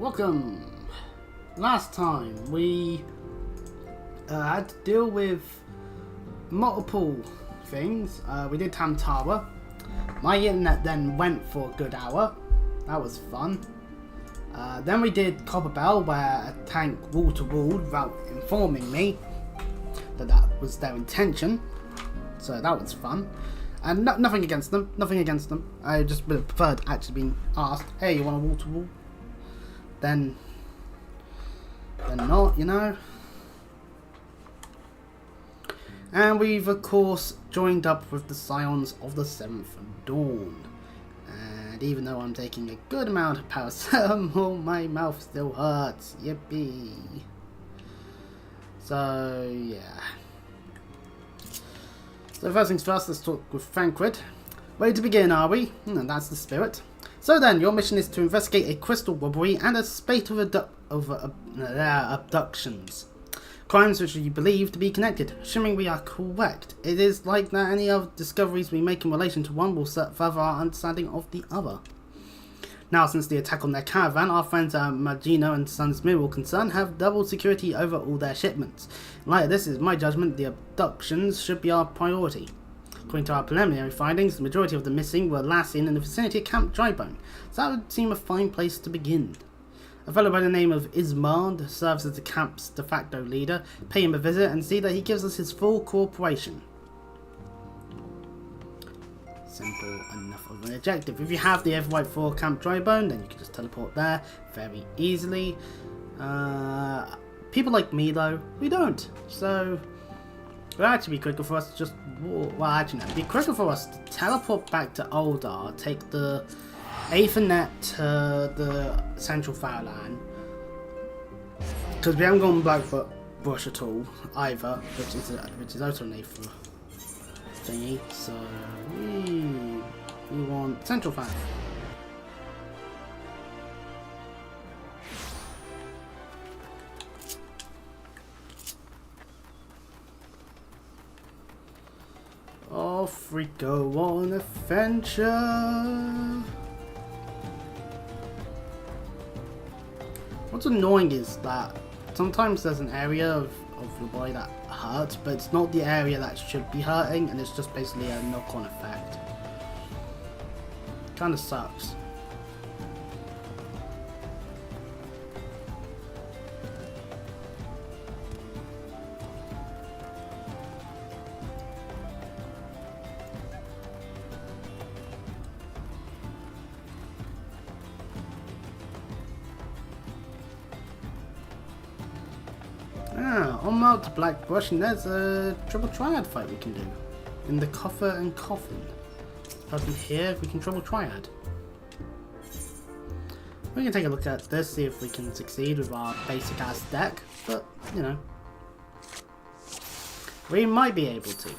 welcome! Last time we had to deal with multiple things. We did Tamtara. My internet then went for a good hour. That was fun. Then we did Copper Bell, where a tank wall to wall without informing me that that was their intention. So that was fun. And nothing against them. Nothing against them. I just would have preferred actually being asked, hey, you want a wall to wall? Then not, you know. And we've of course joined up with the Scions of the 7th Dawn. And even though I'm taking a good amount of paracetamol, my mouth still hurts. Yippee. So yeah. So first things first, let's talk with Ifrit. Ready to begin, are we? And that's the spirit. So then, your mission is to investigate a crystal robbery and a spate of abductions. Crimes which you believe to be connected. Assuming we are correct, it is like that any other discoveries we make in relation to one will further our understanding of the other. Now, since the attack on their caravan, our friends at Magino and Sons Mural Concern have doubled security over all their shipments. In light of this, is my judgment the abductions should be our priority. According to our preliminary findings, the majority of the missing were last seen in the vicinity of Camp Drybone, so that would seem a fine place to begin. A fellow by the name of Ismard serves as the camp's de facto leader. Pay him a visit and see that he gives us his full cooperation. Simple enough of an objective. If you have the Everwight for Camp Drybone, then you can just teleport there very easily. People like me, though, we don't. So it would actually be quicker for us to just... Well, actually, no. It would be quicker for us to teleport back to Oldar, take the Aethernet to the Central Farland. Because we haven't gone Blackfoot Bush at all, either, which is also an Aether thingy. So we want Central Farland. Off we go on adventure. What's annoying is that sometimes there's an area of the body that hurts, but it's not the area that should be hurting, and it's just basically a knock-on effect. Kinda sucks. On out to Black Bush, and there's a triple triad fight we can do in the Coffer and Coffin. Up in here, we can triple triad. We can take a look at this, see if we can succeed with our basic ass deck, but you know, we might be able to.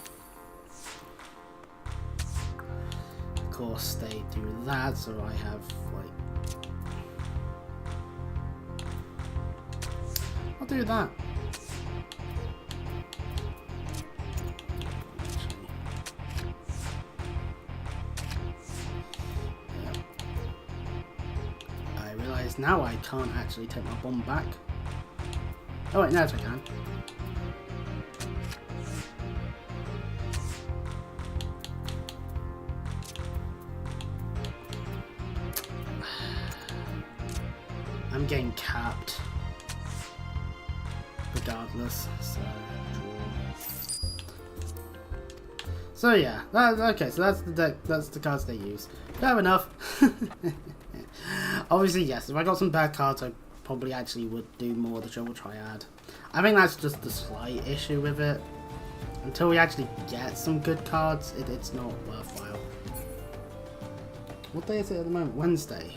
Of course, they do that, so I have like. I'll do that. Now I can't actually take my bomb back. Oh wait, no, I can. I'm getting capped. Regardless, so yeah. Okay, so that's the deck. That's the cards they use. Fair enough. Obviously, yes, if I got some bad cards, I probably actually would do more of the triple triad. I think that's just the slight issue with it. Until we actually get some good cards, it's not worthwhile. What day is it at the moment? Wednesday.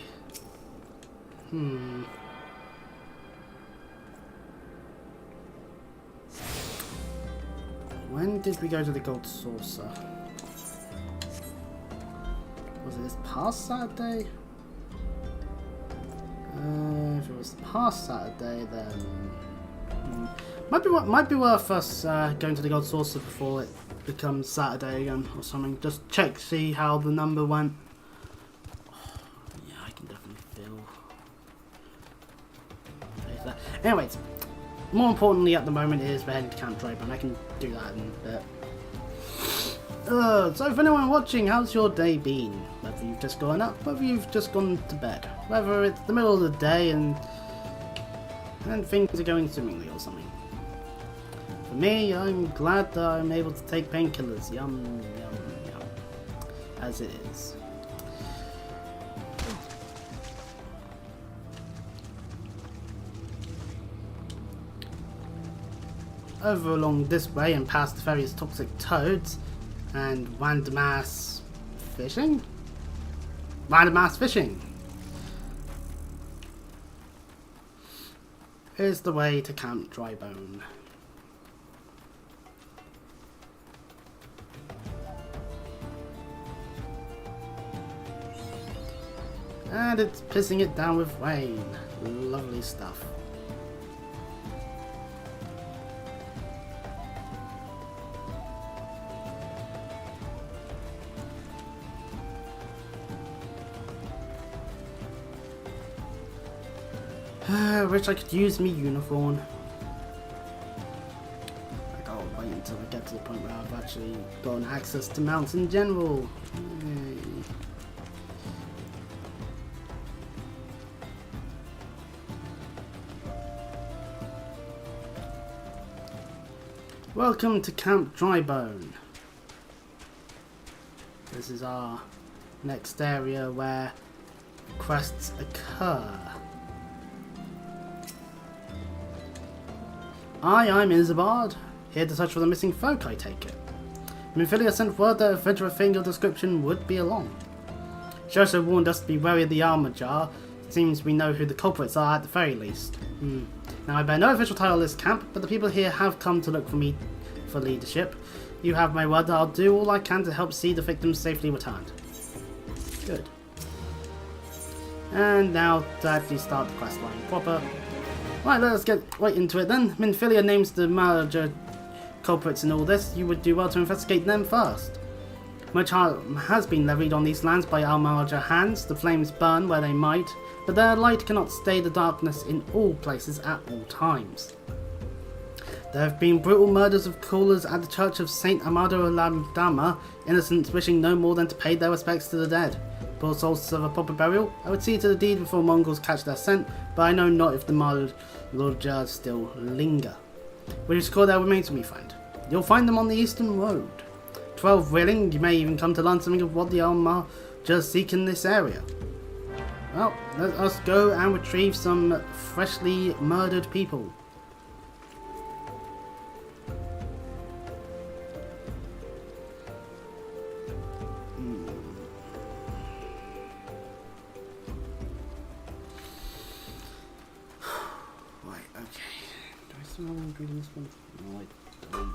When did we go to the Gold Saucer? Was it this past Saturday? If it was past Saturday, then might be worth us going to the Gold Saucer before it becomes Saturday again or something. Just check, see how the number went. Oh, yeah, I can definitely feel Anyways, more importantly at the moment is we're heading to Camp Drybone. I can do that in a bit. So for anyone watching, how's your day been? Whether you've just gone up, whether you've just gone to bed, whether it's the middle of the day and things are going swimmingly or something. For me, I'm glad that I'm able to take painkillers. Yum, yum, yum. As it is. Over along this way and past the various toxic toads and random ass fishing? Random ass fishing is the way to Camp Drybone. And it's pissing it down with rain. Lovely stuff. I wish I could use me uniform. I can't wait until I get to the point where I've actually gotten access to mounts in general. Yay. Welcome to Camp Drybone. This is our next area where quests occur. I'm Isabard, here to search for the missing folk, I take it. Minfilia sent word that if venture a thing your description would be along. She also warned us to be wary of the armor jar. It seems we know who the culprits are at the very least. Now I bear no official title of this camp, but the people here have come to look for me for leadership. You have my word that I'll do all I can to help see the victims safely returned. Good. And now to actually start the questline proper. Right, let's get right into it then. Minfilia names the major culprits in all this. You would do well to investigate them first. Much harm has been levied on these lands by our major hands. The flames burn where they might, but their light cannot stay the darkness in all places at all times. There have been brutal murders of callers at the Church of Saint Amado Lamdama, innocents wishing no more than to pay their respects to the dead. Poor souls deserve a proper burial. I would see to the deed before Mongols catch their scent, but I know not if the Malodja still linger. Will you score their remains for me, friend? You'll find them on the eastern road. 12 reeling, you may even come to learn something of what the Malodja seek in this area. Well, let us go and retrieve some freshly murdered people. Ingredients one? No, I don't.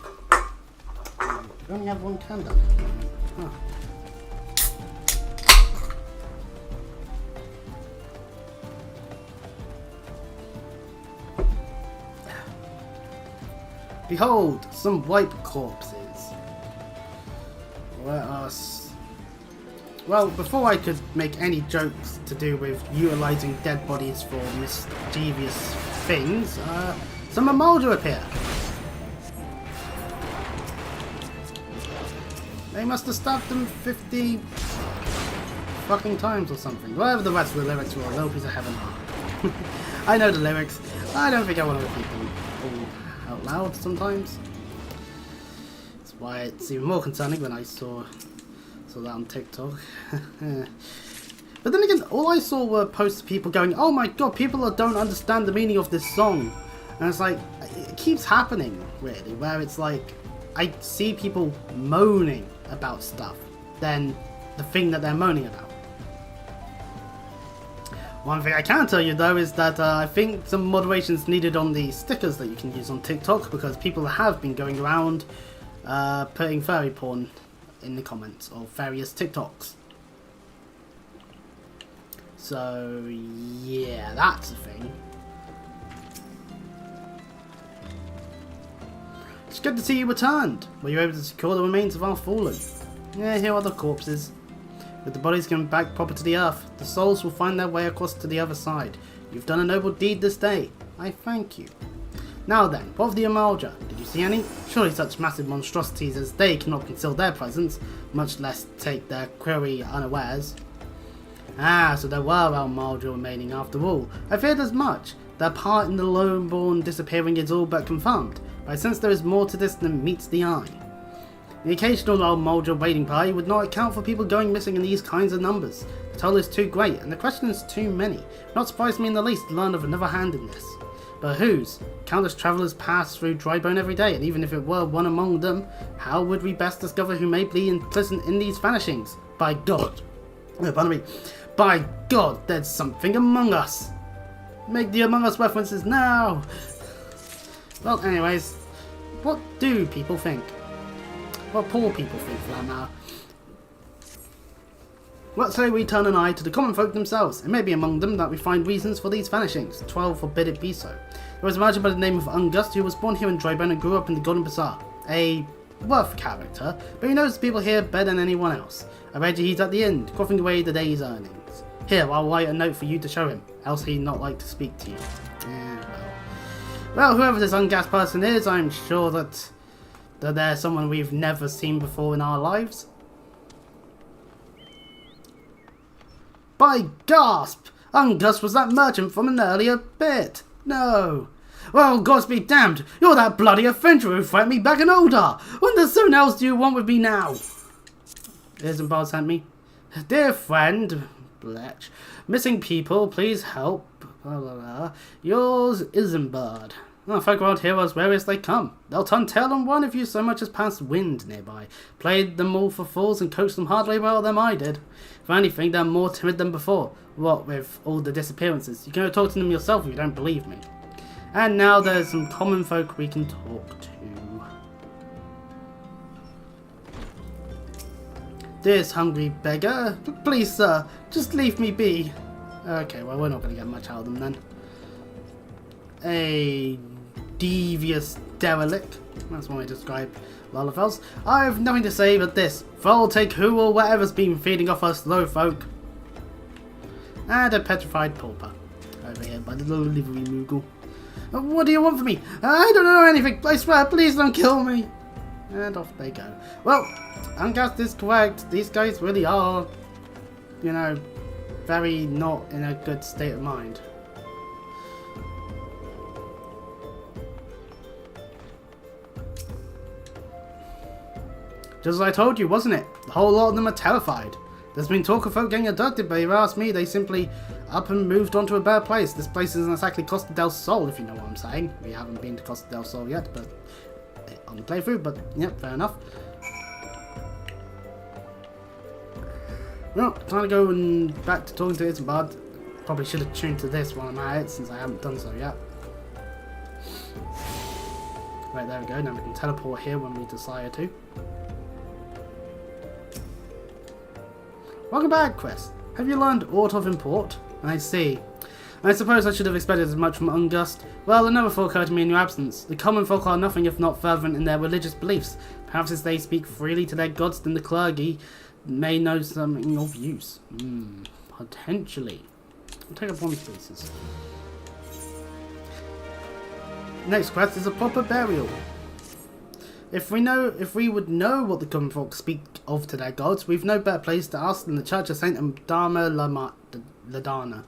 I only have one candle. Huh. Behold, some white corpses. Let us. Well, before I could make any jokes to do with utilizing dead bodies for mischievous things, some Amolder appear. They must have stabbed them 50 fucking times or something. Whatever the rest of the lyrics were, a little piece of heaven. I know the lyrics. I don't think I want to repeat them all out loud sometimes. That's why it's even more concerning when I saw that on TikTok. But then again, all I saw were posts of people going, "Oh my god, people don't understand the meaning of this song." And it's like, it keeps happening, really, where it's like, I see people moaning about stuff than the thing that they're moaning about. One thing I can tell you, though, is that I think some moderation is needed on the stickers that you can use on TikTok, because people have been going around putting furry porn in the comments of various TikToks. So, yeah, that's a thing. It's good to see you returned. Were you able to secure the remains of our fallen? Yeah, here are the corpses. With the bodies going back proper to the earth, the souls will find their way across to the other side. You've done a noble deed this day. I thank you. Now then, what of the Amalja? Did you see any? Surely such massive monstrosities as they cannot conceal their presence, much less take their quarry unawares. Ah, so there were Amalja remaining after all. I feared as much. Their part in the lone-born disappearing is all but confirmed, but I sense there is more to this than meets the eye. The occasional Amalja waiting party would not account for people going missing in these kinds of numbers. The toll is too great, and the questions too many. Not surprised me in the least to learn of another hand in this. But whose? Countless travellers pass through Drybone every day, and even if it were one among them, how would we best discover who may be implicit in these vanishings? By God! Pardon me. By God, there's something among us! Make the Among Us references now! Well, anyways, what do people think? What poor people think for that matter? Let's say we turn an eye to the common folk themselves. It may be among them that we find reasons for these vanishings. 12 forbid it be so. There was a merchant by the name of Ungust who was born here in Drybone and grew up in the Golden Bazaar. A rough character, but he knows the people here better than anyone else. I bet you he's at the inn, quaffing away the day's earnings. Here, I'll write a note for you to show him, else he'd not like to speak to you. Well, whoever this Ungust person is, I'm sure that they're someone we've never seen before in our lives. By gasp! Ungust was that merchant from an earlier bit. No. Well, gods be damned. You're that bloody adventurer who threatened me back in Oldar. What the soon else do you want with me now? Isambard sent me. Dear friend, Bletch, missing people, please help. Blah, blah, blah. Yours, Isambard. Oh, folk around here are as wary as they come. They'll turn tail on one if you so much as pass wind nearby. Played them all for fools and coached them hardly well than I did. If anything, they're more timid than before. What with all the disappearances? You can go talk to them yourself if you don't believe me. And now there's some common folk we can talk to. This hungry beggar. Please, sir, just leave me be. Okay, well, we're not going to get much out of them then. A devious derelict. That's one way to describe Lullafels. I have nothing to say but this. Thrall take who or whatever's been feeding off us low folk. And a petrified pauper. Over here by the little livery moogle. What do you want from me? I don't know anything. I swear, please don't kill me. And off they go. Well, Ungust is correct. These guys really are, you know, very not in a good state of mind. Just as I told you, wasn't it? The whole lot of them are terrified. There's been talk of folk getting abducted, but if you ask me, they simply up and moved on to a better place. This place isn't exactly Costa del Sol, if you know what I'm saying. We haven't been to Costa del Sol yet, but on the playthrough, but yeah, fair enough. Well, time to go and back to talking to Isambard. Probably should have tuned to this while I'm at it, since I haven't done so yet. Right, there we go. Now we can teleport here when we desire to. Welcome back, Quest. Have you learned aught of import? I see. I suppose I should have expected as much from Ungust. Well, another thought occurred to me in your absence. The common folk are nothing if not fervent in their religious beliefs. Perhaps as they speak freely to their gods, then the clergy may know something of use. Potentially. I'll take up one species. Next quest is a proper burial. If we would know what the common folk speak of to their gods, we've no better place to ask than the Church of Saint Amdama Ladana.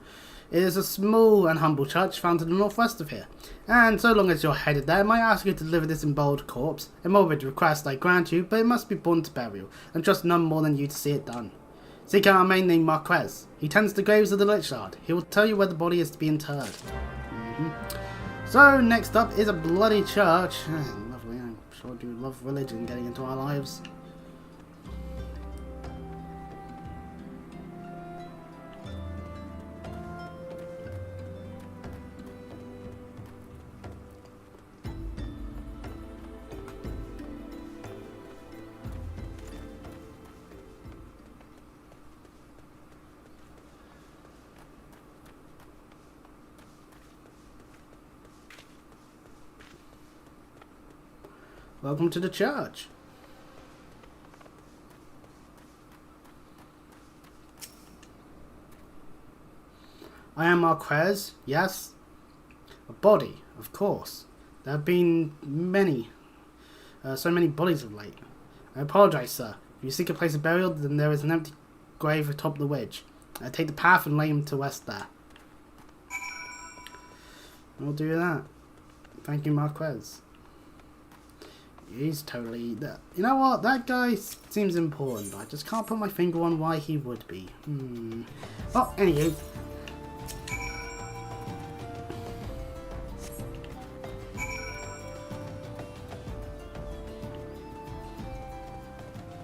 It is a small and humble church found to the northwest of here, and so long as you're headed there, I might ask you to deliver this emboweled corpse. A morbid request I grant you, but it must be borne to burial, and trust none more than you to see it done. Seek out our man named Marquez. He tends the graves of the Lichard. He will tell you where the body is to be interred. So next up is a bloody church. Lovely, I'm sure you love religion getting into our lives. Welcome to the church. I am Marquez, yes. A body, of course. There have been so many bodies of late. I apologize, sir. If you seek a place of burial, then there is an empty grave atop the ridge. Take the path and lay him to rest there. We'll do that. Thank you, Marquez. He's totally... You know what? That guy seems important. I just can't put my finger on why he would be. Oh, anywho.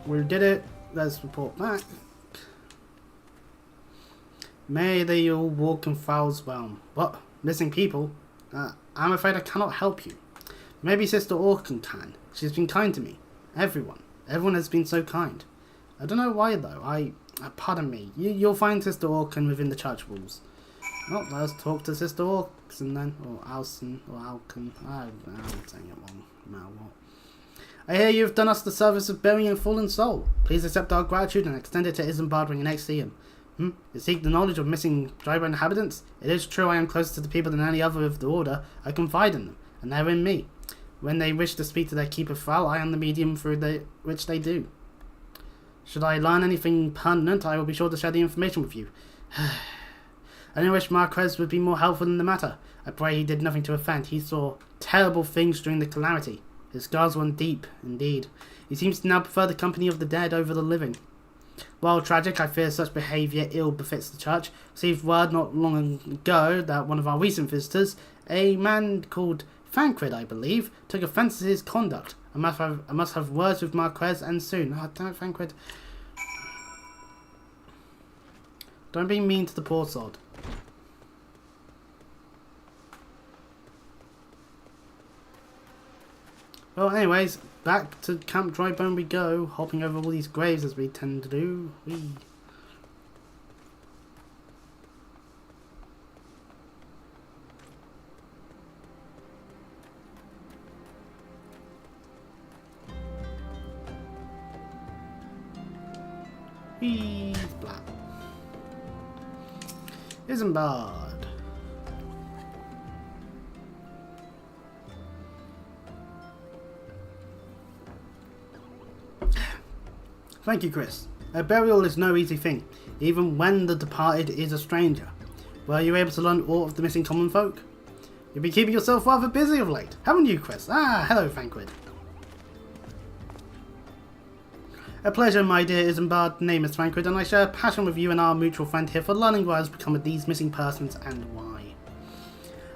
We did it. Let's report back. May they all walk in Foul's realm. What? Missing people? I'm afraid I cannot help you. Maybe Sister Orkin can. She's been kind to me. Everyone has been so kind. I don't know why though. Pardon me. You'll find Sister Orkin within the church walls. Well, let's talk to Sister Orkin then. Or Alson. Or Alkin. I'm saying it wrong. No matter what. I hear you've done us the service of burying a fallen soul. Please accept our gratitude and extend it to Isambard when you next see him. You seek the knowledge of missing tribal inhabitants? It is true I am closer to the people than any other of the order. I confide in them, and they're in me. When they wish to speak to their keeper Frau, I am the medium through which they do. Should I learn anything pertinent, I will be sure to share the information with you. I only wish Marquez would be more helpful in the matter. I pray he did nothing to offend. He saw terrible things during the calamity. His scars run deep, indeed. He seems to now prefer the company of the dead over the living. While tragic, I fear such behaviour ill befits the church. Received word not long ago that one of our recent visitors, a man called Ifrit, I believe, took offence to his conduct. I must have words with Marquez and soon. Oh, damn it, Ifrit. Don't be mean to the poor sod. Well, anyways, back to Camp Drybone we go, hopping over all these graves as we tend to do. Whee. Whee. Blah. Isambard. Thank you, Chris. A burial is no easy thing, even when the departed is a stranger. Were you able to learn aught of the missing common folk? You've been keeping yourself rather busy of late, haven't you, Chris? Ah, hello, Fanquid. A pleasure, my dear Isambard. Name is Fanquid, and I share a passion with you and our mutual friend here for learning what has become of these missing persons and why.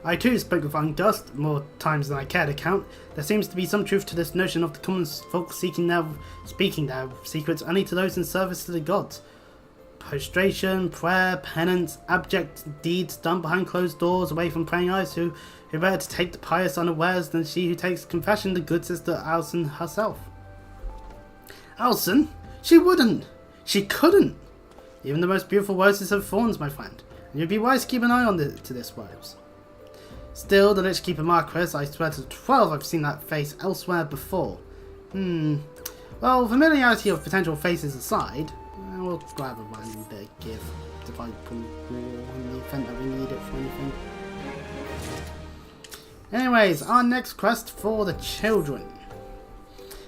I too spoke with Ungdust, more times than I care to count. There seems to be some truth to this notion of the common folk speaking their secrets only to those in service to the gods. Prostration, prayer, penance, abject deeds done behind closed doors, away from praying eyes, who better to take the pious unawares than she who takes confession, the good sister Alson herself. Alson? She wouldn't! She couldn't! Even the most beautiful roses have thorns, my friend, and you'd be wise to keep an eye on to this rose. Still, the Lich Keeper Marquez, I swear to 12 I've seen that face elsewhere before. Well, familiarity of potential faces aside, we'll grab a random bit of gift to find in the event that we need it for anything. Anyways, our next quest for the children.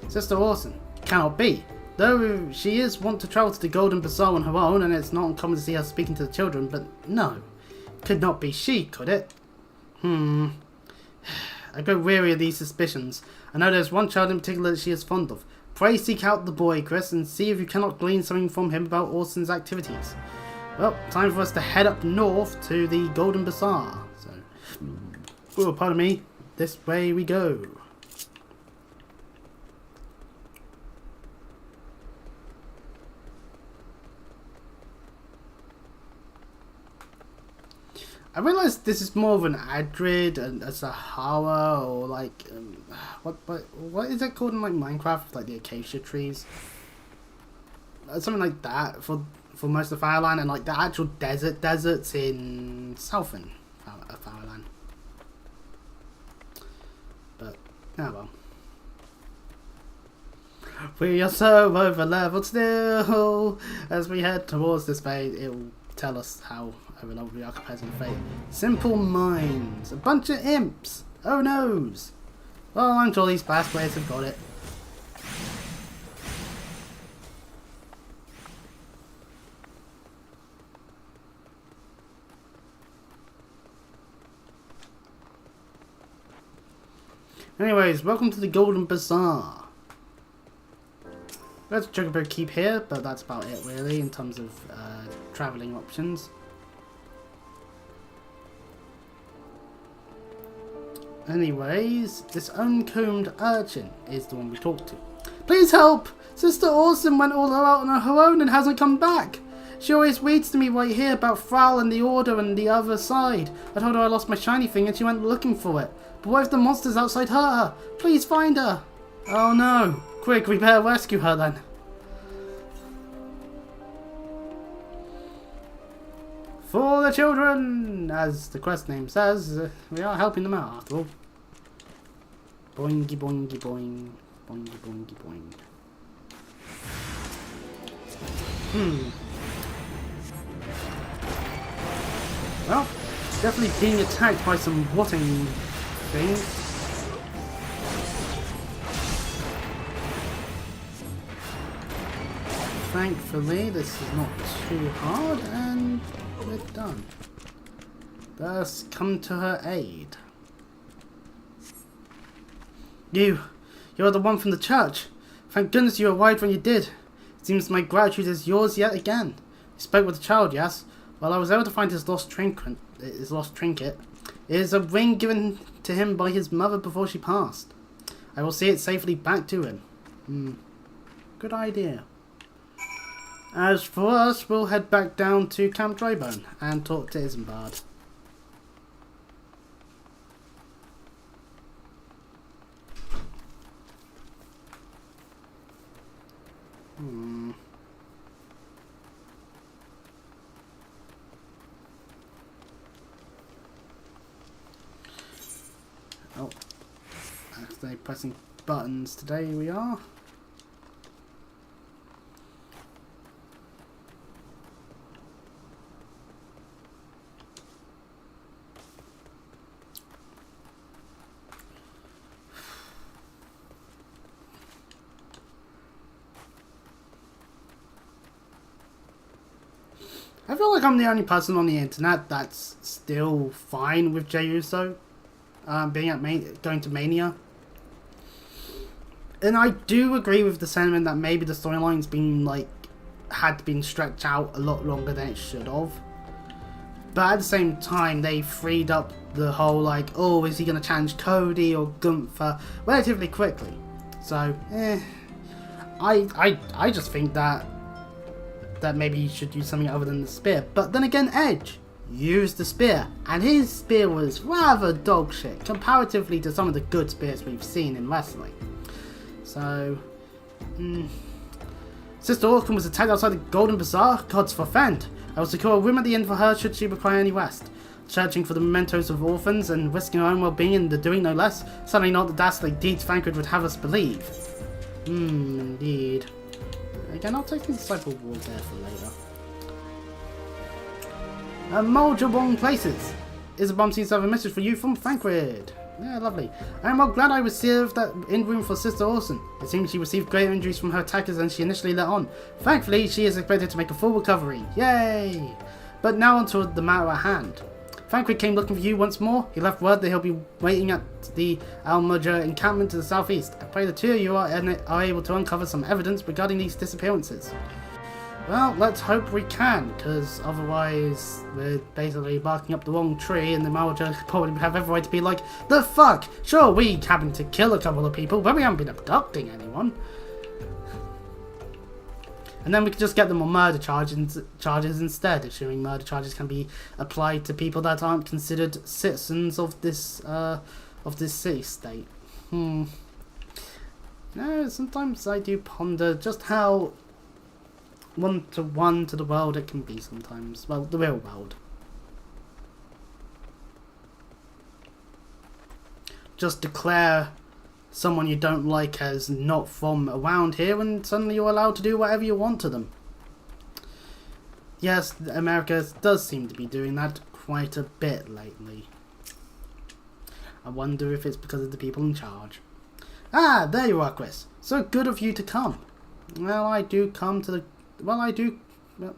Sister Orson. Cannot be. Though she is wont to travel to the Golden Bazaar on her own, and it's not uncommon to see her speaking to the children, but no. Could not be she, could it? I grow weary of these suspicions. I know there's one child in particular that she is fond of. Pray seek out the boy, Chris, and see if you cannot glean something from him about Orson's activities. Well, time for us to head up north to the Golden Bazaar. So, oh, pardon me, this way we go. I realise this is more of an Adrid and a Sahara, or like what is it called in like Minecraft, like the acacia trees, something like that for most of Fireland, and like the actual deserts in Southern Fireland. But oh well. We are so over leveled still. As we head towards this way, it will tell us how overload the occupiers and fate. Simple minds. A bunch of imps. Oh noes. Well, I'm sure these fast players have got it. Anyways, welcome to the Golden Bazaar. There's a Chocobo Keep here, but that's about it really in terms of travelling options. Anyways, this uncombed urchin is the one we talked to. Please help! Sister Orson went all out on her own and hasn't come back. She always reads to me right here about Frau and the Order and the other side. I told her I lost my shiny thing and she went looking for it. But what if the monsters outside hurt her? Please find her! Oh no! Quick, we better rescue her then. For the children! As the quest name says, we are helping them out after all. Boingy boingy boing. Boingy boingy boing. Well, definitely being attacked by some rotting things. Thankfully, this is not too hard, and we're done. Thus, come to her aid. You're the one from the church. Thank goodness you arrived when you did. It seems my gratitude is yours yet again. You spoke with the child, yes? Well, I was able to find his lost trinket. It is a ring given to him by his mother before she passed. I will see it safely back to him. Good idea. As for us, we'll head back down to Camp Drybone and talk to Isambard. Oh, accidentally pressing buttons today we are. I feel like I'm the only person on the internet that's still fine with Jey Uso going to Mania. And I do agree with the sentiment that maybe the storyline's been had been stretched out a lot longer than it should have. But at the same time, they freed up the whole oh, is he going to challenge Cody or Gunther relatively quickly. So, I just think that maybe you should use something other than the spear. But then again, Edge used the spear, and his spear was rather dog shit comparatively to some of the good spears we've seen in wrestling. So, Sister Orson was attacked outside the Golden Bazaar. Gods forfend. I will secure a room at the inn for her should she require any rest. Searching for the mementos of orphans and risking her own well-being in the doing no less. Certainly not the dastardly deeds Thancred would have us believe. Indeed. Again, I'll take the Disciple Wall there for later. Mold your wrong places. Isabom seems to have a message for you from Thancred. Yeah, lovely. I am well glad I reserved that in room for Sister Orson. It seems she received greater injuries from her attackers than she initially let on. Thankfully, she is expected to make a full recovery. Yay! But now on to the matter at hand. Thancred came looking for you once more. He left word that he'll be waiting at the Almudra encampment to the southeast. I pray the two of you are able to uncover some evidence regarding these disappearances. Well, let's hope we can, because otherwise we're basically barking up the wrong tree and the Almudra probably have every right to be like, the fuck? Sure, we happened to kill a couple of people, but we haven't been abducting anyone. And then we can just get them on murder charges instead, assuming murder charges can be applied to people that aren't considered citizens of this city-state. No, sometimes I do ponder just how one-to-one to the world it can be sometimes. Well, the real world. Just declare someone you don't like as not from around here, and suddenly you're allowed to do whatever you want to them. yes, America does seem to be doing that quite a bit lately. I wonder if it's because of the people in charge. Ah, there you are, Chris. So good of you to come. Well, I do come to the... Well, I do... Well,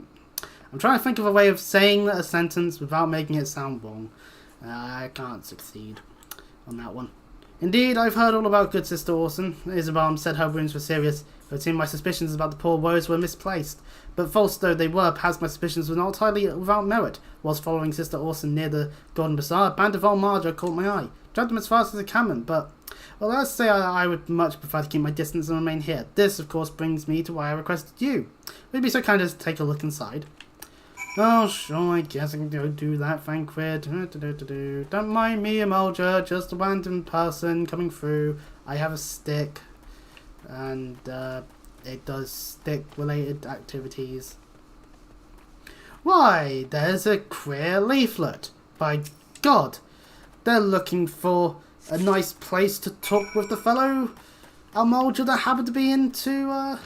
I'm trying to think of a way of saying a sentence without making it sound wrong. I can't succeed on that one. Indeed, I've heard all about good Sister Orson. Isabel said her wounds were serious. It would seem my suspicions about the poor woes were misplaced. But false though they were, perhaps my suspicions were not entirely without merit. Whilst following Sister Orson near the Golden Bazaar, a band of Almaja caught my eye. Dragged them as fast as I can, but... Well, let's say I would much prefer to keep my distance and remain here. This, of course, brings me to why I requested you. Would you be so kind as to take a look inside? Oh, sure, I guess I can go do that, Ifrit. Don't mind me, Emolja, just a random person coming through. I have a stick, and it does stick-related activities. Why, there's a queer leaflet. By God, they're looking for a nice place to talk with the fellow Emolja that happened to be into,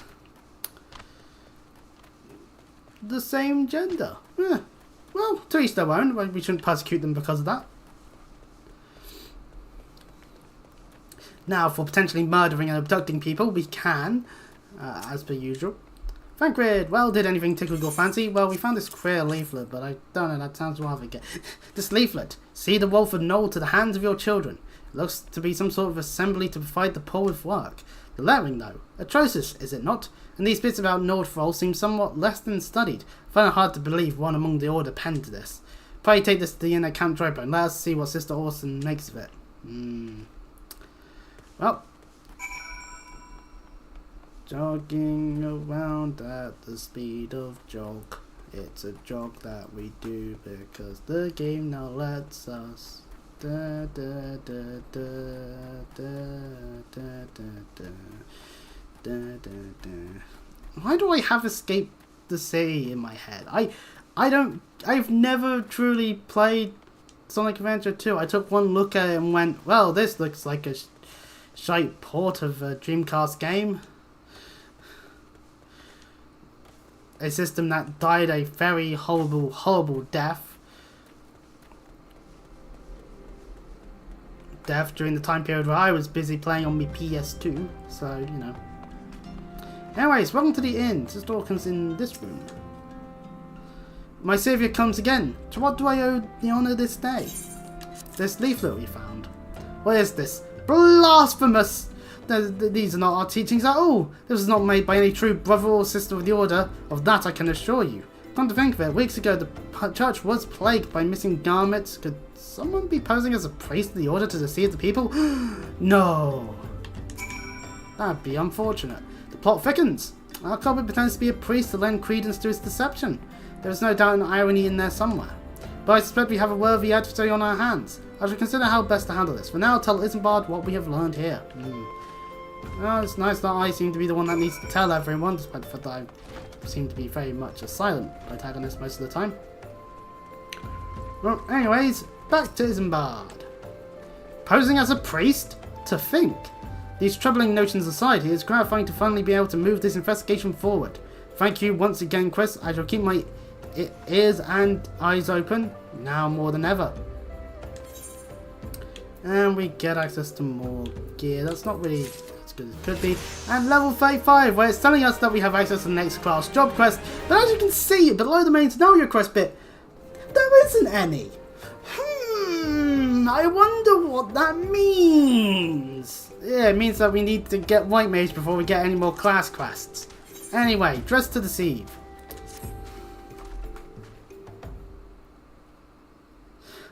the same gender. Yeah. Well, to each their own. We shouldn't persecute them because of that. Now, for potentially murdering and abducting people, we can, as per usual. Frankrid, well, did anything tickle your fancy? Well, we found this queer leaflet, but I don't know, that sounds rather gay. This leaflet. See the Wolf of Knoll to the hands of your children. It looks to be some sort of assembly to provide the poor with work. The lettering, though, atrocious, is it not? And these bits about Nordfroll seem somewhat less than studied. I find it hard to believe one among the Order penned this. Pray take this to the inner Camp Draper and let us see what Sister Orson makes of it. Well. Jogging around at the speed of jog. It's a jog that we do because the game now lets us. Da, da, da, da, da, da, da, da. Da, da, da. Why do I have Escape the City in my head? I've never truly played Sonic Adventure 2. I took one look at it and went, well, this looks like a shite port of a Dreamcast game. A system that died a very horrible, horrible death. During the time period where I was busy playing on my PS2, so, you know. Anyways, welcome to the inn. Sister Orcon's in this room. My saviour comes again. To what do I owe the honour this day? This leaflet we found. What is this? Blasphemous! These are not our teachings at all. This was not made by any true brother or sister of the Order. Of that I can assure you. Come to think of it, weeks ago the church was plagued by missing garments. Could someone be posing as a priest of the Order to deceive the people? No. That'd be unfortunate. The plot thickens. Our culprit pretends to be a priest to lend credence to his deception. There is no doubt an irony in there somewhere. But I suspect we have a worthy adversary on our hands. I shall consider how best to handle this. For now, tell Isambard what we have learned here. Well, it's nice that I seem to be the one that needs to tell everyone, despite the fact that I seem to be very much a silent protagonist most of the time. Well, anyways, back to Isambard. Posing as a priest? To think. These troubling notions aside, it is gratifying to finally be able to move this investigation forward. Thank you once again, Chris. I shall keep my ears and eyes open, now more than ever. And we get access to more gear. That's not really as good as it could be. And level 35, where it's telling us that we have access to the next class job quest. But as you can see, below the main scenario quest bit, there isn't any. I wonder what that means. Yeah, it means that we need to get White Mage before we get any more class quests. Anyway, dress to deceive.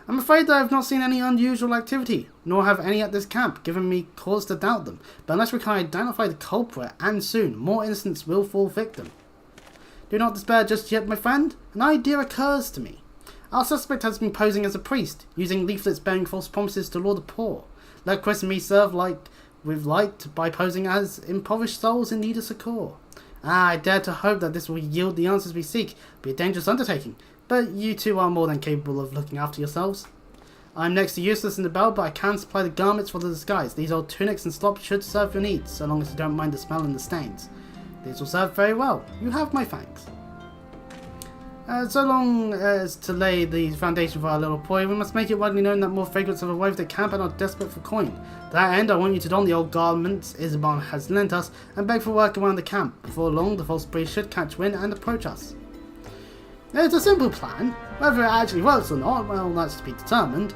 I'm afraid that I have not seen any unusual activity, nor have any at this camp, giving me cause to doubt them. But unless we can identify the culprit, and soon, more innocents will fall victim. Do not despair just yet, my friend. An idea occurs to me. Our suspect has been posing as a priest, using leaflets bearing false promises to lure the poor. Let Chris and me serve with light by posing as impoverished souls in need of succour. I dare to hope that this will yield the answers we seek. It will be a dangerous undertaking, but you two are more than capable of looking after yourselves. I am next to useless in the bell, but I can supply the garments for the disguise. These old tunics and slops should serve your needs, so long as you don't mind the smell and the stains. These will serve very well. You have my thanks. So long as to lay the foundation for our little boy, we must make it widely known that more vagrants have arrived at camp and are desperate for coin. To that end, I want you to don the old garments Isabel has lent us and beg for work around the camp. Before long, the false priest should catch wind and approach us. It's a simple plan. Whether it actually works or not, well, that's to be determined.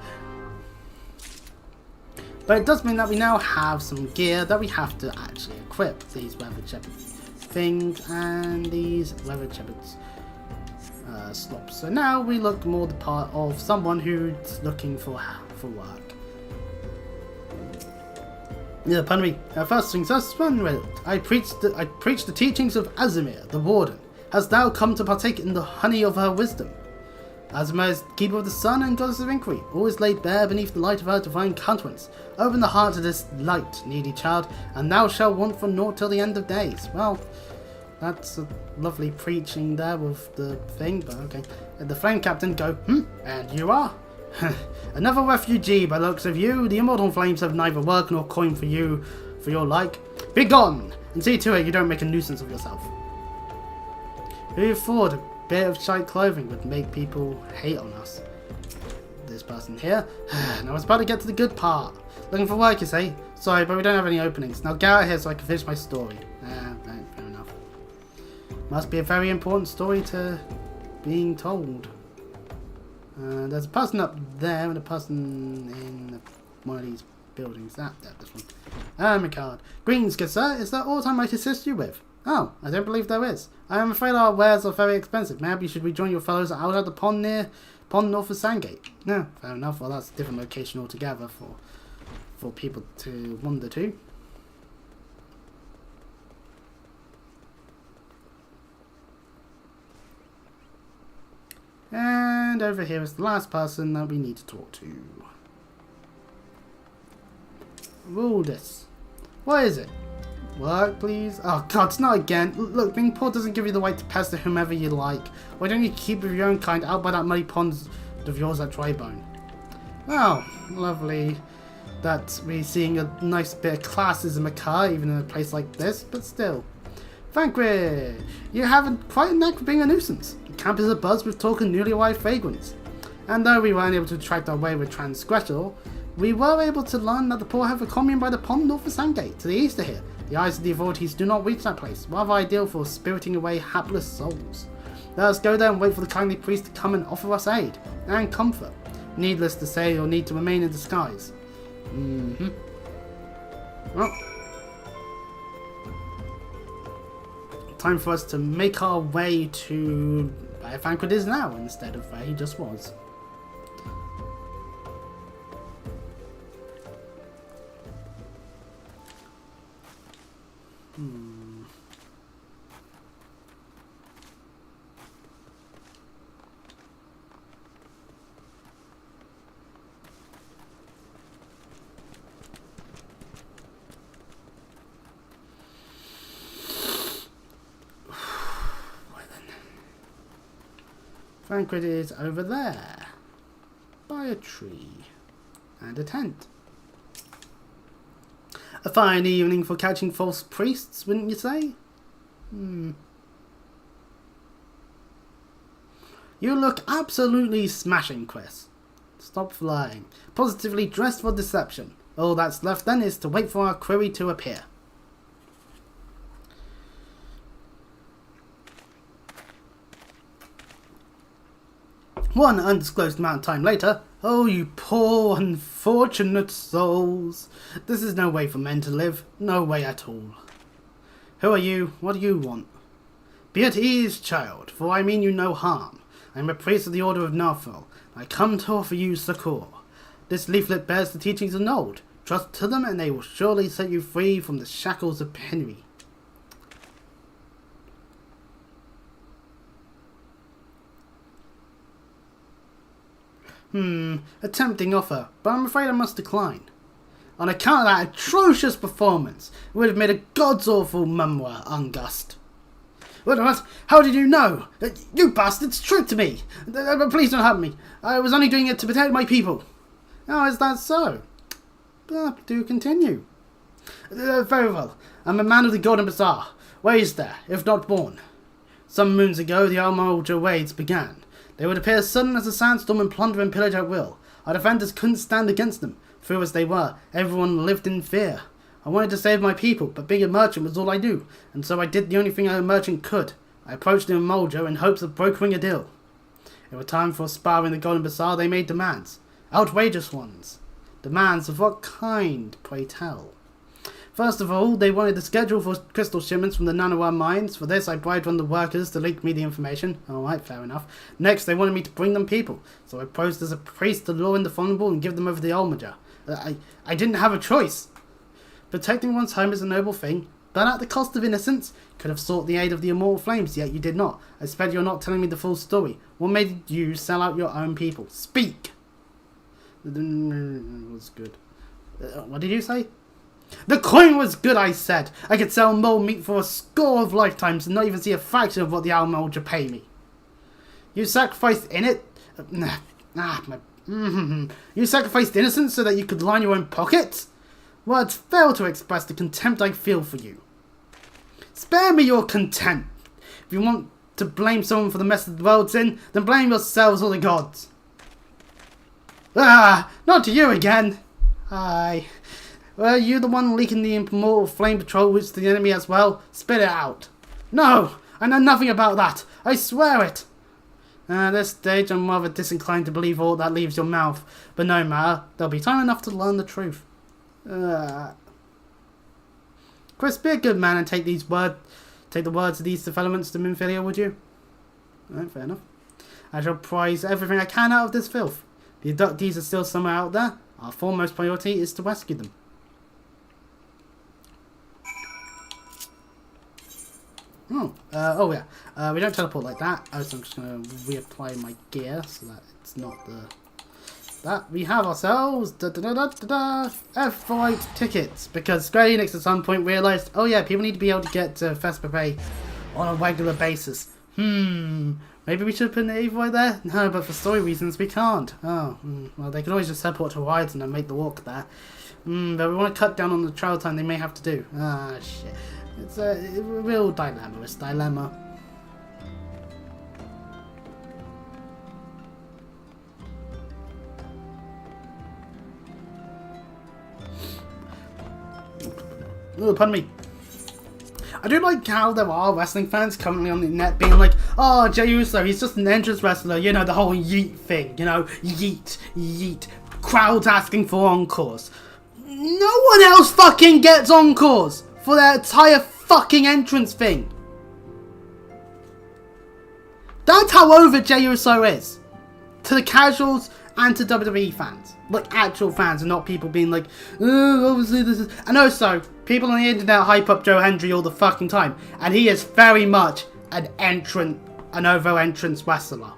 But it does mean that we now have some gear that we have to actually equip. These weather shepherd things and these weather shepherds slops. So now we look more the part of someone who's looking for work. Yeah, pardon me. First things first, I preached the teachings of Azimir, the warden. Hast thou come to partake in the honey of her wisdom? Azimir is keeper of the sun and goddess of inquiry, always laid bare beneath the light of her divine countenance. Open the heart to this light, needy child, and thou shalt want for naught till the end of days. Well, that's a lovely preaching there with the thing, but okay. And the flame captain go, and you are? Another refugee by looks of you. The immortal flames have neither work nor coin for you, for your like. Be gone, and see to it you don't make a nuisance of yourself. Who thought a bit of shite clothing would make people hate on us? This person here. Now I was about to get to the good part. Looking for work, you say? Sorry, but we don't have any openings. Now get out of here so I can finish my story. Fair enough. Must be a very important story to being told. There's a person up there and a person in one of these buildings. This one. My card. Greetings, good sir. Is that all I might assist you with? Oh, I don't believe there is. I am afraid our wares are very expensive. Maybe should we join your fellows out at the pond north of Sandgate? No, fair enough. Well, that's a different location altogether for people to wander to. And over here is the last person that we need to talk to. Rule this. What is it? Work, please? Oh god, it's not again. Look, being poor doesn't give you the right to pester whomever you like. Why don't you keep with your own kind out by that muddy pond of yours at Drybone? Well, lovely that we're seeing a nice bit of classism occur even in a place like this, but still. Vanquid, you have quite a knack for being a nuisance. The camp is abuzz with talk of newly arrived vagrants. And though we weren't able to attract our wayward transgressor, we were able to learn that the poor have a commune by the pond north of Sandgate, to the east of here. The eyes of the authorities do not reach that place, rather ideal for spiriting away hapless souls. Let us go there and wait for the kindly priest to come and offer us aid and comfort. Needless to say, you'll need to remain in disguise. Well, time for us to make our way to where Vanquid is now instead of where he just was. Vanquid is over there, by a tree, and a tent. A fine evening for catching false priests, wouldn't you say? You look absolutely smashing, Chris. Stop flying. Positively dressed for deception. All that's left then is to wait for our query to appear. One undisclosed amount of time later. Oh, you poor, unfortunate souls. This is no way for men to live. No way at all. Who are you? What do you want? Be at ease, child, for I mean you no harm. I am a priest of the Order of Narfel. I come to offer you succour. This leaflet bears the teachings of Nold. Trust to them and they will surely set you free from the shackles of penury. A tempting offer, but I'm afraid I must decline. On account of that atrocious performance, it would have made a god's awful memoir, Ungust. What? How did you know? You bastards tricked me! Please don't hurt me. I was only doing it to protect my people. Oh, is that so? Do continue. Very well. I'm a man of the Golden Bazaar. Raised there, if not born. Some moons ago, the Almolja raids began. They would appear sudden as a sandstorm and plunder and pillage at will. Our defenders couldn't stand against them. Few as they were, everyone lived in fear. I wanted to save my people, but being a merchant was all I do, and so I did the only thing a merchant could. I approached the Almolja in hopes of brokering a deal. In return for sparring the Golden Bazaar, they made demands. Outrageous ones. Demands of what kind, pray tell? First of all, they wanted a schedule for crystal shipments from the Nanawa mines. For this, I bribed one of the workers to leak me the information. Alright, fair enough. Next, they wanted me to bring them people. So I posed as a priest to lure in the vulnerable and give them over the Almolja. I didn't have a choice. Protecting one's home is a noble thing, but at the cost of innocence. Could have sought the aid of the immortal flames, yet you did not. I suspect you're not telling me the full story. What made you sell out your own people? Speak! It was good. What did you say? The coin was good, I said. I could sell mole meat for a score of lifetimes and not even see a fraction of what the Almolja pay me. You sacrificed in it? You sacrificed innocence so that you could line your own pockets? Words fail to express the contempt I feel for you. Spare me your contempt. If you want to blame someone for the mess the world's in, then blame yourselves or the gods. Not to you again. Aye. Were you the one leaking the immortal flame patrol routes to the enemy as well? Spit it out. No, I know nothing about that. I swear it. At this stage, I'm rather disinclined to believe all that leaves your mouth. But no matter, there'll be time enough to learn the truth. Chris, be a good man and take the words of these developments to Minfilia, would you? Right, fair enough. I shall prize everything I can out of this filth. The abductees are still somewhere out there. Our foremost priority is to rescue them. We don't teleport like that. So I'm just going to reapply my gear so that it's not that. We have ourselves F5 tickets, because Square Enix at some point realised, oh yeah, people need to be able to get to Vesper Bay on a regular basis. Maybe we should put an Avoid there? No, but for story reasons we can't. Well, they can always just teleport to Horizon and make the walk there. But we want to cut down on the travel time they may have to do. Shit. It's a real dilemma. Oh, pardon me. I do like how there are wrestling fans currently on the net being like, oh, Jey Uso, he's just an entrance wrestler, you know, the whole yeet thing, you know, yeet, crowds asking for encores. No one else fucking gets encores for their entire fucking entrance thing. That's how over Jey Uso is. To the casuals and to WWE fans. Like actual fans and not people being like, oh, obviously this is... And also, people on the internet hype up Joe Hendry all the fucking time. And he is very much an over entrance wrestler.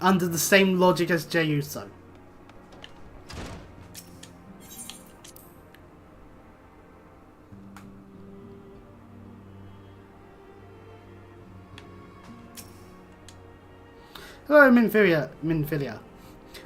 Under the same logic as Jey Uso. Hello, Minfilia.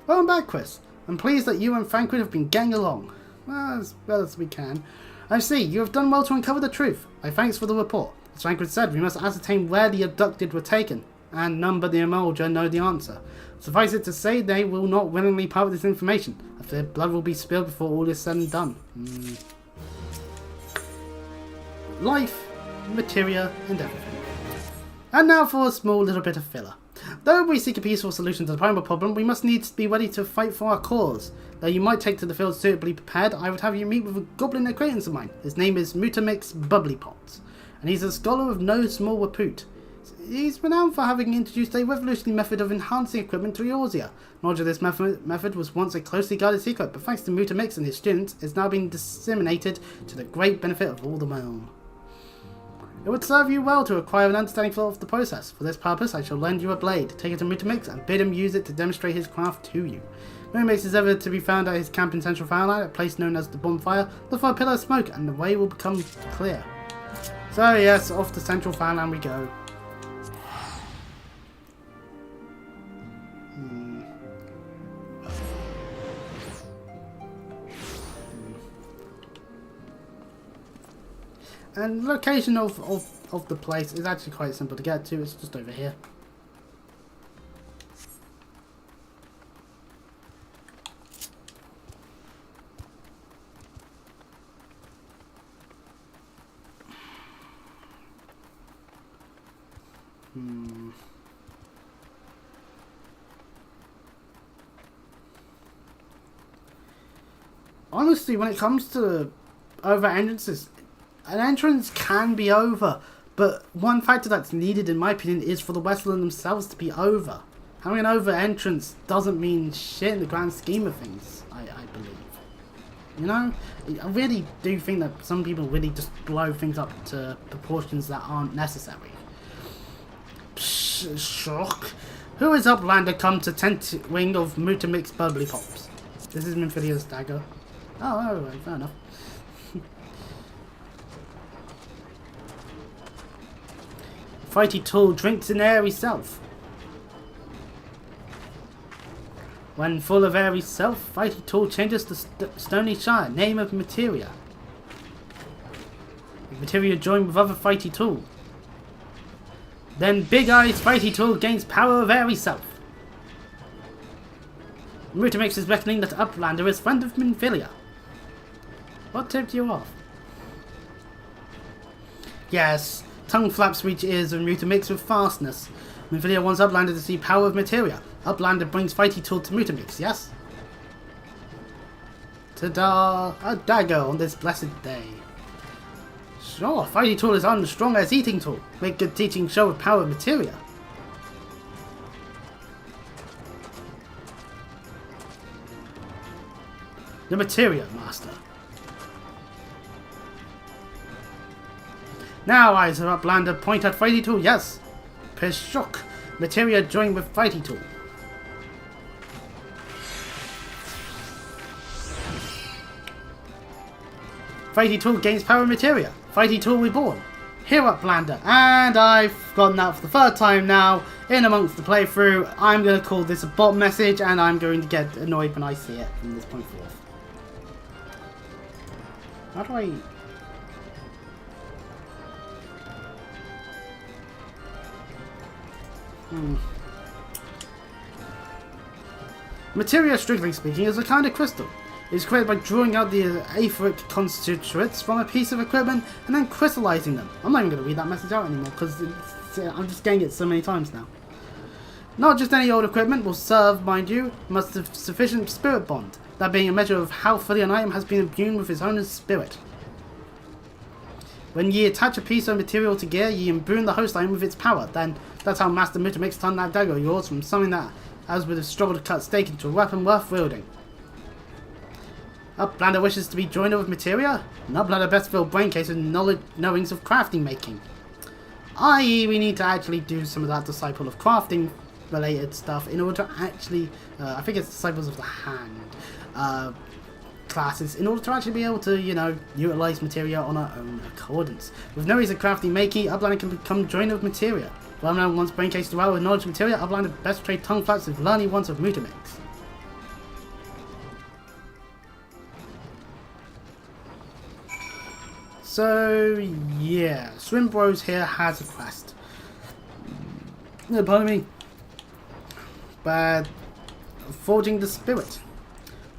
Welcome back, Chris. I'm pleased that you and Franklin have been getting along. Well, as well as we can. I see, you have done well to uncover the truth. Thanks for the report. As Franklin said, we must ascertain where the abducted were taken, and none but the Almolja know the answer. Suffice it to say, they will not willingly part with this information. I fear blood will be spilled before all is said and done. Life, materia, and everything. And now for a small little bit of filler. Though we seek a peaceful solution to the primal problem, we must needs be ready to fight for our cause. Though you might take to the field suitably prepared, I would have you meet with a goblin acquaintance of mine. His name is Mutamix Bubblypots, and he's a scholar of no small repute. He's renowned for having introduced a revolutionary method of enhancing equipment to Eorzea. Knowledge of this method was once a closely guarded secret, but thanks to Mutamix and his students, it's now been disseminated to the great benefit of all the realm. It would serve you well to acquire an understanding of the process. For this purpose, I shall lend you a blade. Take it to Mutamix and bid him use it to demonstrate his craft to you. Mutamix is ever to be found at his camp in Central Fireline, a place known as the Bonfire. Look for a pillar of smoke, and the way will become clear. So yes, off to Central Fireland we go. And the location of the place is actually quite simple to get to. It's just over here. Honestly, when it comes to over entrances, an entrance can be over, but one factor that's needed, in my opinion, is for the Westland themselves to be over. Having an over entrance doesn't mean shit in the grand scheme of things, I believe. You know? I really do think that some people really just blow things up to proportions that aren't necessary. Shock. Who is Uplander come to tent wing of Mutamix bubbly pops? This is Minfilia's dagger. Oh, right, fair enough. Fighty Tool drinks an airy self. When full of airy self, Fighty Tool changes to Stony Shire, name of Materia. Materia joined with other Fighty Tool. Then Big Eyes Fighty Tool gains power of airy self. Mutamix is reckoning that Uplander is friend of Minfilia. What tipped you off? Yes, tongue flaps reach ears and Mutamix with fastness. Minfilia wants Uplander to see power of materia. Uplander brings Fighty Tool to Mutamix, yes? Ta-da! A dagger on this blessed day. Sure, Fighty Tool is on strong as Eating Tool. Make good teaching show with power of materia. The Materia Master. Now eyes of Uplander point at Fighty Tool, yes. Shock. Materia join with Fighty Tool. Fighty Tool gains power of materia. Fighty Tool reborn. Here Uplander. And I've gotten that for the third time now. In amongst the playthrough, I'm going to call this a bot message and I'm going to get annoyed when I see it from this point forth. How do I... Materia, strictly speaking, is a kind of crystal. It is created by drawing out the Ifrit constituents from a piece of equipment and then crystallizing them. I'm not even going to read that message out anymore because I'm just getting it so many times now. Not just any old equipment will serve, mind you, must have sufficient spirit bond, that being a measure of how fully an item has been imbued with its owner's spirit. When ye attach a piece of material to gear, ye imbue the host item with its power. Then that's how Master Mutamix turned that dagger of yours from something that, as would have struggled to cut steak, into a weapon worth wielding. Uplander wishes to be joiner with materia? And Uplander best fill brain case with knowings of crafting making. I.e., we need to actually do some of that Disciple of Crafting related stuff in order to actually, I think it's Disciples of the Hand, classes, in order to actually be able to, you know, utilize materia on our own accordance. With no reason crafting making, Uplander can become joiner of materia. Well known once brain case dwell with knowledge of materia, Uplander best trade tongue flaps with learning once of Mutamix. So yeah, Swim Bros here has a quest. No, pardon me. But forging the spirit.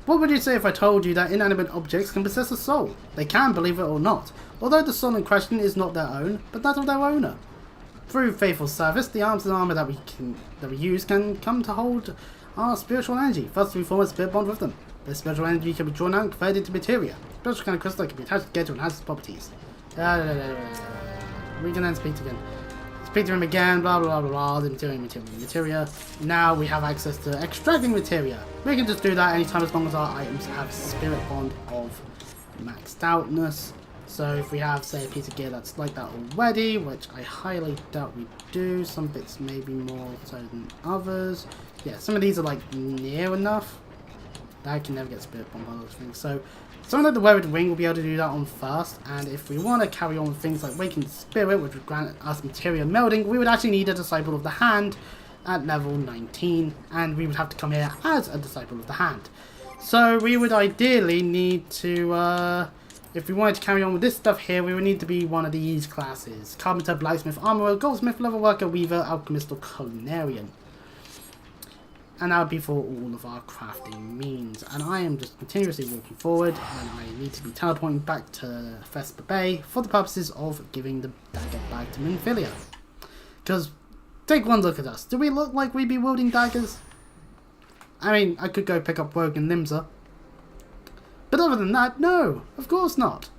What would you say if I told you that inanimate objects can possess a soul? They can, believe it or not, although the soul in question is not their own, but that of their owner. Through faithful service, the arms and armour that we use can come to hold our spiritual energy. Thus, we form a spirit bond with them. This spiritual energy can be drawn out and converted into materia. Special kind of crystal can be attached to Gedra and has its properties. We can then speak to him. Speak to him again, blah blah blah blah, the materia. Now we have access to extracting materia. We can just do that anytime as long as our items have spirit bond of maxed outness. So if we have, say, a piece of gear that's like that already, which I highly doubt we do, some bits maybe more so than others. Yeah, some of these are like near enough. I can never get spirit bond on those things. So something like the Weathered Wing will be able to do that on first, and if we want to carry on with things like Wakened Spirit, which would grant us materia melding, we would actually need a Disciple of the Hand at level 19, and we would have to come here as a Disciple of the Hand. So we would ideally need to if we wanted to carry on with this stuff here, we would need to be one of these classes. Carpenter, Blacksmith, Armourer, Goldsmith, Leatherworker, Weaver, Alchemist, or Culinarian. And that would be for all of our crafting means. And I am just continuously walking forward when I need to be teleporting back to Vesper Bay for the purposes of giving the dagger back to Minfilia. Because, take one look at us. Do we look like we'd be wielding daggers? I mean, I could go pick up Rogue and Limsa. But other than that, no, of course not.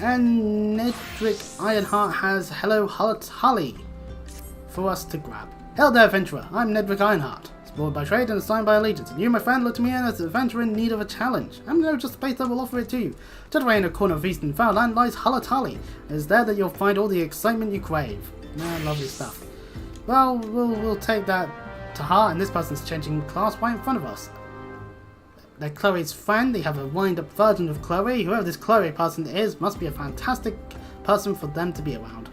And Nedrick Ironheart has Hello Holly for us to grab. Hello there, adventurer. I'm Nedrick Ironheart, explored by trade and assigned by allegiance. And you, my friend, look to me as an adventurer in need of a challenge. I'm no just a place that will offer it to you. Just away in a corner of Eastern Fowland lies Holly. It is there that you'll find all the excitement you crave. Lovely stuff. Well, we'll take that to heart, and this person's changing class right in front of us. They're Chloe's friend. They have a wind-up version of Chloe. Whoever this Chloe person is must be a fantastic person for them to be around.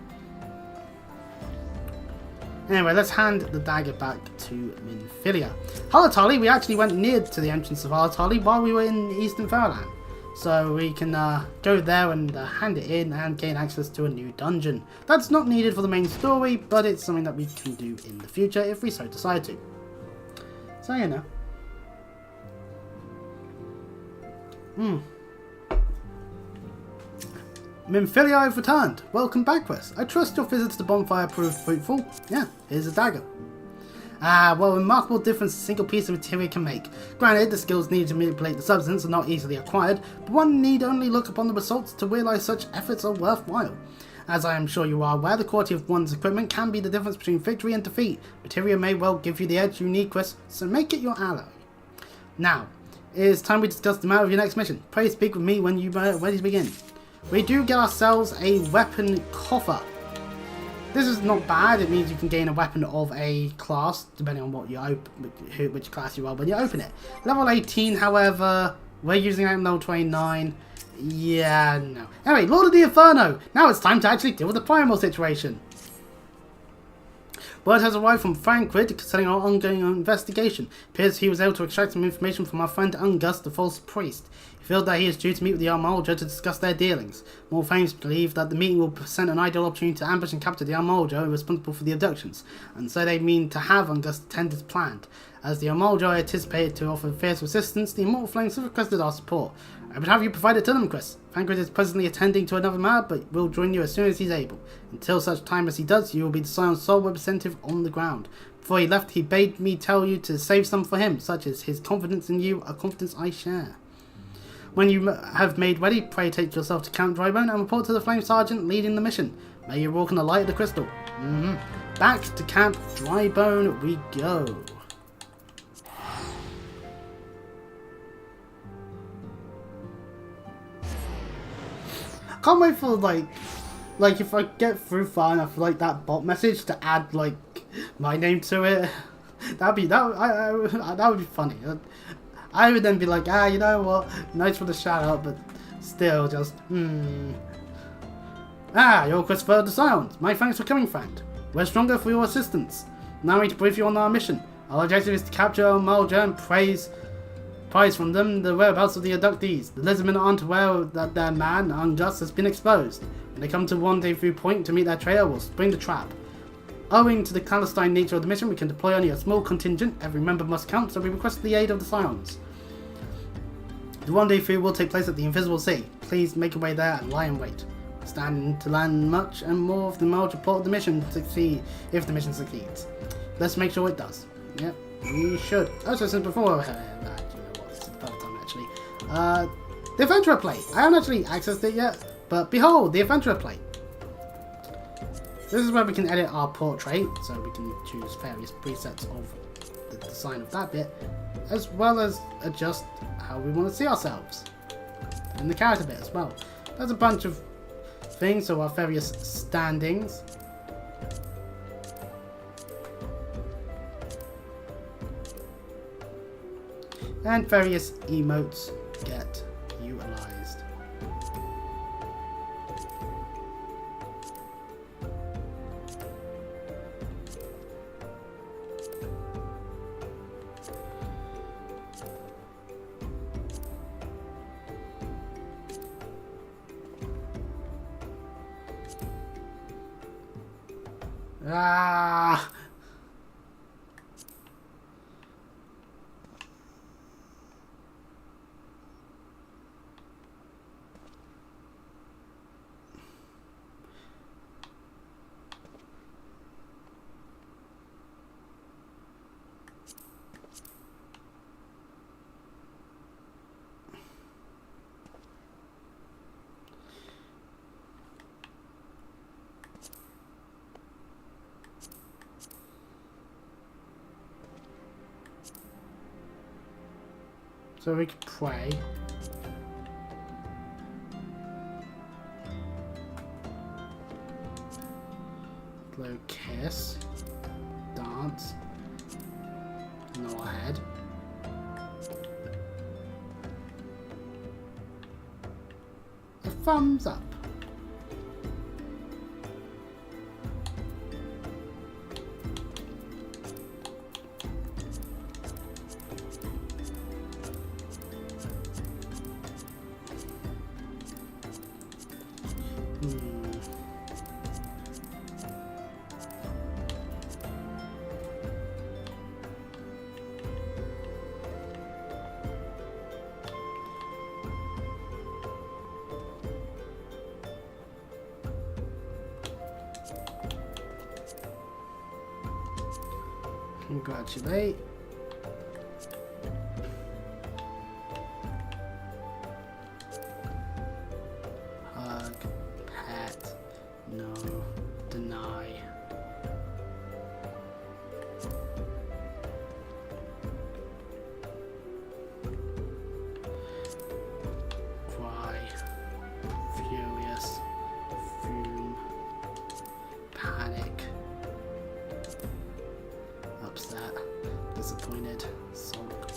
Anyway, let's hand the dagger back to Minfilia. Halatali, we actually went near to the entrance of Halatali while we were in Eastern Fairyland. So we can go there and hand it in and gain access to a new dungeon. That's not needed for the main story, but it's something that we can do in the future if we so decide to. So, you know. Minfilia, I've returned. Welcome back, Chris. I trust your visit to the bonfire proved fruitful. Yeah, here's a dagger. What a remarkable difference a single piece of material can make. Granted, the skills needed to manipulate the substance are not easily acquired, but one need only look upon the results to realise such efforts are worthwhile. As I am sure you are aware, the quality of one's equipment can be the difference between victory and defeat. Material may well give you the edge you need, Chris, so make it your ally. Now, it is time we discuss the matter of your next mission. Pray speak with me when you are ready to begin. We do get ourselves a weapon coffer. This is not bad. It means you can gain a weapon of a class, depending on what you which class you are when you open it. Level 18, however, we're using it at level 29. Yeah, no. Anyway, Lord of the Inferno. Now it's time to actually deal with the primal situation. Word has arrived from Frankfurt concerning our ongoing investigation. It appears he was able to extract some information from our friend Ungus, the false priest. He feels that he is due to meet with the Armalja to discuss their dealings. More frames believe that the meeting will present an ideal opportunity to ambush and capture the Armalja responsible for the abductions, and so they mean to have Ungus attend as planned. As the Armalja are anticipated to offer fierce resistance, the Immortal Flames have requested our support. I would have you provide it to them, Chris. Frankfurt is presently attending to another matter, but will join you as soon as he's able. Until such time as he does, you will be the Scion's sole representative on the ground. Before he left, he bade me tell you to save some for him, such as his confidence in you, a confidence I share. When you have made ready, pray take yourself to Count Drybone and report to the Flame Sergeant leading the mission. May you walk in the light of the crystal. Back to Camp Drybone we go. Can't wait for like if I get through far enough, like that bot message to add like my name to it. That would be funny. I would then be like, you know what? Nice for the shout out, but still just you're Christopher the Scions. My thanks for coming, friend. We're stronger for your assistance. Now we need to brief you on our mission. Our objective is to capture Malja and prize from them the whereabouts of the abductees. The lizardmen aren't aware that their man, Unjust, has been exposed. When they come to Rendezvous Point to meet their trail, we'll spring the trap. Owing to the clandestine nature of the mission, we can deploy only a small contingent. Every member must count, so we request the aid of the Scions. The rendezvous will take place at the Invisible Sea. Please make your way there and lie in wait. Stand to learn much and more of the Malja report of the mission to succeed if the mission succeeds. Let's make sure it does. Yep, we should. As I said before, the Adventurer Plate. I haven't actually accessed it yet, but behold, the Adventurer Plate. This is where we can edit our portrait, so we can choose various presets of the design of that bit, as well as adjust how we want to see ourselves, and the character bit as well. There's a bunch of things, so our various standings. And various emotes get utilized. Ah! So we could pray. Blow kiss. Dance. No head. A thumbs up. Congratulate. Hug. Pat. No. Deny. Cry. Furious. Fume. Panic. Upset, disappointed, sulk.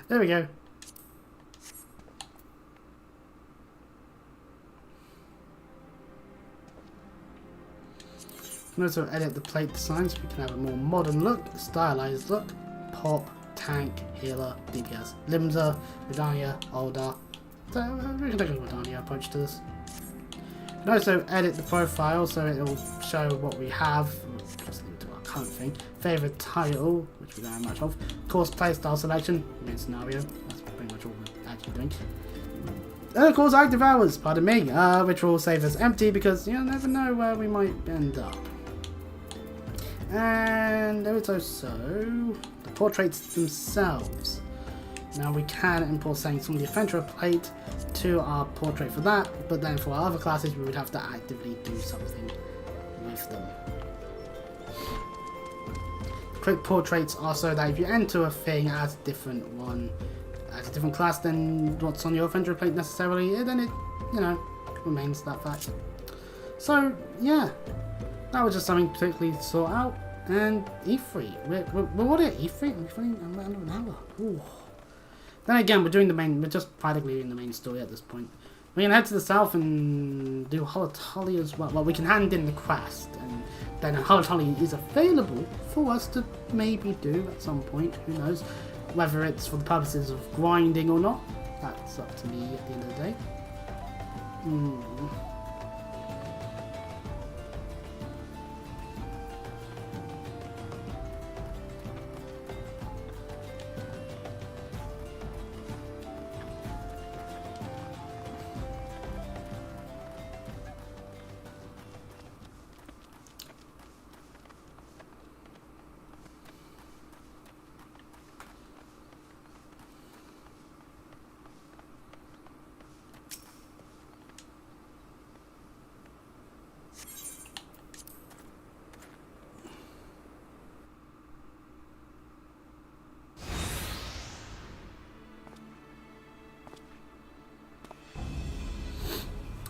There we go. You can also edit the plate design so we can have a more modern look, stylized look. Pop, tank, healer, DPS, Limsa, Redania, older. So we can take a Redania approach to this. You can also edit the profile so it will show what we have. Just leave it to our current thing. Favorite title, which we don't have much of. Of course, playstyle selection, main scenario. That's pretty much all we're actually doing. And of course, active hours, pardon me, which will save us empty because you never know where we might end up. And there is also the portraits themselves. Now we can import settings from the Adventurer plate to our portrait for that, but then for our other classes we would have to actively do something with them. Quick portraits are so that if you enter a thing as a different one, as a different class than what's on your Adventurer plate necessarily, then it, remains that fact. So yeah, that was just something particularly to sort out. And Ifrit, we're what at Ifrit? We're around an hour. Ooh. Then again, we're just practically in the main story at this point. We can head to the south and do Holotolly as well. Well, we can hand in the quest, and then Holotolly is available for us to maybe do at some point. Who knows? Whether it's for the purposes of grinding or not, that's up to me at the end of the day.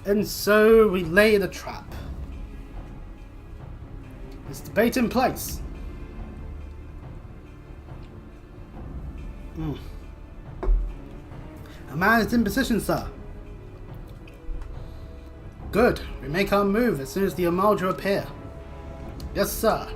And so we lay the trap. This debate in place. A man is in position, sir. Good. We make our move as soon as the Amalja appear. Yes, sir.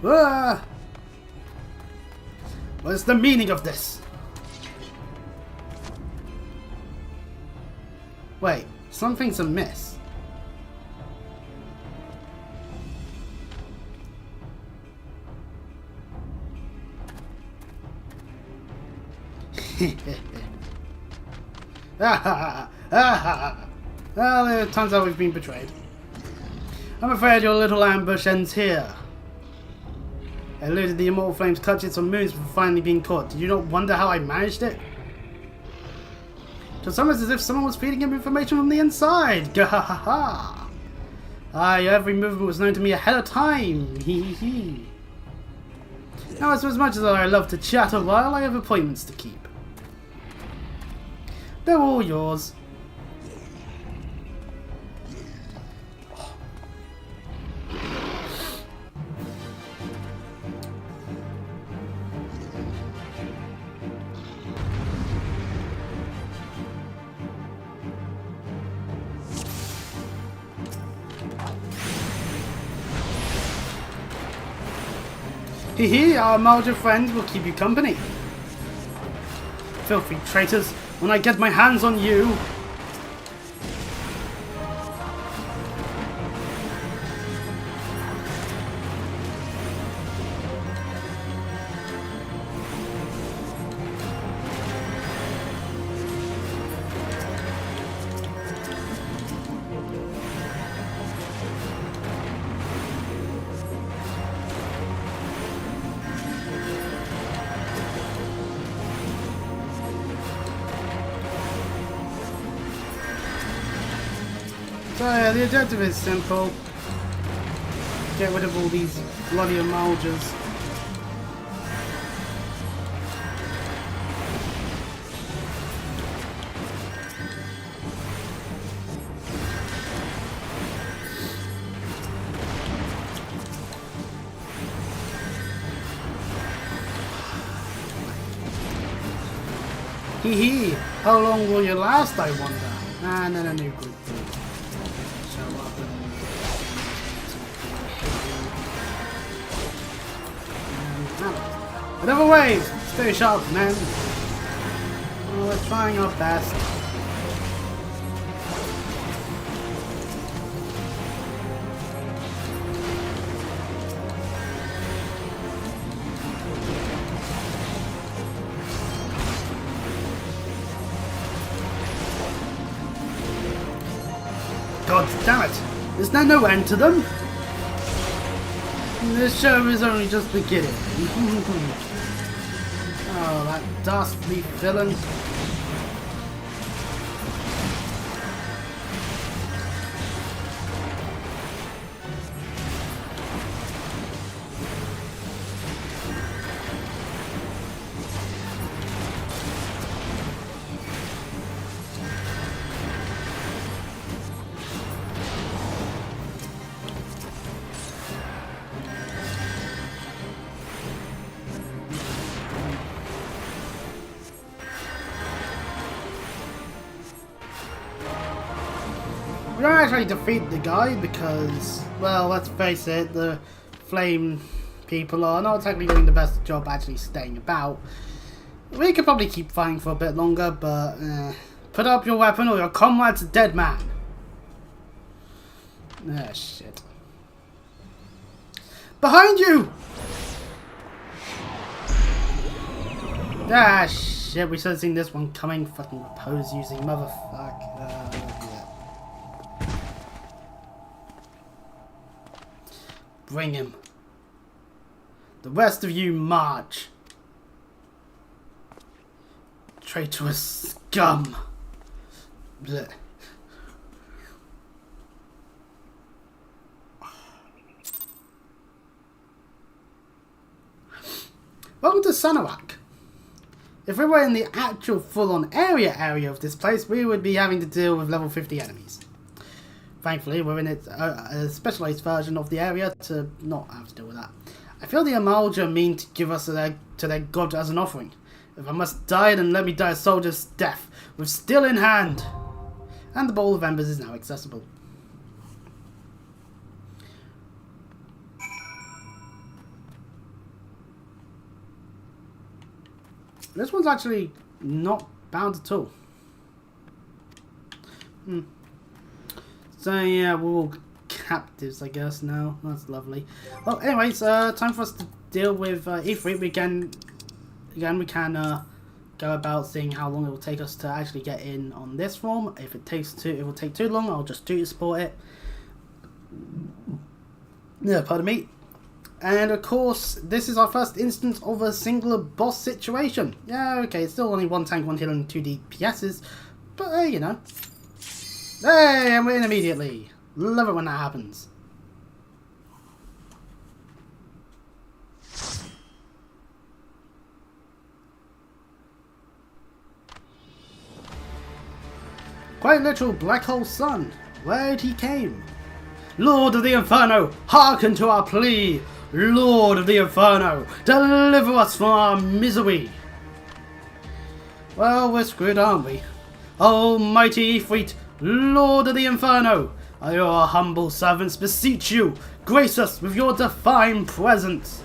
Ah! What is the meaning of this? Wait, something's amiss. Well, it turns out we've been betrayed. I'm afraid your little ambush ends here. I eluded the Immortal Flame's clutches on moons before finally being caught. Did you not wonder how I managed it? It's almost as if someone was feeding him information from the inside. Gahaha! Aye, every movement was known to me ahead of time. Hee hee hee. Now, as much as I love to chat a while, I have appointments to keep. They're all yours. Hee hee, our Amalja friends will keep you company. Filthy traitors, when I get my hands on you... So yeah, the objective is simple. Get rid of all these bloody Amaljas. Hee hee, how long will you last, I wonder? And then a new group. Whatever ways, stay sharp, men. Oh, we're trying our best. God damn it! Is there no end to them? This show is only just beginning. Oh, that dastardly villain. We don't actually defeat the guy because, well, let's face it, the flame people are not exactly doing the best job actually staying about. We could probably keep fighting for a bit longer, but put up your weapon or your comrade's a dead man. Ah, shit. Behind you! Ah, shit, we should have seen this one coming. Fucking repose using motherfucker. Yeah. Bring him. The rest of you march. Traitorous scum. Blech. Welcome to Sanawak. If we were in the actual full-on area of this place, we would be having to deal with level 50 enemies. Thankfully, we're in a specialized version of the area to not have to deal with that. I feel the Amalja mean to give us to their god as an offering. If I must die, then let me die a soldier's death, with steel in hand. And the Bowl of Embers is now accessible. This one's actually not bound at all. So yeah, we're all captives, I guess, now. That's lovely. Well, anyways, time for us to deal with Ifrit. We can go about seeing how long it will take us to actually get in on this form. If it will take too long, I'll just duty support it. Yeah, pardon me. And of course, this is our first instance of a singular boss situation. Yeah, okay, it's still only one tank, one heal, and 2 DPSs, but you know. Hey, and we're in immediately. Love it when that happens. Quite literal black hole sun. Where'd he came? Lord of the Inferno, hearken to our plea. Lord of the Inferno, deliver us from our misery. Well, we're screwed, aren't we? Almighty Ifrit, Lord of the Inferno, I your humble servants beseech you, grace us with your divine presence.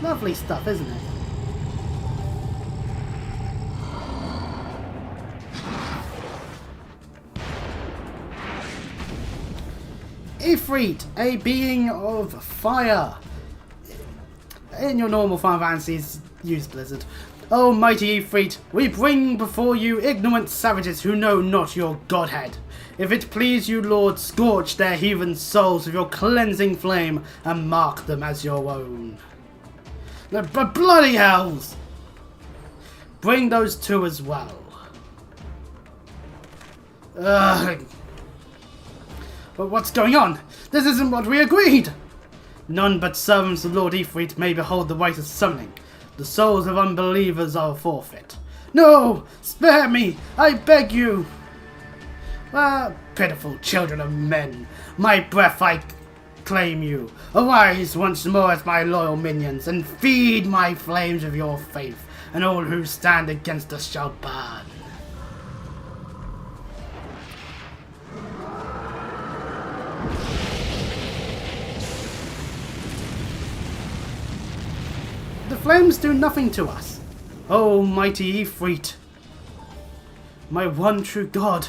Lovely stuff, isn't it? Ifrit, a being of fire. In your normal Final Fantasies, use Blizzard. Almighty Ifrit, we bring before you ignorant savages who know not your godhead. If it please you, Lord, scorch their heathen souls with your cleansing flame and mark them as your own. But bloody hells! Bring those two as well. But what's going on? This isn't what we agreed! None but servants of Lord Ifrit may behold the rite of summoning. The souls of unbelievers are forfeit. No! Spare me! I beg you! Pitiful children of men, my breath I claim you. Arise once more as my loyal minions, and feed my flames with your faith, and all who stand against us shall burn. The flames do nothing to us. Oh, mighty Ifrit, my one true God.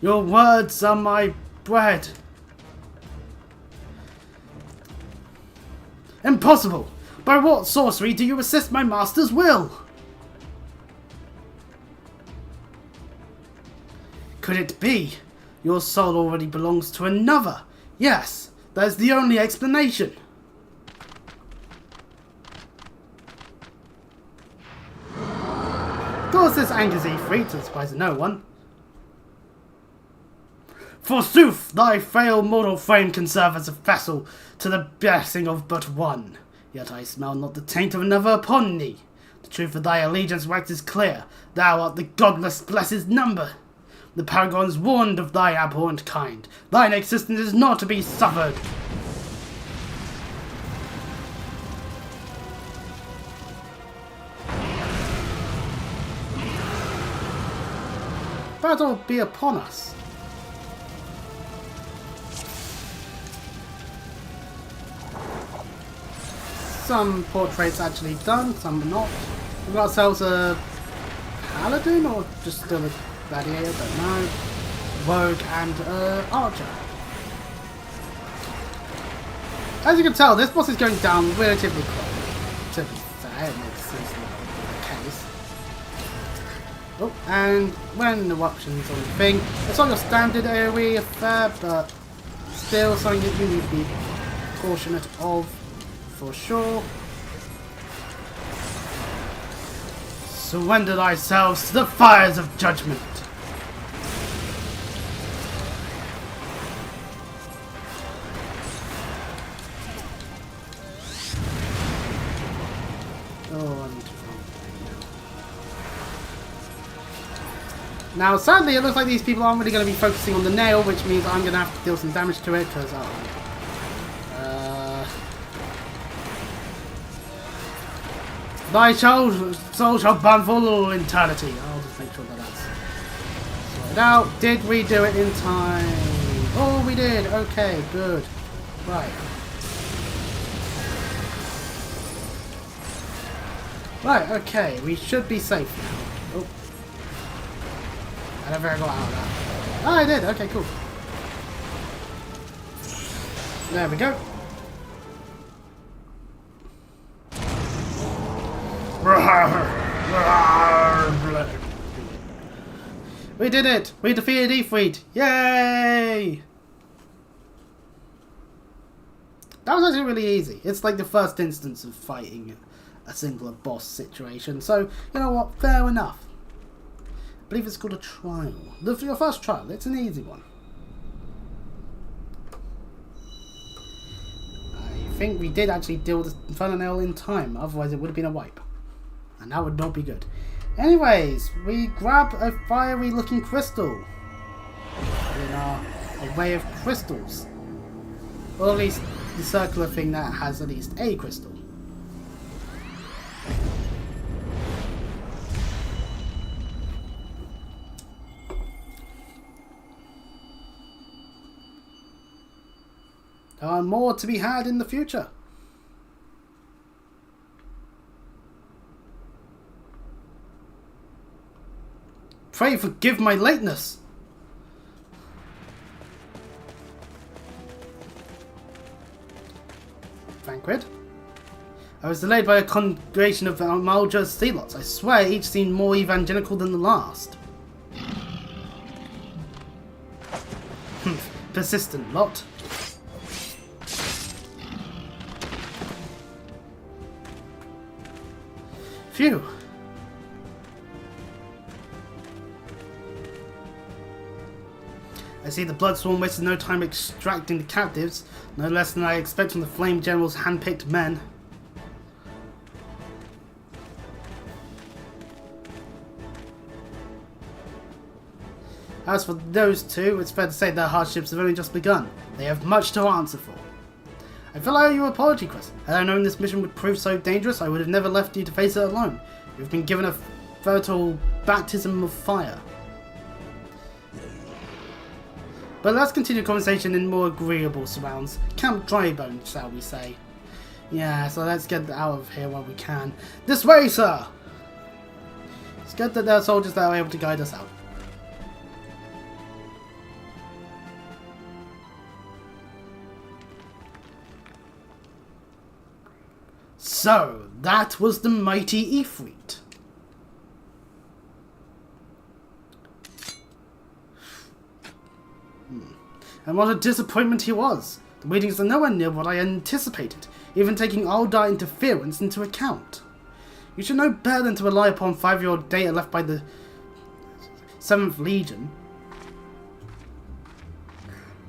Your words are my bread. Impossible! By what sorcery do you assist my master's will? Could it be? Your soul already belongs to another. Yes, that is the only explanation. Of course this angers Ifrit, to the surprise of no one. Forsooth, thy frail mortal frame can serve as a vessel to the blessing of but one. Yet I smell not the taint of another upon thee. The truth of thy allegiance waxes clear. Thou art the godless blessed number. The paragons warned of thy abhorrent kind. Thine existence is not to be suffered. Battle be upon us. Some portraits actually done, some not. We've got ourselves a paladin or just still a gladiator, don't know. Rogue and archer. As you can tell, this boss is going down relatively quick. To be fair, it makes sense to be the case. Oh, and when eruptions on the thing, it's not your standard AoE affair, but Still something that you need to be cautious of, for sure. Surrender thyself to the fires of judgment. Oh, I need to run. Now, sadly, it looks like these people aren't really going to be focusing on the nail, which means I'm going to have to deal some damage to it, because thy soul shall burn for all eternity. I'll just make sure that that's sorted out. Did we do it in time? Oh, we did. Okay, good. Right. Right, okay. We should be safe now. Oh. I never got out of that. Oh, I did. Okay, cool. There we go. We did it! We defeated Ifrit! Yay! That was actually really easy. It's like the first instance of fighting a singular boss situation. So, you know what? Fair enough. I believe it's called a trial. Your first trial. It's an easy one. I think we did actually deal with the Infernal Nail in time. Otherwise, it would have been a wipe. And that would not be good. Anyways, we grab a fiery looking crystal in our array of crystals. Or at least the circular thing that has at least a crystal. There are more to be had in the future. Pray forgive my lateness. Banquet. I was delayed by a congregation of Malja's zealots. I swear each seemed more evangelical than the last. Persistent lot. Phew. I see the Bloodsworn wasted no time extracting the captives, no less than I expect from the Flame General's hand-picked men. As for those two, it's fair to say their hardships have only just begun. They have much to answer for. I feel I owe you an apology, Chris. Had I known this mission would prove so dangerous, I would have never left you to face it alone. You've been given a fertile baptism of fire. But let's continue the conversation in more agreeable surrounds. Camp Drybone, shall we say. Yeah, so let's get out of here while we can. This way, sir! It's good that there are soldiers that are able to guide us out. So, that was the mighty Ifrit. And what a disappointment he was. The meetings are nowhere near what I anticipated, even taking Aldar interference into account. You should know better than to rely upon 5-year-old data left by the 7th Legion.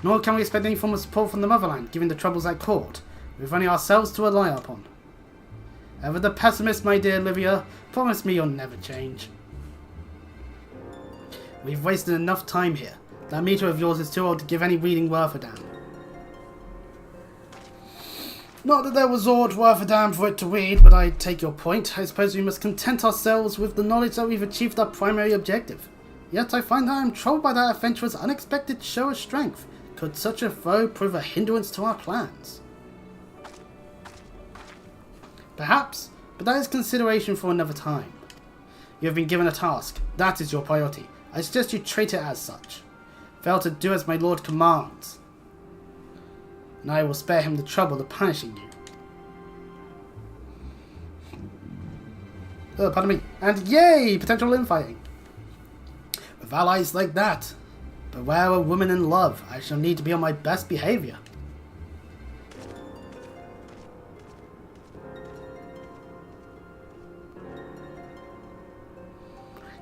Nor can we expect any form of support from the motherland, given the troubles at court. We've only ourselves to rely upon. Ever the pessimist, my dear Livia, promise me you'll never change. We've wasted enough time here. That meter of yours is too old to give any reading worth a damn. Not that there was aught worth a damn for it to read, but I take your point. I suppose we must content ourselves with the knowledge that we've achieved our primary objective. Yet I find that I am troubled by that adventurer's unexpected show of strength. Could such a foe prove a hindrance to our plans? Perhaps, but that is consideration for another time. You have been given a task. That is your priority. I suggest you treat it as such. Fail to do as my lord commands, and I will spare him the trouble of punishing you. Oh, pardon me. And yay! Potential infighting. With allies like that. Beware a woman in love. I shall need to be on my best behaviour.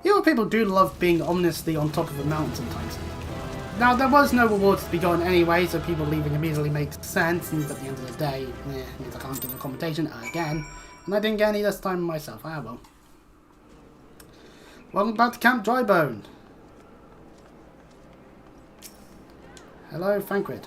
Evil people do love being ominously on top of a mountain sometimes. Now, there was no rewards to be gotten anyway, so people leaving immediately makes sense, and at the end of the day, means I can't give a commentation again. And I didn't get any this time myself. Ah, well. Welcome back to Camp Drybone. Hello, Frankrid.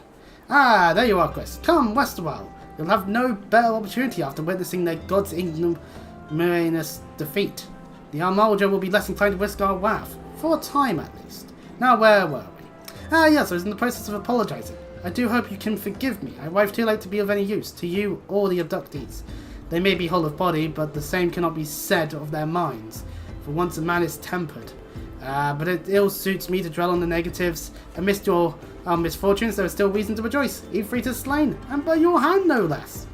Ah, there you are, Chris. Come, Westerwell. You'll have no better opportunity after witnessing their god's ignominious defeat. The Armalja will be less inclined to risk our wrath. For a time, at least. Now, where were we? Ah, yes, I was in the process of apologising. I do hope you can forgive me. I arrived too late to be of any use, to you or the abductees. They may be whole of body, but the same cannot be said of their minds. For once a man is tempered. But it ill suits me to dwell on the negatives. Amidst your misfortunes, there is still reason to rejoice. Ifrit is slain, and by your hand, no less.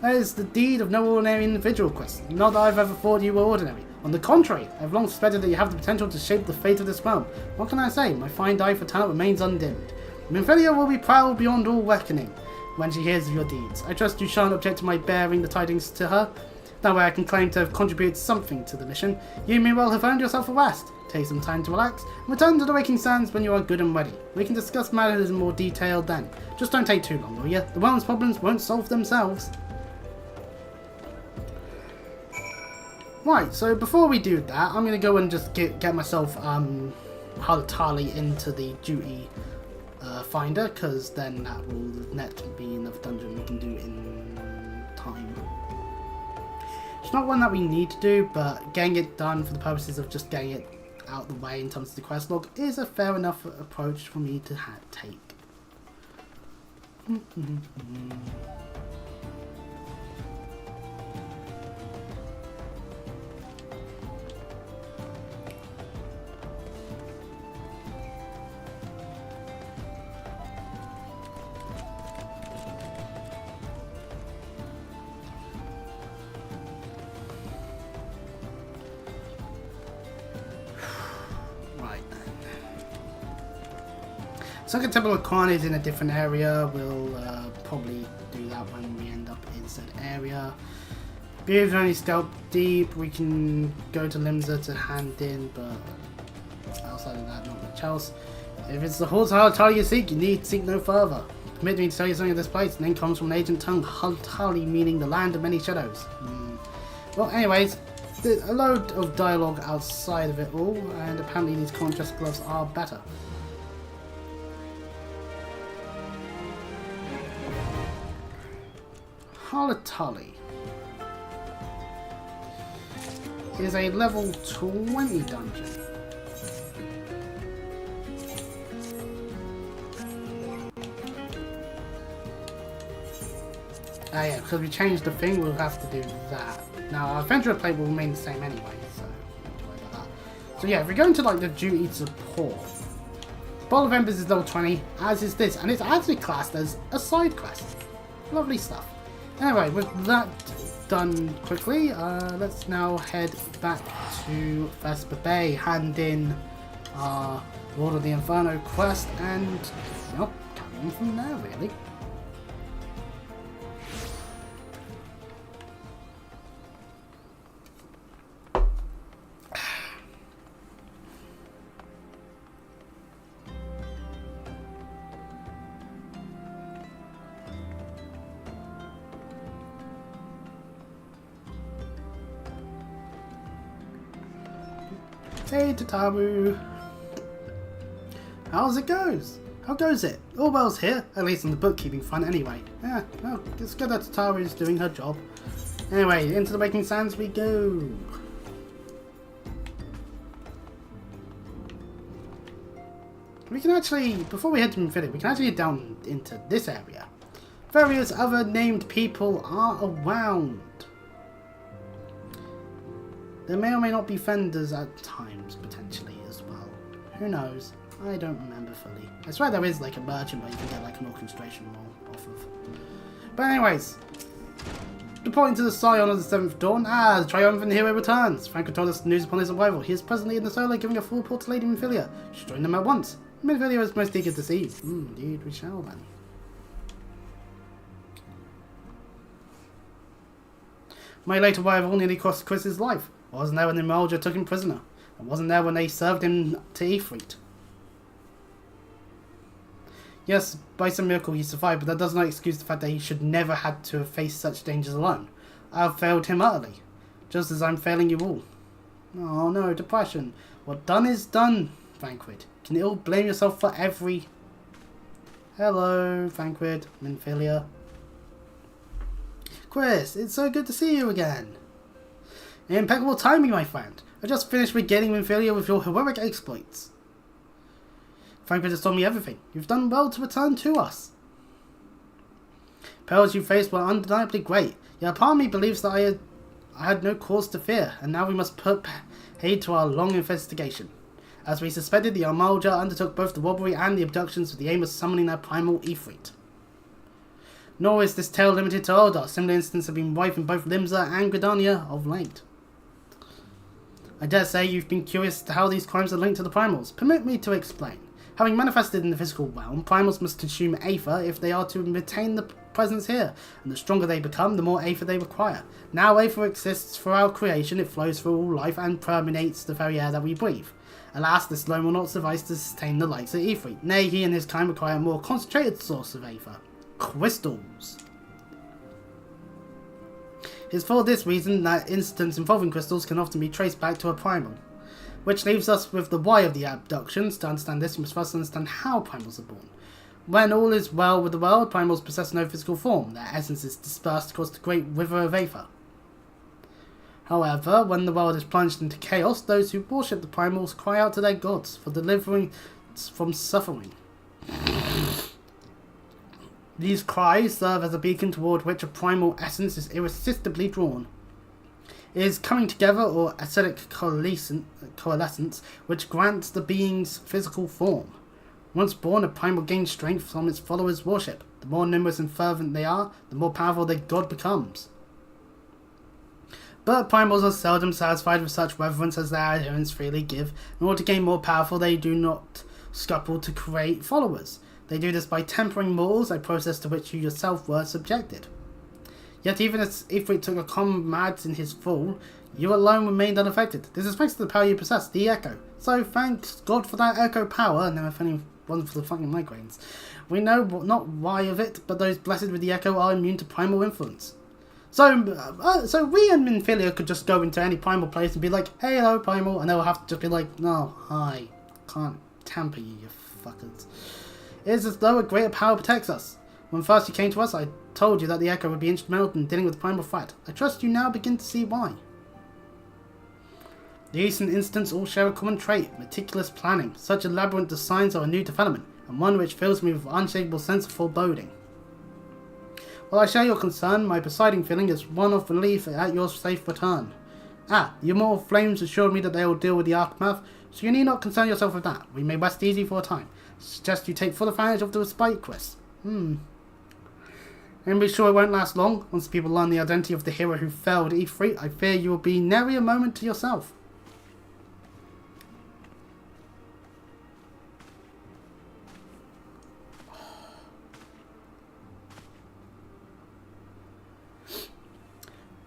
That is the deed of no ordinary individual, Chris. Not that I've ever thought you were ordinary. On the contrary, I have long suspected that you have the potential to shape the fate of this realm. What can I say? My fine eye for talent remains undimmed. Minfilia will be proud beyond all reckoning when she hears of your deeds. I trust you shan't object to my bearing the tidings to her. That way I can claim to have contributed something to the mission. You meanwhile have earned yourself a rest. Take some time to relax, and return to the Waking Sands when you are good and ready. We can discuss matters in more detail then. Just don't take too long, will you? The realm's problems won't solve themselves. Right, so before we do that, I'm going to go and just get myself Halatali into the duty finder, because then that will net be another dungeon we can do in time. It's not one that we need to do, but getting it done for the purposes of just getting it out of the way in terms of the quest log is a fair enough approach for me to take. Second Temple of Khan is in a different area. We'll probably do that when we end up in said area. Beer's only scalp deep. We can go to Limsa to hand in, but outside of that, not much else. If it's the horse Halatali you seek, you need seek no further. Permit me to tell you something of this place. The name comes from an ancient tongue, Halatali, meaning the land of many shadows. Well, anyways, there's a load of dialogue outside of it all, and apparently these contrast gloves are better. Halatali is a level 20 dungeon. Ah yeah, because we changed the thing, we'll have to do that. Now our adventurer plate will remain the same anyway, so don't worry about that. So yeah, if we go into like the duty support, Bowl of Embers is level 20, as is this, and it's actually classed as a side quest. Lovely stuff. Anyway, with that done quickly, let's now head back to Vesper Bay, hand in our Lord of the Inferno quest, and, well, carry on from there, really. Hey Tataru! How's it goes? How goes it? All well's here, at least on the bookkeeping front anyway. Yeah, well, it's good that Tataru's doing her job. Anyway, into the Waking Sands we go! We can actually, before we head to Minfilia, we can actually head down into this area. Various other named people are around. There may or may not be fenders at times, potentially, as well. Who knows? I don't remember fully. I swear there is, like, a merchant where you can get, like, an orchestration roll off of. But anyways, reporting to the Scion of the Seventh Dawn, the triumphant hero returns. Franco told us the news upon his arrival. He is presently in the solo giving a full report to Lady Minfilia. Should join them at once. Minfilia was most eager to see you. Indeed, we shall then. My later rival nearly cost Chris's life. I wasn't there when the Mulja took him prisoner. I wasn't there when they served him to Ifrit. Yes, by some miracle he survived, but that does not excuse the fact that he should never had to have faced such dangers alone. I have failed him utterly, just as I'm failing you all. Oh no, depression. What done is done, Vanquid. Can you all blame yourself for every... Hello, Vanquid, Minfilia. Chris, it's so good to see you again. Impeccable timing, my friend. I just finished regaling Minfilia with your heroic exploits. Vanquid has told me everything. You've done well to return to us. Perils you faced were undeniably great, yet a part of me believes that I had no cause to fear, and now we must put paid to our long investigation. As we suspected, the Amalja undertook both the robbery and the abductions with the aim of summoning their primal Ifrit. Nor is this tale limited to Eldar. Similar instances have been rife in both Limsa and Gridania of late. I dare say you've been curious as to how these crimes are linked to the primals. Permit me to explain. Having manifested in the physical realm, primals must consume Aether if they are to retain the presence here, and the stronger they become, the more Aether they require. Now Aether exists throughout creation, it flows through all life and permeates the very air that we breathe. Alas, this alone will not suffice to sustain the likes of Ifrit. Nay, he and his kind require a more concentrated source of Aether. Crystals. It is for this reason that incidents involving crystals can often be traced back to a primal. Which leaves us with the why of the abductions. To understand this, we must first understand how primals are born. When all is well with the world, primals possess no physical form. Their essence is dispersed across the great river of Aether. However, when the world is plunged into chaos, those who worship the primals cry out to their gods for delivering from suffering. These cries serve as a beacon toward which a primal essence is irresistibly drawn. It is coming together, or acidic coalescence, which grants the being's physical form. Once born, a primal gains strength from its followers' worship. The more numerous and fervent they are, the more powerful their god becomes. But primals are seldom satisfied with such reverence as their adherents freely give. In order to gain more powerful, they do not scruple to create followers. They do this by tempering mortals, a process to which you yourself were subjected. Yet even as Ifrit took a comrade in his fall, you alone remained unaffected. This is thanks to the power you possess, the Echo. So thanks God for that Echo power, and now if any one for the fucking migraines. We know not why of it, but those blessed with the Echo are immune to primal influence. So we and Minfilia could just go into any primal place and be like, hey, hello, primal, and they'll have to just be like, no, hi, can't tamper you, you fuckers. It is as though a greater power protects us. When first you came to us, I told you that the Echo would be instrumental in dealing with the primal threat. I trust you now begin to see why. The recent incidents all share a common trait, meticulous planning. Such elaborate designs are a new development, and one which fills me with an unshakable sense of foreboding. While I share your concern, my presiding feeling is one of relief at your safe return. The immortal flames assured me that they will deal with the aftermath, so you need not concern yourself with that. We may rest easy for a time. I suggest you take full advantage of the respite quest. And be sure it won't last long. Once people learn the identity of the hero who felled Ifrit, I fear you will be nary a moment to yourself.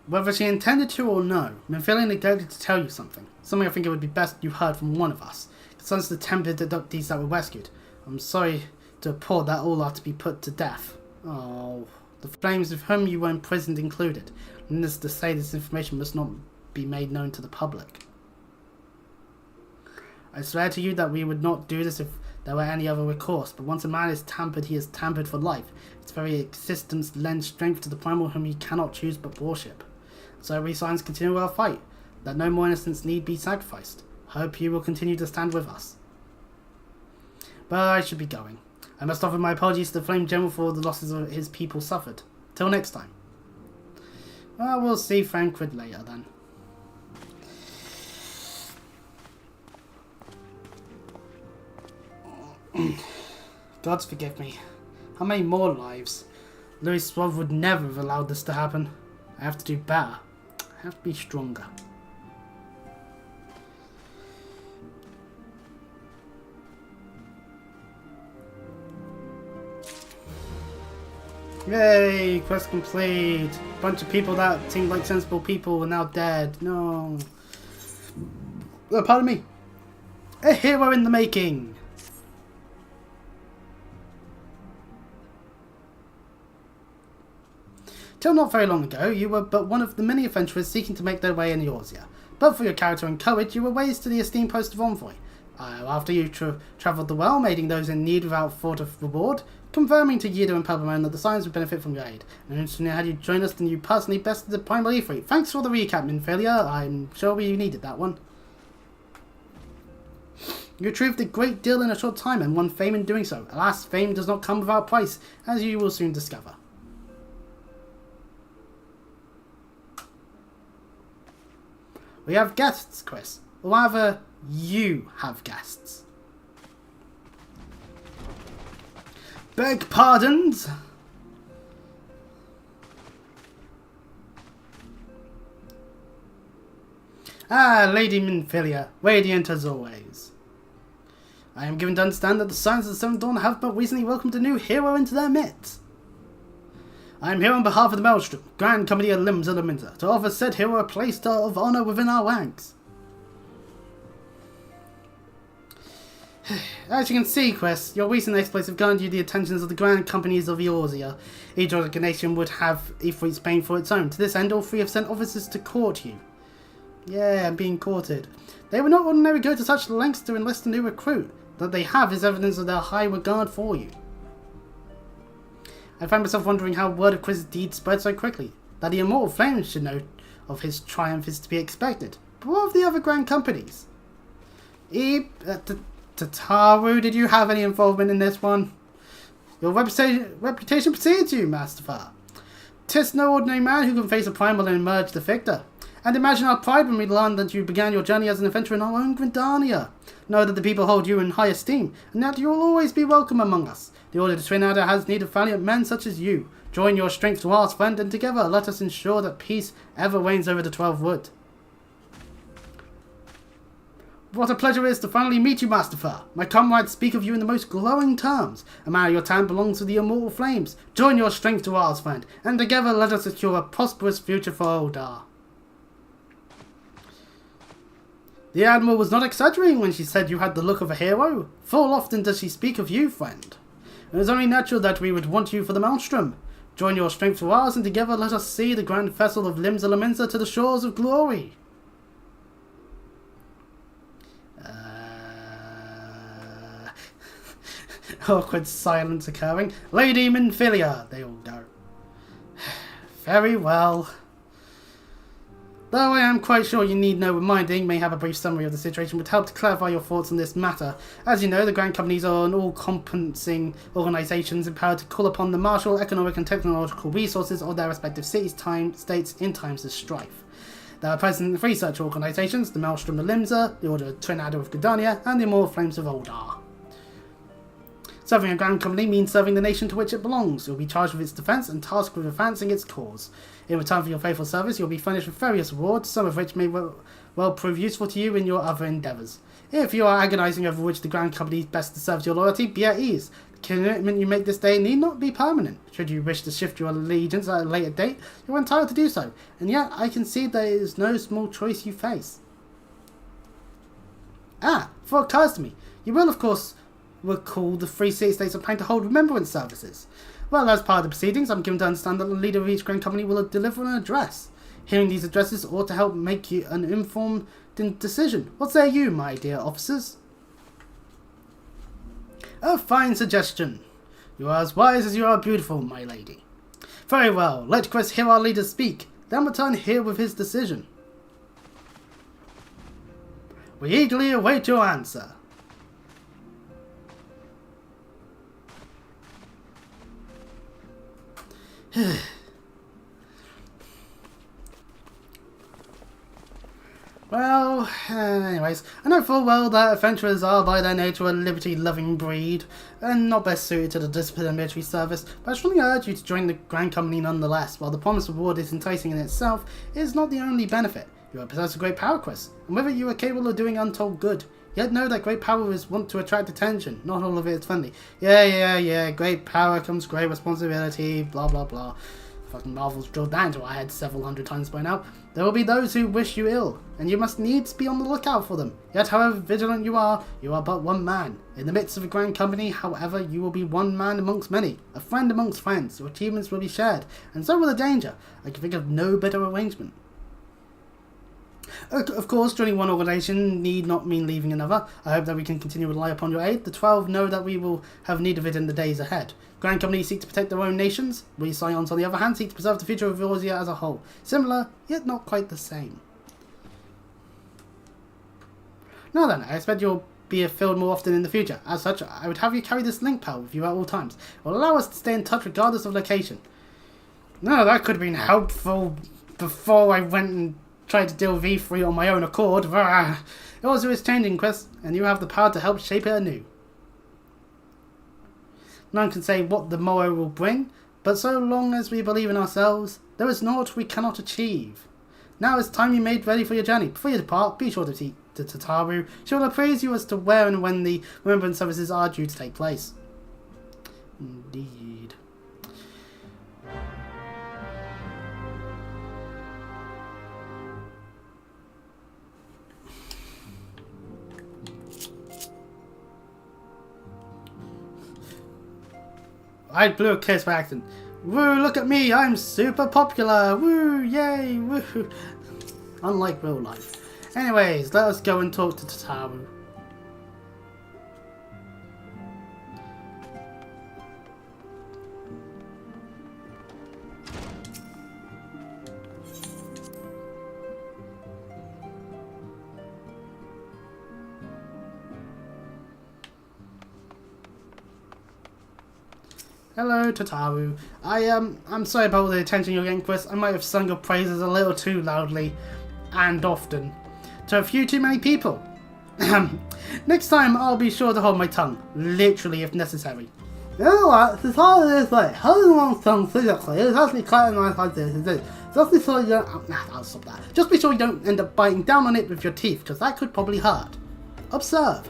Whether she intended to or no, Minfilia neglected to tell you something. Something I think it would be best you heard from one of us. Concerns the tempted abductees that were rescued. I'm sorry to report that all are to be put to death. Oh, the flames with whom you were imprisoned included. Needless to say, this information must not be made known to the public. I swear to you that we would not do this if there were any other recourse, but once a man is tampered, he is tampered for life. Its very existence lends strength to the primal whom he cannot choose but worship. So we signs continue our fight, that no more innocents need be sacrificed. Hope you will continue to stand with us. But I should be going. I must offer my apologies to the Flame General for the losses of his people suffered. Till next time. Well, we'll see Frankfurt later then. Gods forgive me. How many more lives? Louis Suave would never have allowed this to happen. I have to do better. I have to be stronger. Yay, quest complete. Bunch of people that seemed like sensible people are now dead. No. Oh, pardon me. A hero in the making. Till not very long ago, you were but one of the many adventurers seeking to make their way in Eorzea. But for your character and courage, you were raised to the esteemed post of envoy. After you travelled the realm, aiding those in need without thought of reward, confirming to Yido and Pelbamon that the Scions would benefit from your aid. And instantly had you join us, then you personally bested the primal Ifrit. Thanks for the recap, Minfilia. I'm sure we needed that one. You achieved a great deal in a short time and won fame in doing so. Alas, fame does not come without price, as you will soon discover. We have guests, Chris. Or rather, you have guests. Beg pardons? Ah, Lady Minfilia, radiant as always. I am given to understand that the Scions of the Seventh Dawn have but recently welcomed a new hero into their midst. I am here on behalf of the Maelstrom, Grand Company of Limbs of the Minza, to offer said hero a place of honour within our ranks. As you can see, Quest, your recent exploits have garnered you the attentions of the Grand Companies of Eorzea. Each organization would have Ifrit's Bane for its own. To this end, all three have sent officers to court you. Yeah, I'm being courted. They would not ordinarily go to such lengths to enlist a new recruit. That they have is evidence of their high regard for you. I find myself wondering how word of Chris's deed spread so quickly. That the Immortal Flames should know of his triumph is to be expected. But what of the other Grand Companies? Tataru, did you have any involvement in this one? Your reputation precedes you, Masterfar. 'Tis no ordinary man who can face a primal and emerge the victor. And imagine our pride when we learned that you began your journey as an adventurer in our own Gridania. Know that the people hold you in high esteem, and that you will always be welcome among us. The Order of Twin Adder has need of valiant men such as you. Join your strength to ours, friend, and together let us ensure that peace ever reigns over the 12 Wood. What a pleasure it is to finally meet you, Masterfar. My comrades speak of you in the most glowing terms. A man of your time belongs to the Immortal Flames. Join your strength to ours, friend, and together let us secure a prosperous future for Eldar. The Admiral was not exaggerating when she said you had the look of a hero. Full often does she speak of you, friend. It is only natural that we would want you for the Maelstrom. Join your strength to ours, and together let us see the grand vessel of Limbs of Laminza to the shores of glory. Awkward silence occurring. Lady Minfilia, they all go. Very well. Though I am quite sure you need no reminding, may have a brief summary of the situation would help to clarify your thoughts on this matter. As you know, the Grand Companies are an all-encompassing organisations empowered to call upon the martial, economic and technological resources of their respective cities, states in times of strife. There are present 3 such organisations, the Maelstrom of Limsa, the Order of Twin Adder of Gridania, and the Immortal Flames of Eldar. Serving a Grand Company means serving the nation to which it belongs. You'll be charged with its defence and tasked with advancing its cause. In return for your faithful service, you'll be furnished with various rewards, some of which may well prove useful to you in your other endeavours. If you are agonising over which the Grand Company best deserves your loyalty, be at ease. The commitment you make this day need not be permanent. Should you wish to shift your allegiance at a later date, you're entitled to do so. And yet, I concede that it is no small choice you face. Before it occurs to me, you will, of course, recall the 3 city-states are planning to hold remembrance services. Well, as part of the proceedings, I'm given to understand that the leader of each Grand Company will deliver an address. Hearing these addresses ought to help make you an informed decision. What say you, my dear officers? A fine suggestion. You are as wise as you are beautiful, my lady. Very well, let Chris hear our leader speak, then return here with his decision. We eagerly await your answer. Well, anyways, I know full well that adventurers are by their nature a liberty-loving breed, and not best suited to the discipline of military service, but I strongly urge you to join the Grand Company nonetheless. While the promised reward is enticing in itself, it is not the only benefit. You are possessed of great power, Chris, and with it you are capable of doing untold good. Yet know that great power is wont to attract attention. Not all of it is friendly. Yeah. Great power comes great responsibility. Blah, blah, blah. Fucking Marvel's drilled that into our heads several hundred times by now. There will be those who wish you ill, and you must needs be on the lookout for them. Yet however vigilant you are but one man. In the midst of a grand company, however, you will be one man amongst many, a friend amongst friends. Your achievements will be shared, and so will the danger. I can think of no better arrangement. Of course, joining one organisation need not mean leaving another. I hope that we can continue to rely upon your aid. The 12 know that we will have need of it in the days ahead. Grand companies seek to protect their own nations. We Scions, on the other hand, seek to preserve the future of Eorzea as a whole. Similar, yet not quite the same. Now then, I expect you'll be filled more often in the future. As such, I would have you carry this link pal with you at all times. It will allow us to stay in touch regardless of location. No, that could have been helpful before I went and tried to deal with Ifrit on my own accord. Eorzea is changing, Chris, and you have the power to help shape it anew. None can say what the morrow will bring, but so long as we believe in ourselves, there is naught we cannot achieve. Now it's time you made ready for your journey. Before you depart, be sure to speak to Tataru. She will appraise you as to where and when the remembrance services are due to take place. Indeed. I blew a kiss by accident. Woo, look at me, I'm super popular. Woo, yay, woo. Unlike real life. Anyways, let us go and talk to Tataru. Hello, Tataru. I'm sorry about all the attention you're getting, Chris. I might have sung your praises a little too loudly and often to a few too many people. Next time, I'll be sure to hold my tongue, literally if necessary. You know what? Tataru is like holding one's tongue physically. It has to be quite nice like this. Just be sure you don't. I'll stop that. Just be sure you don't end up biting down on it with your teeth, because that could probably hurt. Observe.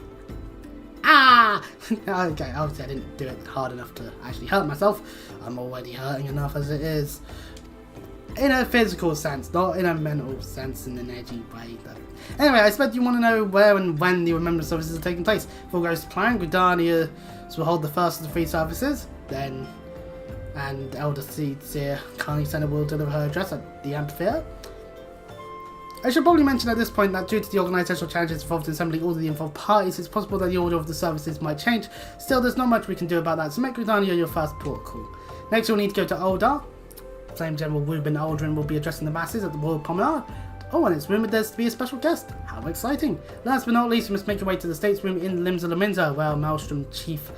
Ah! Okay, obviously I didn't do it hard enough to actually hurt myself. I'm already hurting enough as it is. In a physical sense, not in a mental sense, in an edgy way though. Anyway, I expect you want to know where and when the remembrance services are taking place. If all goes to plan, Gridania will hold the first of the 3 services, then and Elder Seer Carney Center will deliver her address at the amphitheater. I should probably mention at this point that due to the organisational challenges involved in assembling all of the involved parties, it's possible that the order of the services might change. Still, there's not much we can do about that, so make Gridania your first port call. Next, you'll need to go to Oldar. Flame General Ruben Aldrin will be addressing the masses at the Royal Promenade. Oh, and it's rumoured there's to be a special guest. How exciting! Last but not least, you must make your way to the States Room in Limsa Laminza, where Maelstrom Chief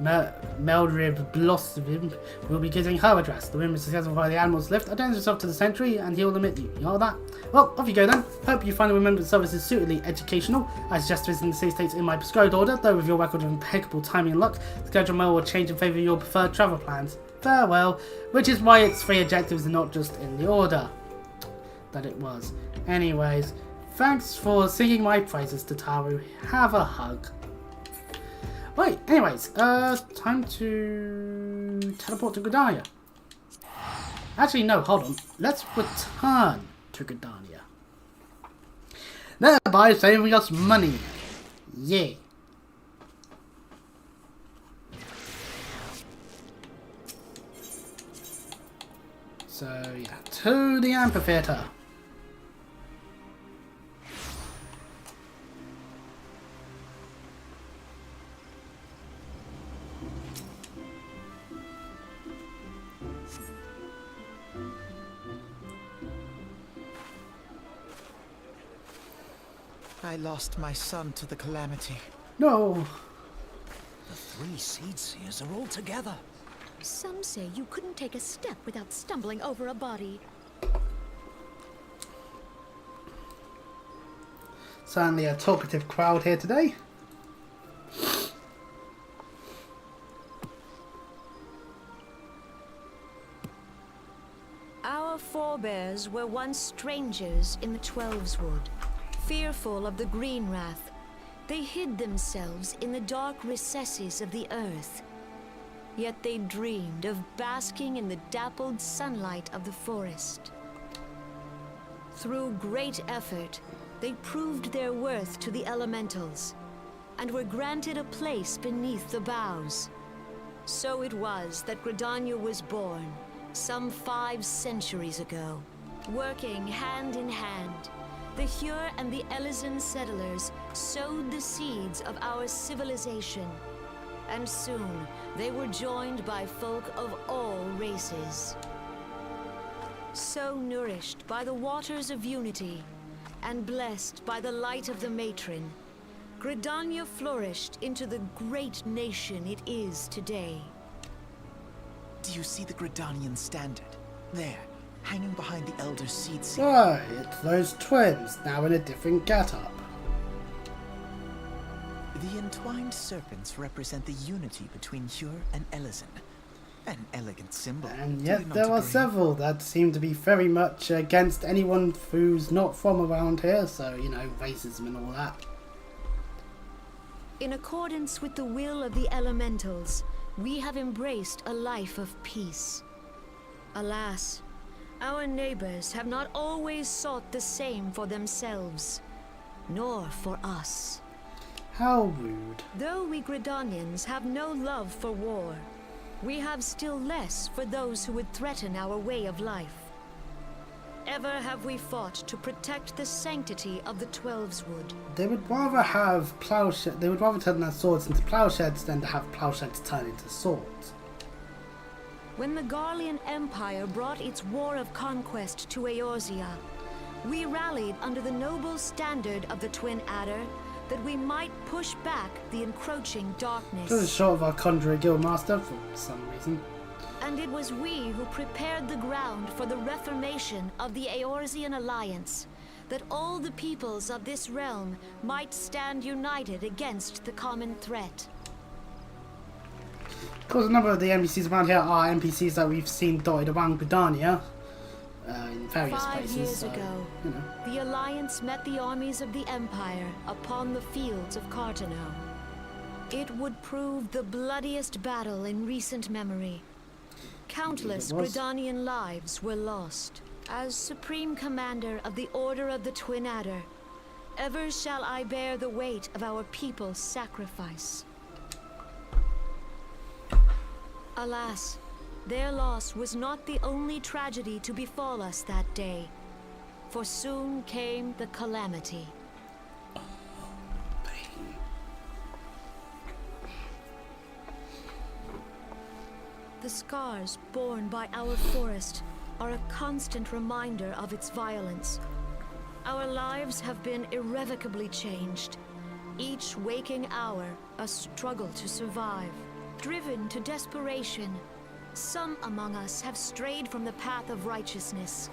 Meldrib Blossom will be giving her address. The room is accessible via the Admiral's lift. Attend yourself to the sentry and he will admit you. You know that? Well, off you go then. Hope you find the remembrance services suitably educational. I suggest visiting the city states in my prescribed order, though with your record of impeccable timing and luck, the schedule mail will change in favour of your preferred travel plans. Farewell. Which is why it's 3 objectives and not just in the order that it was. Anyways, thanks for singing my praises, Tataru. Have a hug. Right, anyways, time to teleport to Gridania. Actually, no, hold on. Let's return to Gridania. Thereby saving us money. Yeah. So, yeah, to the amphitheater. I lost my son to the calamity. No. The 3 Seed Seers are all together. Some say you couldn't take a step without stumbling over a body. Certainly a talkative crowd here today. Our forebears were once strangers in the Twelves Wood, fearful of the Green Wrath. They hid themselves in the dark recesses of the earth. Yet they dreamed of basking in the dappled sunlight of the forest. Through great effort, they proved their worth to the elementals, and were granted a place beneath the boughs. So it was that Gridania was born, some 5 centuries ago. Working hand in hand, the Hyur and the Elysian settlers sowed the seeds of our civilization, and soon they were joined by folk of all races. So nourished by the waters of unity, and blessed by the light of the matron, Gridania flourished into the great nation it is today. Do you see the Gridanian standard? There, hanging behind the Elder Seed Seer. Right, it's those twins, now in a different getup. The entwined serpents represent the unity between Hyur and Elysian. An elegant symbol. And do yet you not there are agree? several that seem to be very much against anyone who's not from around here, so, you know, racism and all that. In accordance with the will of the elementals, we have embraced a life of peace. Alas, our neighbors have not always sought the same for themselves, nor for us. How rude. Though we Gridanians have no love for war, we have still less for those who would threaten our way of life. Ever have we fought to protect the sanctity of the Twelveswood. They would rather have plowshares, they would rather turn their swords into plowshares than to have plowshares turn into swords. When the Garlean Empire brought its war of conquest to Eorzea, we rallied under the noble standard of the Twin Adder that we might push back the encroaching darkness. Just short of our Conjurer Guildmaster for some reason. And it was we who prepared the ground for the reformation of the Eorzean Alliance, that all the peoples of this realm might stand united against the common threat. Of course, a number of the NPCs around here are NPCs that we've seen dotted around Gridania in various 5 places. years So, ago, you know. the Alliance met the armies of the Empire upon the fields of Cartano. It would prove the bloodiest battle in recent memory. Countless It was. Gridanian lives were lost. As Supreme Commander of the Order of the Twin Adder, ever shall I bear the weight of our people's sacrifice. Alas, their loss was not the only tragedy to befall us that day, for soon came the calamity. The scars borne by our forest are a constant reminder of its violence. Our lives have been irrevocably changed. Each waking hour, a struggle to survive. Driven to desperation, some among us have strayed from the path of righteousness,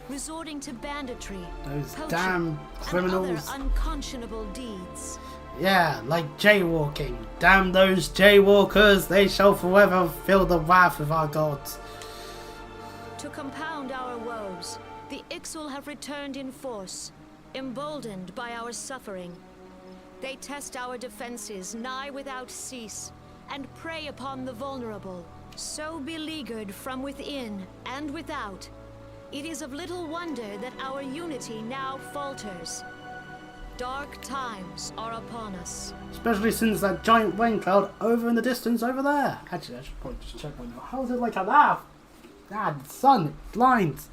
resorting to banditry, Those poaching, damn criminals. and other unconscionable deeds. Yeah, like jaywalking. Damn those jaywalkers, they shall forever feel the wrath of our gods. To compound our woes, the Ixal have returned in force, emboldened by our suffering. They test our defenses nigh without cease, and prey upon the vulnerable. So beleaguered from within and without, it is of little wonder that our unity now falters. Dark times are upon us. Especially since that giant rain cloud over in the distance over there. Actually, I should probably just check one now. How is it like a laugh? Ah, the sun, it blinds.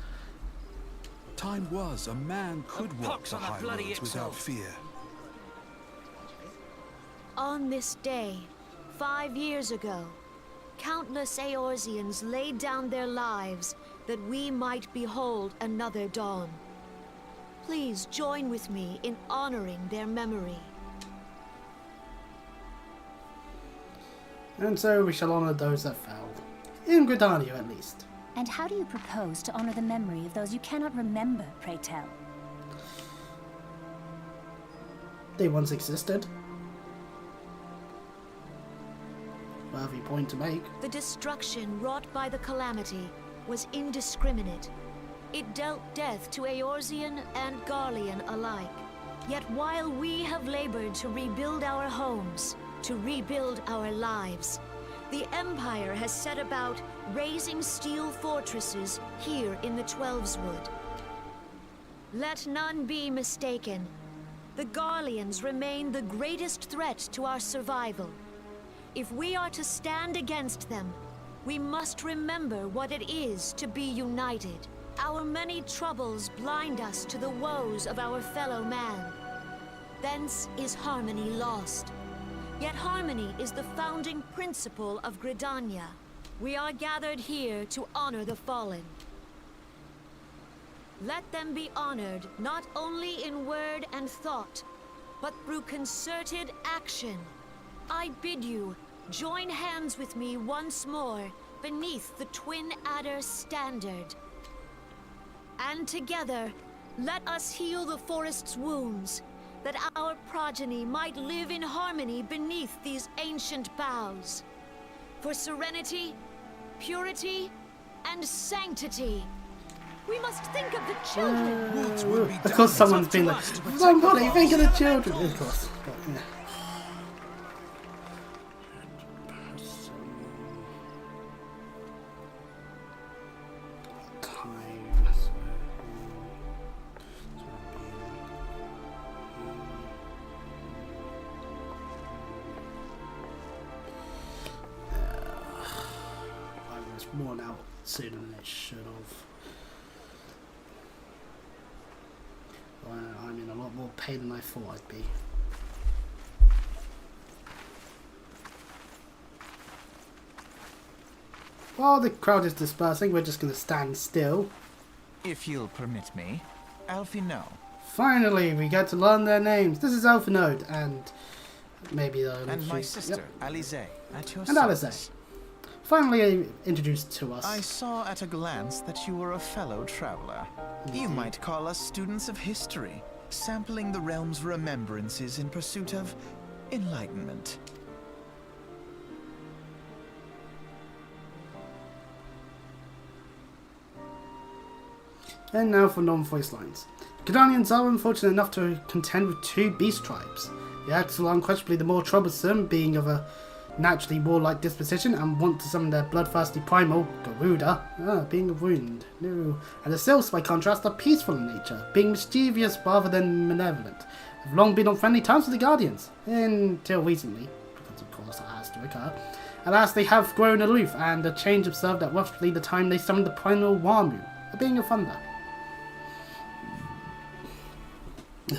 Time was a man could walk pox the on that high bloody roads without Ixal. fear. On this day, 5 years ago, countless Eorzeans laid down their lives that we might behold another dawn. Please join with me in honoring their memory. And so we shall honour those that fell. In Gridania, at least. And how do you propose to honor the memory of those you cannot remember, pray tell? They once existed. Worthy point to make. The destruction wrought by the calamity was indiscriminate. It dealt death to Eorzean and Garlean alike. Yet while we have labored to rebuild our homes, to rebuild our lives, the Empire has set about raising steel fortresses here in the Twelveswood. Let none be mistaken. The Garleans remain the greatest threat to our survival. If we are to stand against them, we must remember what it is to be united. Our many troubles blind us to the woes of our fellow man. Thence is harmony lost. Yet harmony is the founding principle of Gridania. We are gathered here to honor the fallen. Let them be honored not only in word and thought, but through concerted action. I bid you, join hands with me once more beneath the Twin Adder standard. And together, let us heal the forest's wounds, that our progeny might live in harmony beneath these ancient boughs. For serenity, purity, and sanctity, we must think of the children. Woods will be Of course, done. someone's It's up been to like, us to protect somebody the think of the lives children. their Of course. But, yeah. I was worn out sooner than it should have. I'm in a lot more pain than I thought I'd be. While the crowd is dispersing, we're just going to stand still. If you'll permit me, Alfino. Finally, we get to learn their names. This is Alphanode, and maybe And my sister, Alize, at your And Alize. service. Finally introduced to us. I saw at a glance that you were a fellow traveler. You might call us students of history, sampling the realm's remembrances in pursuit of enlightenment. And now for non-voice lines. Gridanians are unfortunate enough to contend with two beast tribes. The Axel are unquestionably the more troublesome, being of a naturally warlike disposition and want to summon their bloodthirsty primal, Garuda, being a wound. No. And the Sylphs, by contrast, are peaceful in nature, being mischievous rather than malevolent. Have long been on friendly terms with the Guardians, until recently, because of course that has to occur. Alas, they have grown aloof, and a change observed at roughly the time they summoned the primal Wamu, a being of thunder.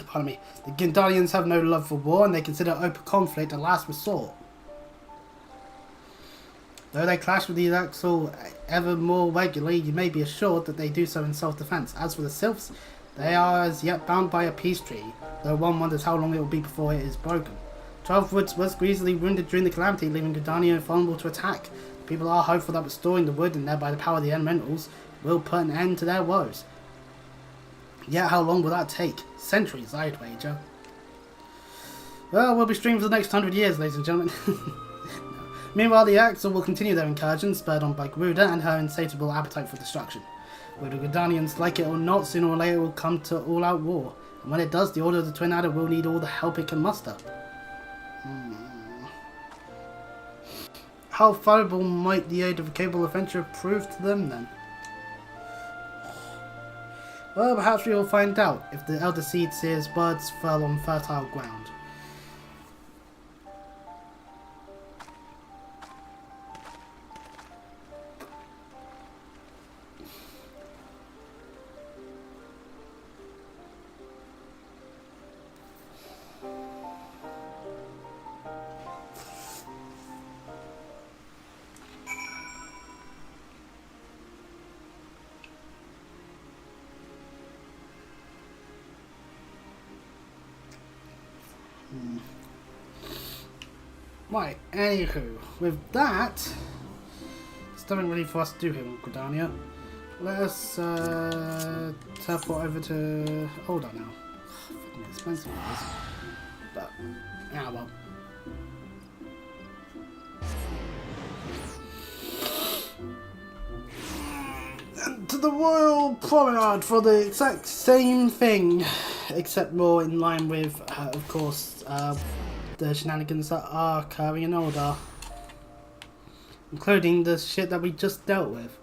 Pardon me. The Gindalians have no love for war, and they consider open conflict a last resort. Though they clash with the Axel ever more regularly, you may be assured that they do so in self-defense. As for the Sylphs, they are as yet bound by a peace treaty, though one wonders how long it will be before it is broken. Twelvewoods was greasily wounded during the calamity, leaving Gridania vulnerable to attack. The people are hopeful that restoring the wood, and thereby the power of the elementals, will put an end to their woes. Yet how long will that take? Centuries, I'd wager. Well, we'll be streaming for the next 100 years, ladies and gentlemen. Meanwhile, the Axel will continue their incursions, spurred on by Garuda and her insatiable appetite for destruction. Whether the Gridanians like it or not, sooner or later it will come to all-out war. And when it does, the Order of the Twin Adder will need all the help it can muster. How valuable might the aid of a capable adventurer prove to them, then? Well, perhaps we will find out if the Elder Seed Seer's words fell on fertile ground. Right, anywho, with that, there's nothing really for us to do here in Gridania. Let us teleport over to... Hold on now. Fucking expensive it is. But, yeah, well. And to the Royal Promenade for the exact same thing. except more in line with, of course, the shenanigans that are occurring in Uldar, including the shit that we just dealt with.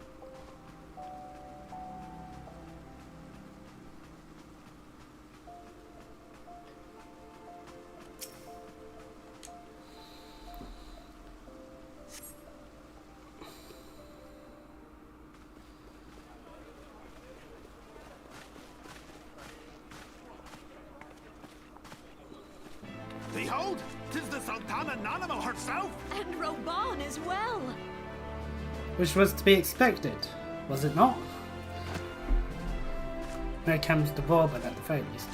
Behold, 'tis the Sultana Nanamo herself! And Roban as well. Which was to be expected, was it not? No comes to Bourbon at the very least.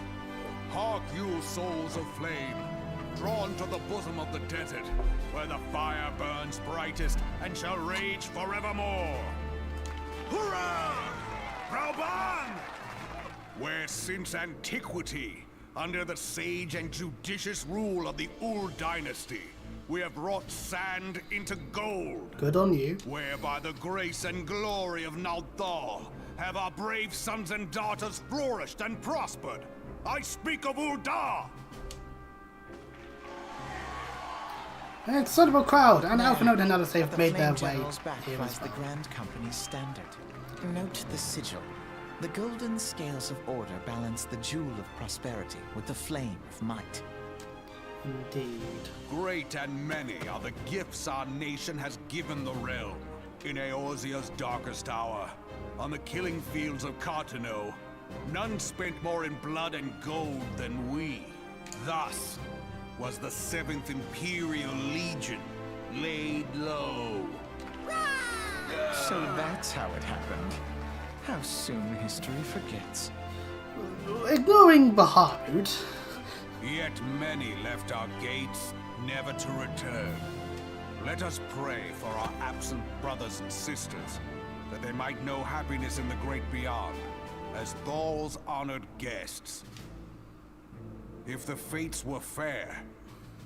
Hark you, souls of flame, drawn to the bosom of the desert, where the fire burns brightest and shall rage forevermore. Hurrah! Rauban! Where since antiquity, under the sage and judicious rule of the Ur dynasty, we have wrought sand into gold. Good on you. Where by the grace and glory of Nalthal have our brave sons and daughters flourished and prospered. I speak of Uldar! Incredible crowd, and Alphanode and others have The made their Flame way General's back here flies as the well. Grand Company's standard. Note the sigil. The golden scales of order balance the jewel of prosperity with the flame of might. Indeed. Great and many are the gifts our nation has given the realm. In Eorzea's darkest hour, on the killing fields of Cartano, none spent more in blood and gold than we. Thus was the 7th Imperial Legion laid low. So that's how it happened. How soon history forgets. Ignoring Bahamut, Yet many left our gates, never to return. Let us pray for our absent brothers and sisters, that they might know happiness in the great beyond, as Thal's honored guests. If the fates were fair,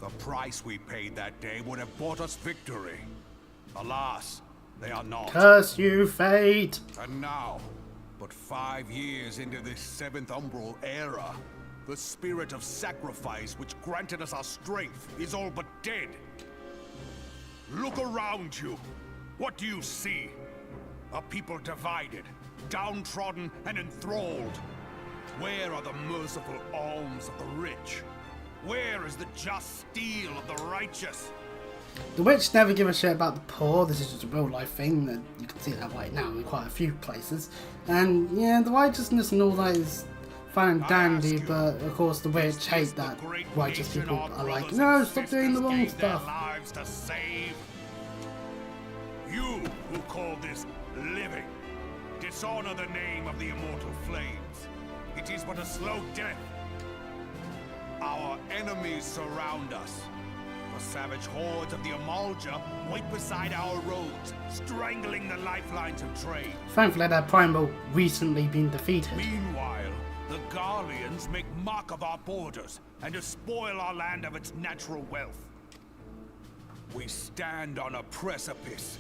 the price we paid that day would have bought us victory. Alas, they are not. curse you, fate! And now, but 5 years into this 7th Umbral era, the spirit of sacrifice which granted us our strength is all but dead. Look around you. What do you see? A people divided, downtrodden and enthralled. Where are the merciful alms of the rich? Where is the just steel of the righteous? The witch never give a shit about the poor. This is just a real life thing that you can see that right now in quite a few places. And yeah, the righteousness and all that is fine and dandy, but of course the witch hate that righteous people are like, no, stop doing the wrong stuff. Lives to save. You who call this living, dishonor the name of the immortal flames. It is but a slow death. Our enemies surround us. The savage hordes of the Amalja wait beside our roads, strangling the lifelines of trade. Thankfully that primal recently been defeated. Meanwhile, the Garleans make mock of our borders and despoil our land of its natural wealth. We stand on a precipice,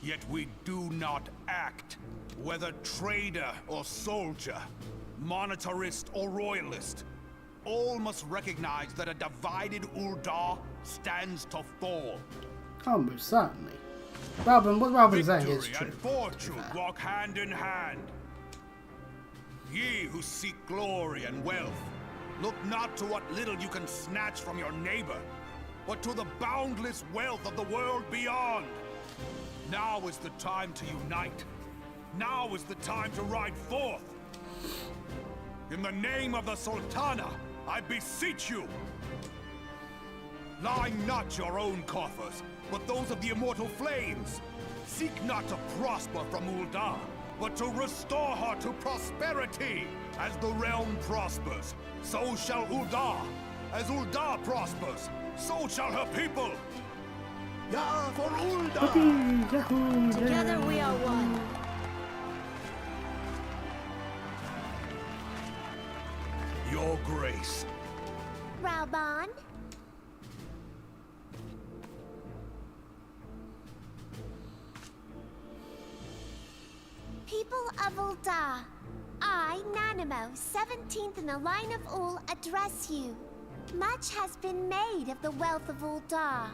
yet we do not act. Whether trader or soldier, monetarist or royalist, all must recognize that a divided Uldar stands to fall. Oh, most certainly. Robin, what Robin's saying is Victory true. and fortune walk hand in hand. Ye who seek glory and wealth, look not to what little you can snatch from your neighbor, but to the boundless wealth of the world beyond. Now is the time to unite. Now is the time to ride forth. In the name of the Sultana, I beseech you. Line not your own coffers, but those of the immortal flames. Seek not to prosper from Uldar, but to restore her to prosperity. As the realm prospers, so shall Uldar. As Uldar prospers, so shall her people. Ya for Uldar! Yahoo! Together we are one. Your grace. Rauban? People of Uldar, I, Nanimo, 17th in the line of Ul, address you. Much has been made of the wealth of Uldar.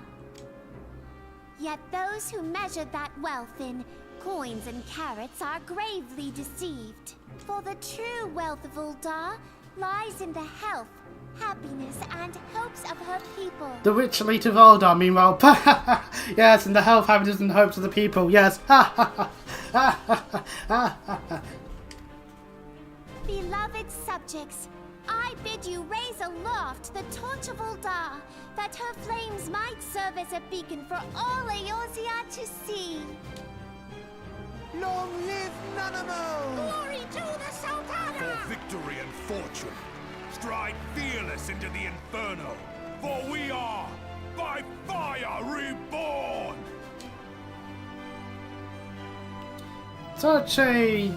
Yet those who measured that wealth in coins and carats are gravely deceived. For the true wealth of Uldar lies in the health, happiness, and hopes of her people. The rich elite of Uldar, meanwhile, yes, and the health, happiness, and hopes of the people, yes. Beloved subjects, I bid you raise aloft the torch of Uldar, that her flames might serve as a beacon for all Eorzea to see. Long live Nanamo! Glory to the Sultana! For victory and fortune, stride fearless into the Inferno, for we are by fire reborn! Such a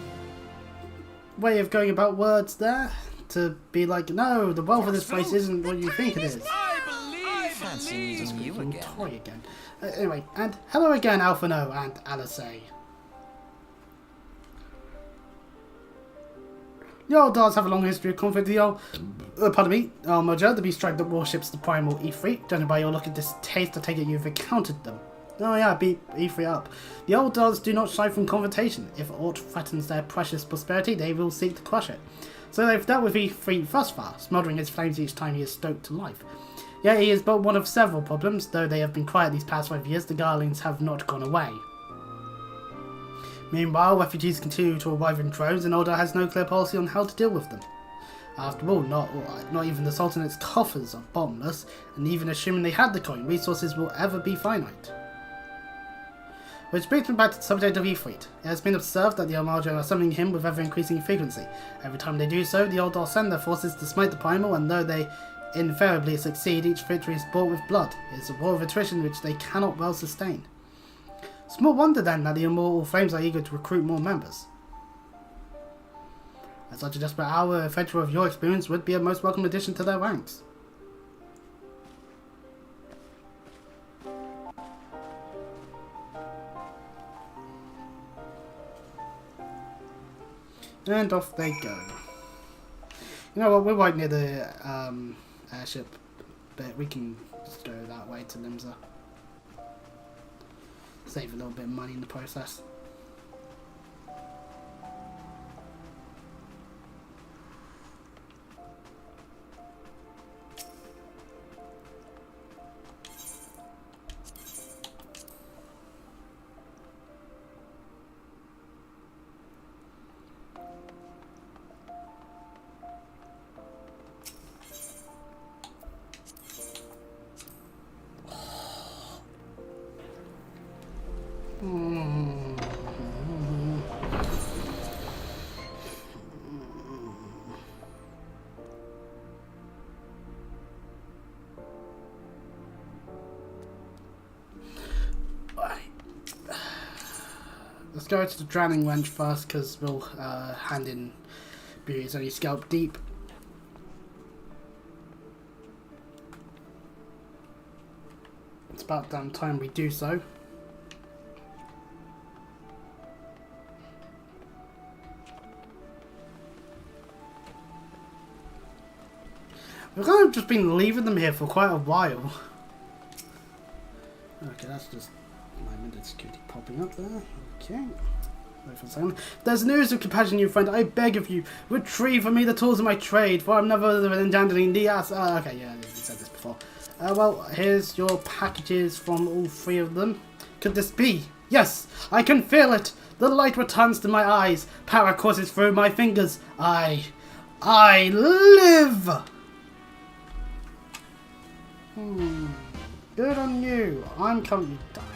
way of going about words there. To be like, no, the wealth of this place isn't what you think it is. I fancy meeting you Freaking again. toy again. Anyway, and hello again, Alphino and Alice. The Eldars have a long history of conflict with the Moja, the beast tribe that worships the primal Ifrit. Judging by your look at distaste, I take it you've encountered them. Oh yeah, beat Ifrit up. The Eldars do not shy from confrontation. If aught threatens their precious prosperity, they will seek to crush it. So they've dealt with Ifrit thus far, smouldering his flames each time he is stoked to life. Yet he is but one of several problems. Though they have been quiet these past 5 years, the Garlings have not gone away. Meanwhile, refugees continue to arrive in droves, and Uldar has no clear policy on how to deal with them. After all, not even the Sultanate's coffers are bottomless, and even assuming they had the coin, resources will ever be finite. Which brings me back to the subject of Ifrit. It has been observed that the Almarja are summoning him with ever-increasing frequency. Every time they do so, the Eldar send their forces to smite the primal, and though they invariably succeed, each victory is bought with blood. It is a war of attrition which they cannot well sustain. Small wonder then that the Immortal Flames are eager to recruit more members. At such a desperate hour, a adventurer of your experience would be a most welcome addition to their ranks. And off they go. You know what, we're right near the airship, but we can just go that way to Limsa. Save a little bit of money in the process. Let's go to the Drowning Wench first, because we'll hand in Beauty's only scalp deep. It's about damn time we do so. We've kind of just been leaving them here for quite a while. Okay, that's just my minute security popping up there. Okay. Wait for a second. There's news of compassion, you friend. I beg of you, retrieve for me the tools of my trade, for I'm never than handling the ass. Okay, yeah, you said this before. Well, here's your packages from all three of them. Could this be? Yes, I can feel it. The light returns to my eyes. Power courses through my fingers. I live! Good on you. I'm currently dying.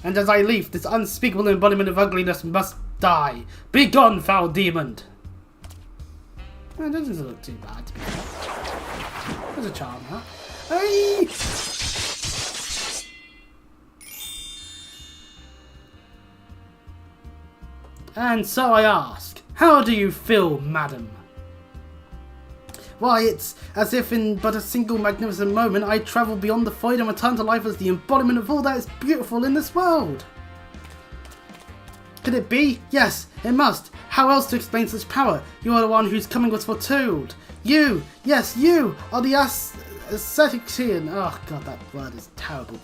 And as I leave, this unspeakable embodiment of ugliness must die. Be gone, foul demon! That doesn't look too bad, to be fair. There's a charm, huh? Hey! And so I ask, how do you feel, madam? Why, it's as if in but a single magnificent moment I travel beyond the void and return to life as the embodiment of all that is beautiful in this world. Could it be? Yes, it must. How else to explain such power? You are the one whose coming was foretold. You, yes, you are the Ascetian. Oh god, that word is terrible.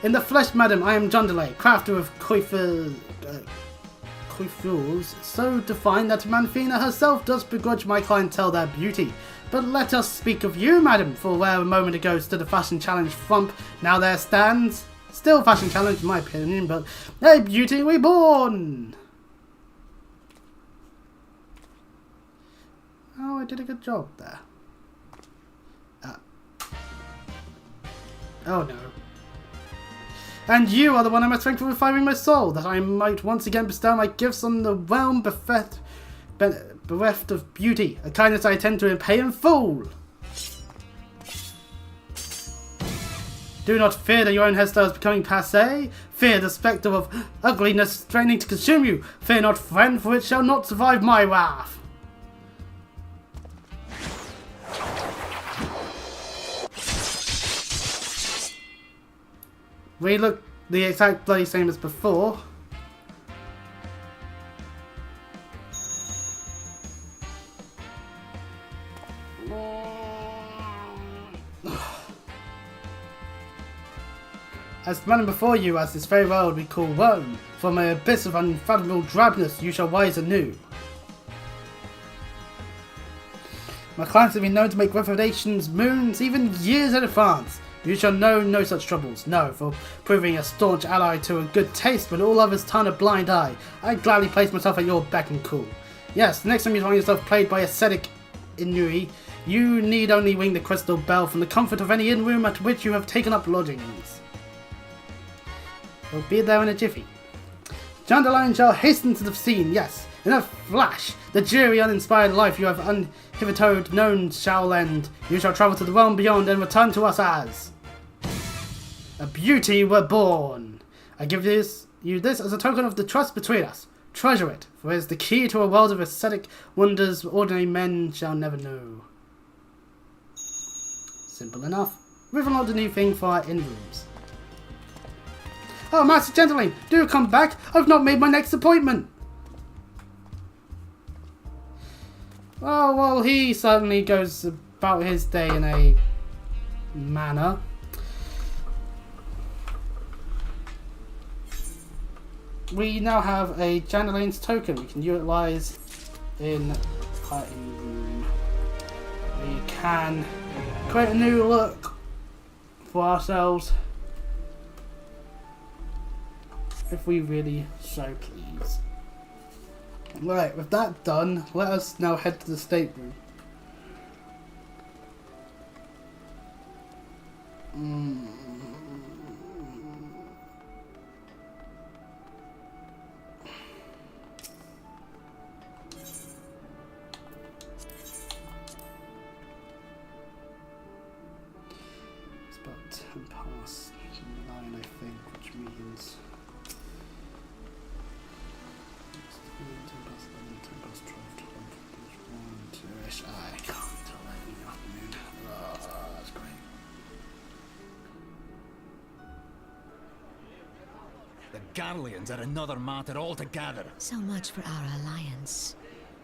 In the flesh, madam, I am John Delay, crafter of coiffures so defined that Manfina herself does begrudge my clientele their beauty. But let us speak of you, madam, for where a moment ago stood a fashion challenge frump, now there stands, still fashion challenge in my opinion, but a beauty reborn! Oh, I did a good job there. Oh no. And you are the one I must thank for reviving my soul, that I might once again bestow my gifts on the realm bereft of beauty, a kindness I intend to repay in full. Do not fear that your own hairstyle is becoming passé. Fear the spectre of ugliness straining to consume you. Fear not, friend, for it shall not survive my wrath. We look the exact bloody same as before. As the man before you, as this very world we call Rome, from an abyss of unfathomable drabness you shall rise anew. My clients have been known to make revelations moons, even years in advance. You shall know no such troubles. No, for proving a staunch ally to a good taste when all others turn a blind eye, I gladly place myself at your beck and call. Yes, next time you find yourself played by ascetic ennui, you need only ring the crystal bell from the comfort of any inn room at which you have taken up lodgings. We'll be there in a jiffy. Jandaline shall hasten to the scene, yes, in a flash. The dreary, uninspired life you have hitherto known shall end. You shall travel to the realm beyond and return to us as a beauty were born. I give you this as a token of the trust between us. Treasure it, for it is the key to a world of aesthetic wonders ordinary men shall never know. Simple enough. We've unlocked a new thing for our inn-rooms. Oh, Master Gentleman, do come back. I've not made my next appointment. Oh, well, he certainly goes about his day in a manner. We now have a Jandaline's token we can utilize in our inn-room. We can create a new look for ourselves. If we really so please. Right, with that done, let us now head to the stateroom. It's about 10 past 9, I think, which means... 12, I can't tell anything afternoon. Oh, that's great. The Garleans are another matter altogether. So much for our alliance.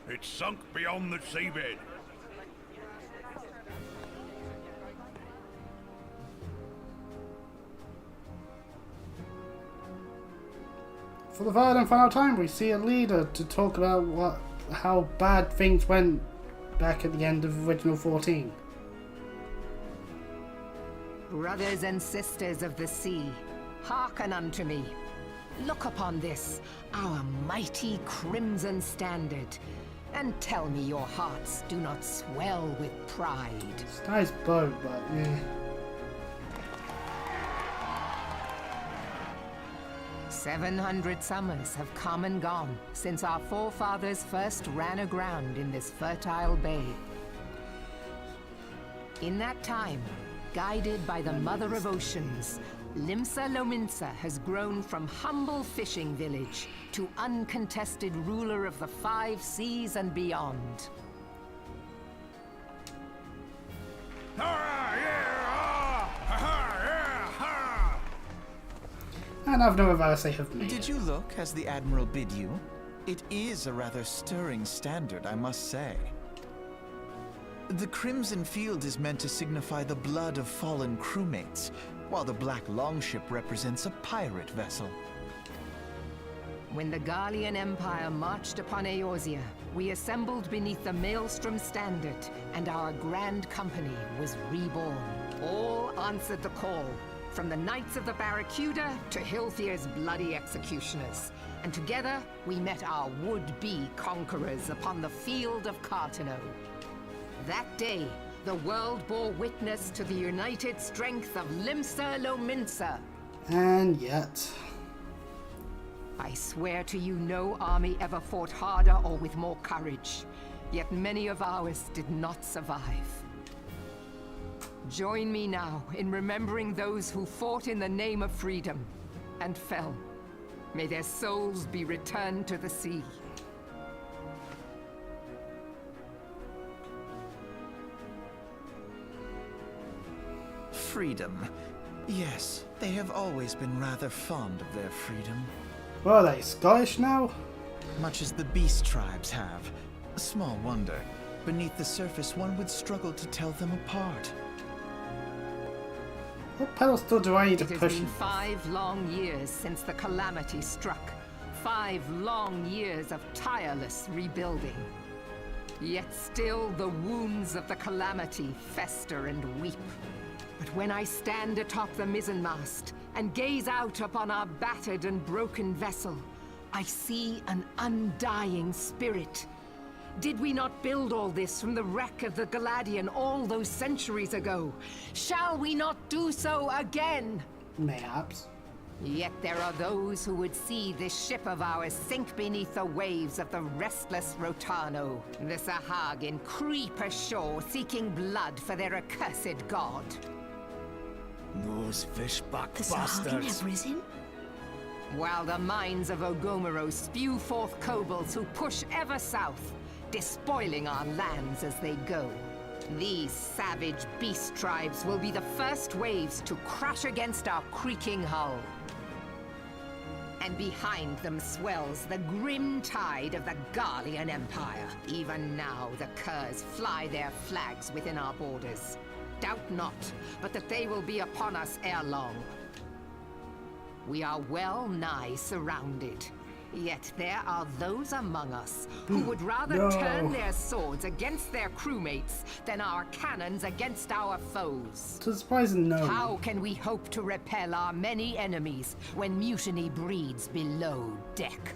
It's sunk beyond the seabed. For the third and final time, we see a leader to talk about how bad things went back at the end of original 14. Brothers and sisters of the sea, hearken unto me. Look upon this, our mighty crimson standard, and tell me your hearts do not swell with pride. It's a nice boat, but yeah. 700 summers have come and gone since our forefathers first ran aground in this fertile bay. In that time, guided by the Mother of Oceans, Limsa Lominsa has grown from humble fishing village to uncontested ruler of the 5 seas and beyond. and I've no other say have made Did it. you look as the Admiral bid you? It is a rather stirring standard, I must say. The Crimson Field is meant to signify the blood of fallen crewmates, while the Black Longship represents a pirate vessel. When the Gallian Empire marched upon Eorzea, we assembled beneath the Maelstrom Standard, and our Grand Company was reborn. All answered the call, from the Knights of the Barracuda to Hilthier's bloody executioners. And together, we met our would-be conquerors upon the field of Cartano. That day, the world bore witness to the united strength of Limsa Lominsa. And yet... I swear to you, no army ever fought harder or with more courage. Yet many of ours did not survive. Join me now in remembering those who fought in the name of freedom and fell. May their souls be returned to the sea. Freedom. Yes, they have always been rather fond of their freedom. What are they, Scottish now? Much as the beast tribes have. Small wonder. Beneath the surface, one would struggle to tell them apart. What pedestal do I need to It has push? been 5 long years since the calamity struck. 5 long years of tireless rebuilding. Yet still the wounds of the calamity fester and weep. But when I stand atop the mizzenmast and gaze out upon our battered and broken vessel, I see an undying spirit. Did we not build all this from the wreck of the Galadian all those centuries ago? Shall we not do so again? Mayhaps. Yet there are those who would see this ship of ours sink beneath the waves of the restless Rotano. The Sahagin creep ashore seeking blood for their accursed god. Those fishback The Sahagin bastards. have risen? While the mines of Ogomero spew forth kobolds who push ever south, despoiling our lands as they go. These savage beast tribes will be the first waves to crash against our creaking hull. And behind them swells the grim tide of the Gallian Empire. Even now, the Curs fly their flags within our borders. Doubt not, but that they will be upon us ere long. We are well nigh surrounded. Yet there are those among us who would rather turn their swords against their crewmates than our cannons against our foes. To the surprising no. How can we hope to repel our many enemies when mutiny breeds below deck?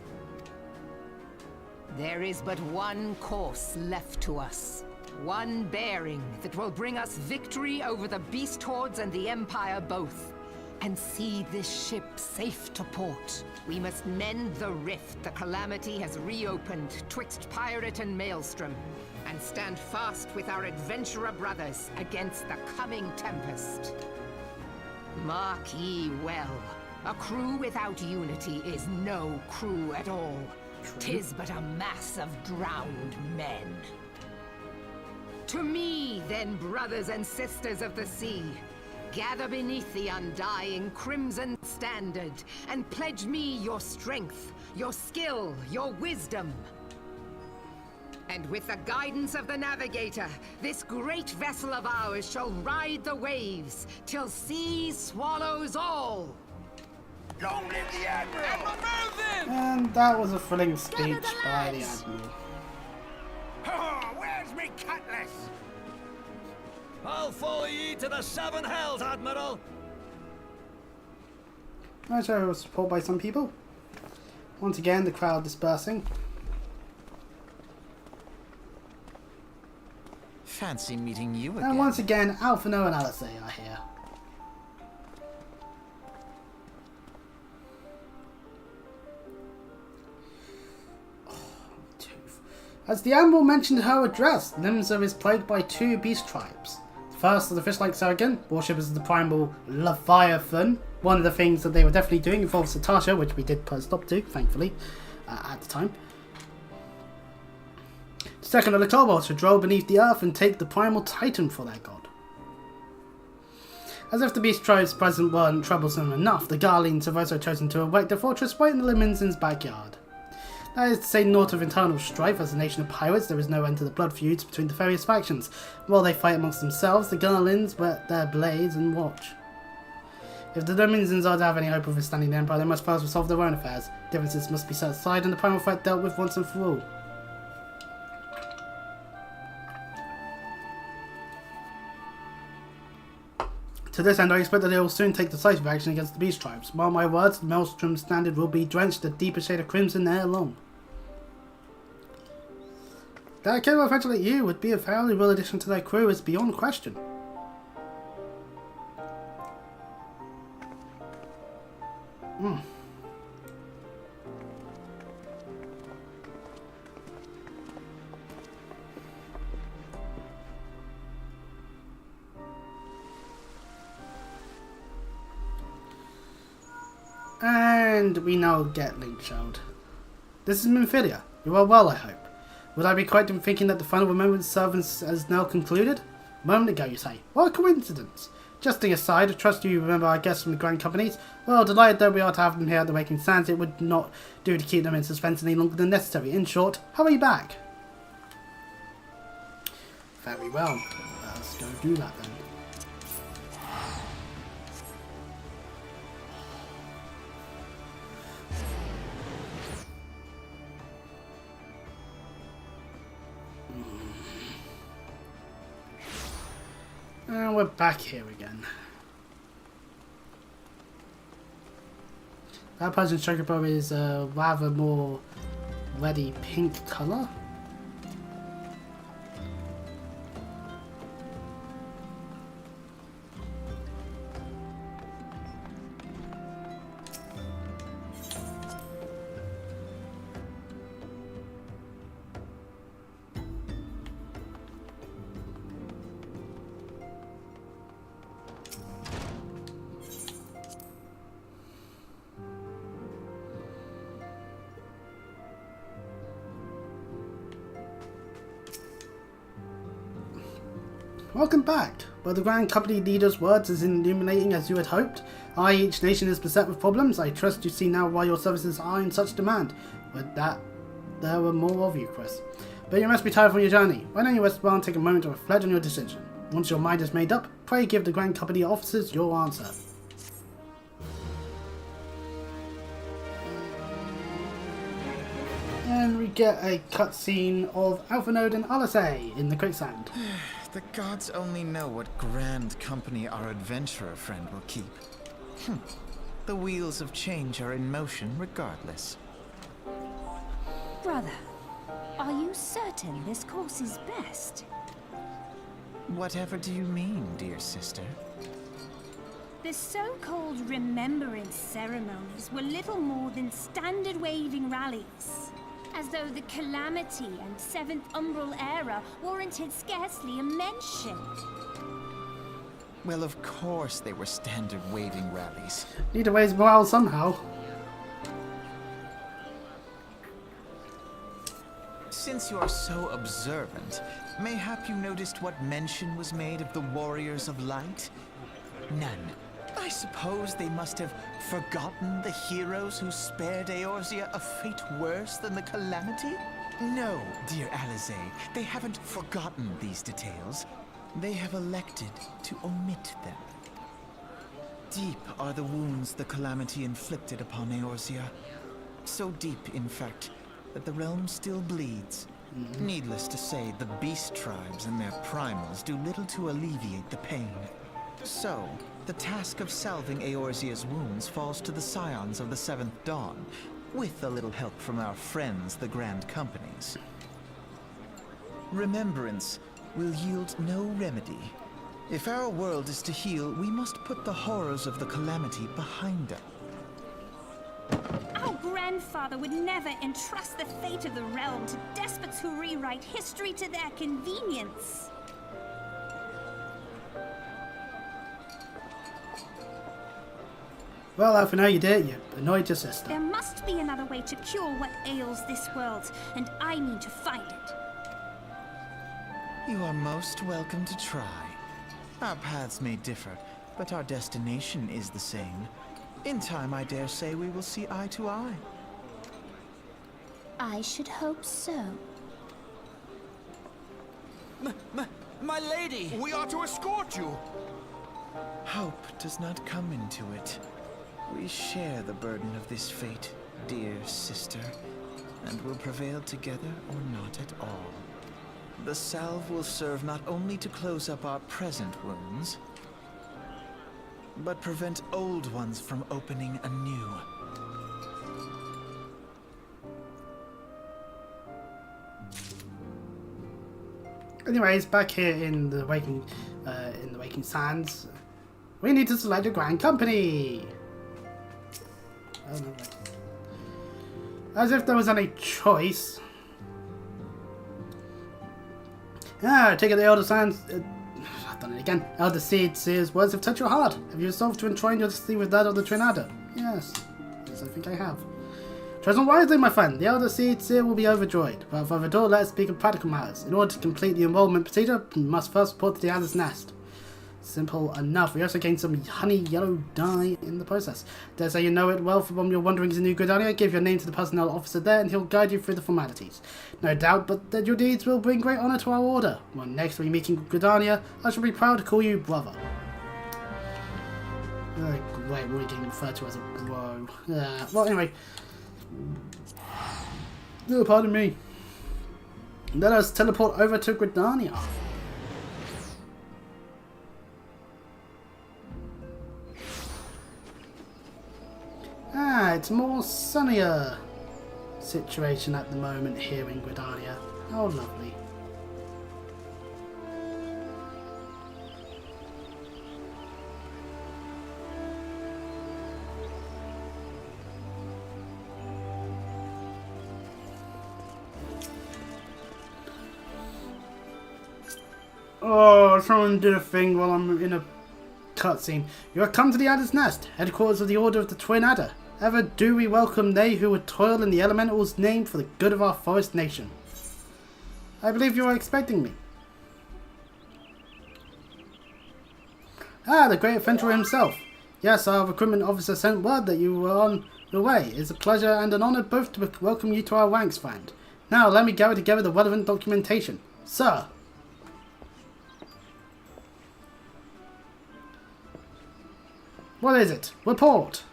There is but one course left to us. One bearing that will bring us victory over the beast hordes and the Empire both. And see this ship safe to port. We must mend the rift the calamity has reopened twixt pirate and maelstrom, and stand fast with our adventurer brothers against the coming tempest. Mark ye well, a crew without unity is no crew at all. 'Tis but a mass of drowned men. To me, then, brothers and sisters of the sea, gather beneath the undying Crimson Standard, and pledge me your strength, your skill, your wisdom. And with the guidance of the navigator, this great vessel of ours shall ride the waves, till sea swallows all. Long live the Admiral! And that was a thrilling speech by the Admiral. Where's me cutlass? I'll follow ye to the 7 hells, Admiral. That show was supported by some people. Once again, the crowd dispersing. Fancy meeting you again. And once again, Alphino and Alice are here. As the Admiral mentioned in her address, Limsa is plagued by 2 beast tribes. The first is the fish-like Sargon, worshippers of the primal Leviathan. One of the things that they were definitely doing involves Satasha, which we did put a stop to, thankfully, at the time. The second are the kobolds, who dwell beneath the earth and take the primal titan for their god. As if the beast tribe's presence weren't troublesome enough, the Garleans have also chosen to erect a fortress right in the Liminzen's backyard. That is to say, naught of internal strife. As a nation of pirates, there is no end to the blood feuds between the various factions. While they fight amongst themselves, the Garleans whet their blades and watch. If the Liminzens are to have any hope of withstanding the Empire, they must first resolve their own affairs. Differences must be set aside and the primal threat dealt with once and for all. To this end, I expect that they will soon take decisive action against the beast tribes. Mark my words, the Maelstrom standard will be drenched a deeper shade of crimson ere long. That Kilo eventually you would be a valuable addition to their crew is beyond question. And we now get Link Child. This is Minfilia. You are well, I hope. Would I be correct in thinking that the final remembrance service has now concluded? A moment ago, you say. What a coincidence. Jesting aside, I trust you remember our guests from the Grand Companies. Well, delighted though we are to have them here at the Waking Sands, it would not do to keep them in suspense any longer than necessary. In short, hurry back. Very well. Let's go do that then. And we're back here again. That person's chocobo is a rather more reddy pink colour. Welcome back. Were the Grand Company leader's words as illuminating as you had hoped? Aye, each nation is beset with problems. I trust you see now why your services are in such demand. But that there were more of you, Chris. But you must be tired from your journey. Why don't you rest well and take a moment to reflect on your decision? Once your mind is made up, pray give the Grand Company officers your answer. And we get a cutscene of Alphanode and Alice in the quicksand. The gods only know what grand company our adventurer friend will keep. The wheels of change are in motion regardless. Brother, are you certain this course is best? Whatever do you mean, dear sister? The so-called remembrance ceremonies were little more than standard waving rallies. As though the Calamity and 7th Umbral era warranted scarcely a mention. Well, of course they were standard waving rallies. Need to raise morale somehow. Since you are so observant, mayhap you noticed what mention was made of the Warriors of Light? None. I suppose they must have forgotten the heroes who spared Eorzea a fate worse than the Calamity? No, dear Alice, they haven't forgotten these details. They have elected to omit them. Deep are the wounds the Calamity inflicted upon Eorzea. So deep, in fact, that the realm still bleeds. Needless to say, the beast tribes and their primals do little to alleviate the pain. So, the task of salving Eorzea's wounds falls to the scions of the 7th Dawn, with a little help from our friends, the Grand Companies. Remembrance will yield no remedy. If our world is to heal, we must put the horrors of the Calamity behind us. Our grandfather would never entrust the fate of the realm to despots who rewrite history to their convenience. Well, Alpha, now you did. You annoyed your sister. There must be another way to cure what ails this world, and I need to find it. You are most welcome to try. Our paths may differ, but our destination is the same. In time, I dare say we will see eye to eye. I should hope so. My lady! We are to escort you. Hope does not come into it. We share the burden of this fate, dear sister, and will prevail together or not at all. The salve will serve not only to close up our present wounds, but prevent old ones from opening anew. Anyways, back here in the Waking Sands, we need to select a grand company. Oh, no, wait. As if there was any choice. Take it the Elder Sands. I've done it again. Elder Seed Seer's words have touched your heart. Have you resolved to entwine your destiny with that of the Twin Adder? Yes. Yes, I think I have. Choose wisely, my friend. The Elder Seed Seer will be overjoyed. Without further ado, let us speak of practical matters. In order to complete the enrollment procedure, you must first report to the Adder's Nest. Simple enough. We also gained some honey yellow dye in the process. Dare say you know it well from your wanderings in New Gridania. Give your name to the personnel officer there and he'll guide you through the formalities. No doubt but that your deeds will bring great honour to our order. When next we meet in Gridania, I shall be proud to call you brother. Oh, great, we're getting referred to as a bro. Well, anyway. Oh, pardon me. Let us teleport over to Gridania. It's a more sunnier situation at the moment here in Gridania. How lovely. Oh, someone did a thing while I'm in a cutscene. You have come to the Adder's Nest, headquarters of the Order of the Twin Adder. Ever do we welcome they who would toil in the elemental's name for the good of our forest nation. I believe you are expecting me. Ah, the great adventurer himself. Yes, our recruitment officer sent word that you were on your way. It's a pleasure and an honour both to welcome you to our ranks, friend. Now, let me gather together the relevant documentation. Sir. What is it? Report!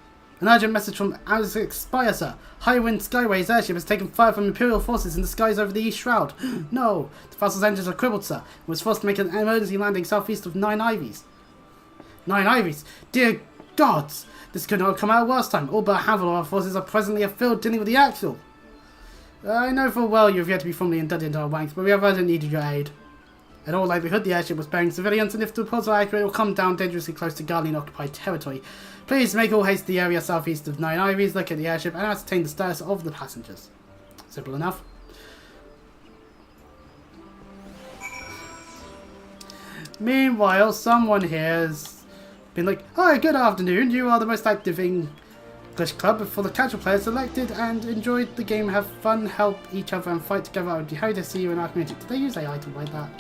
An urgent message from Isaac Spire, sir. Highwind Skyway's airship has taken fire from Imperial forces in the skies over the East Shroud. No! The vessel's engines are crippled, sir, and was forced to make an emergency landing southeast of Nine Ivies. Nine Ivies? Dear gods! This could not have come out last time. All but a handful of our forces are presently afield dealing with the Axle. I know full well you have yet to be formally inducted into our ranks, but we have urgently needed your aid. In all likelihood, the airship was bearing civilians, and if the reports are accurate, it will come down dangerously close to Guardian-occupied territory. Please make all haste to the area southeast of Nine Ivies, look at the airship, and ascertain the status of the passengers. Simple enough. Meanwhile, someone here has been like, "Hi, good afternoon. You are the most active English club for the casual players selected and enjoyed the game. Have fun, help each other, and fight together. I would be happy to see you in our community." Did they use an item like that?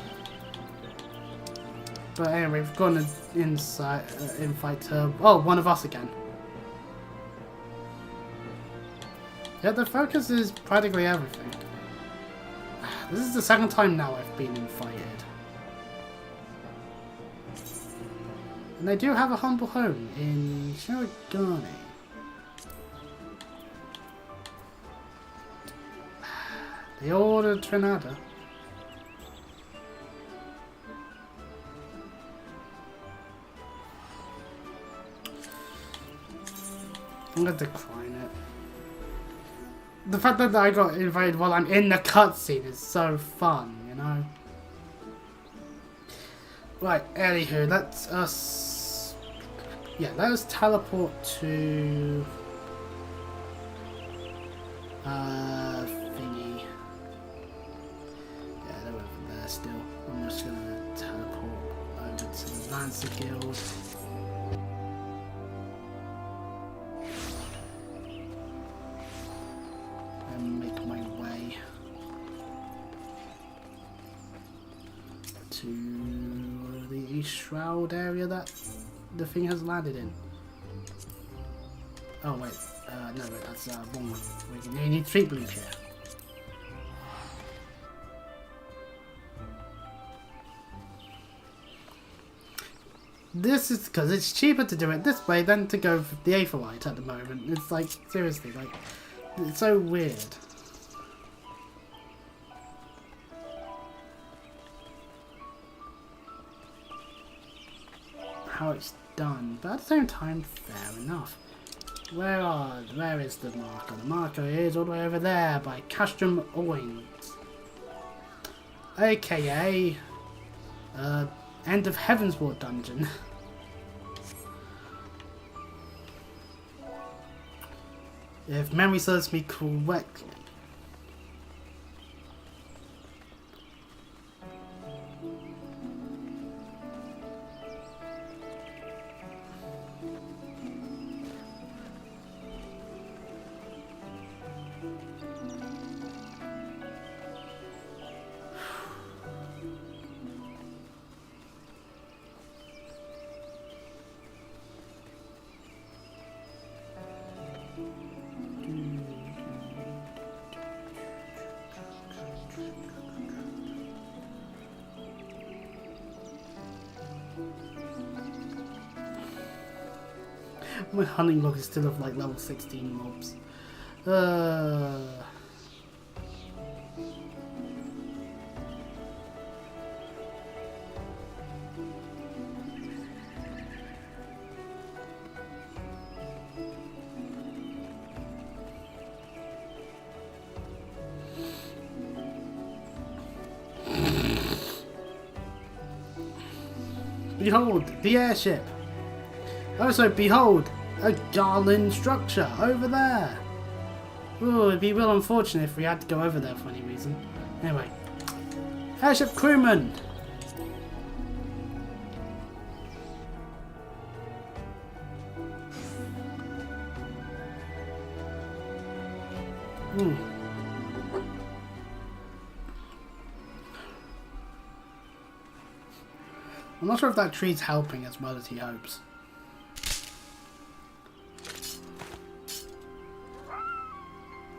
But anyway, we've gone inside, invite her. Oh, one of us again. Yeah, the focus is practically everything. This is the second time now I've been invited. And they do have a humble home in Shirogane. The Order of Trinada. I'm gonna decline it. The fact that I got invited while I'm in the cutscene is so fun, you know? Right, anywho, let us teleport to thingy. Yeah, they're over there still. I'm just gonna teleport over to the Lancer Guild. And make my way to the East Shroud area that the thing has landed in. Oh wait, no wait, that's wrong one. We need 3 blue here. This is because it's cheaper to do it this way than to go for the Aetherite at the moment. It's like, seriously, like, it's so weird. How it's done, but at the same time, fair enough. Where is the marker? The marker is all the way over there by Castrum Oins. AKA, End of Heavensward dungeon. If memory serves me correctly. My hunting log is still of like level 16 mobs. Behold, the airship! Also, behold, a garland structure over there! Ooh, it'd be real unfortunate if we had to go over there for any reason. Anyway, airship crewman! Ooh. I'm not sure if that tree's helping as well as he hopes.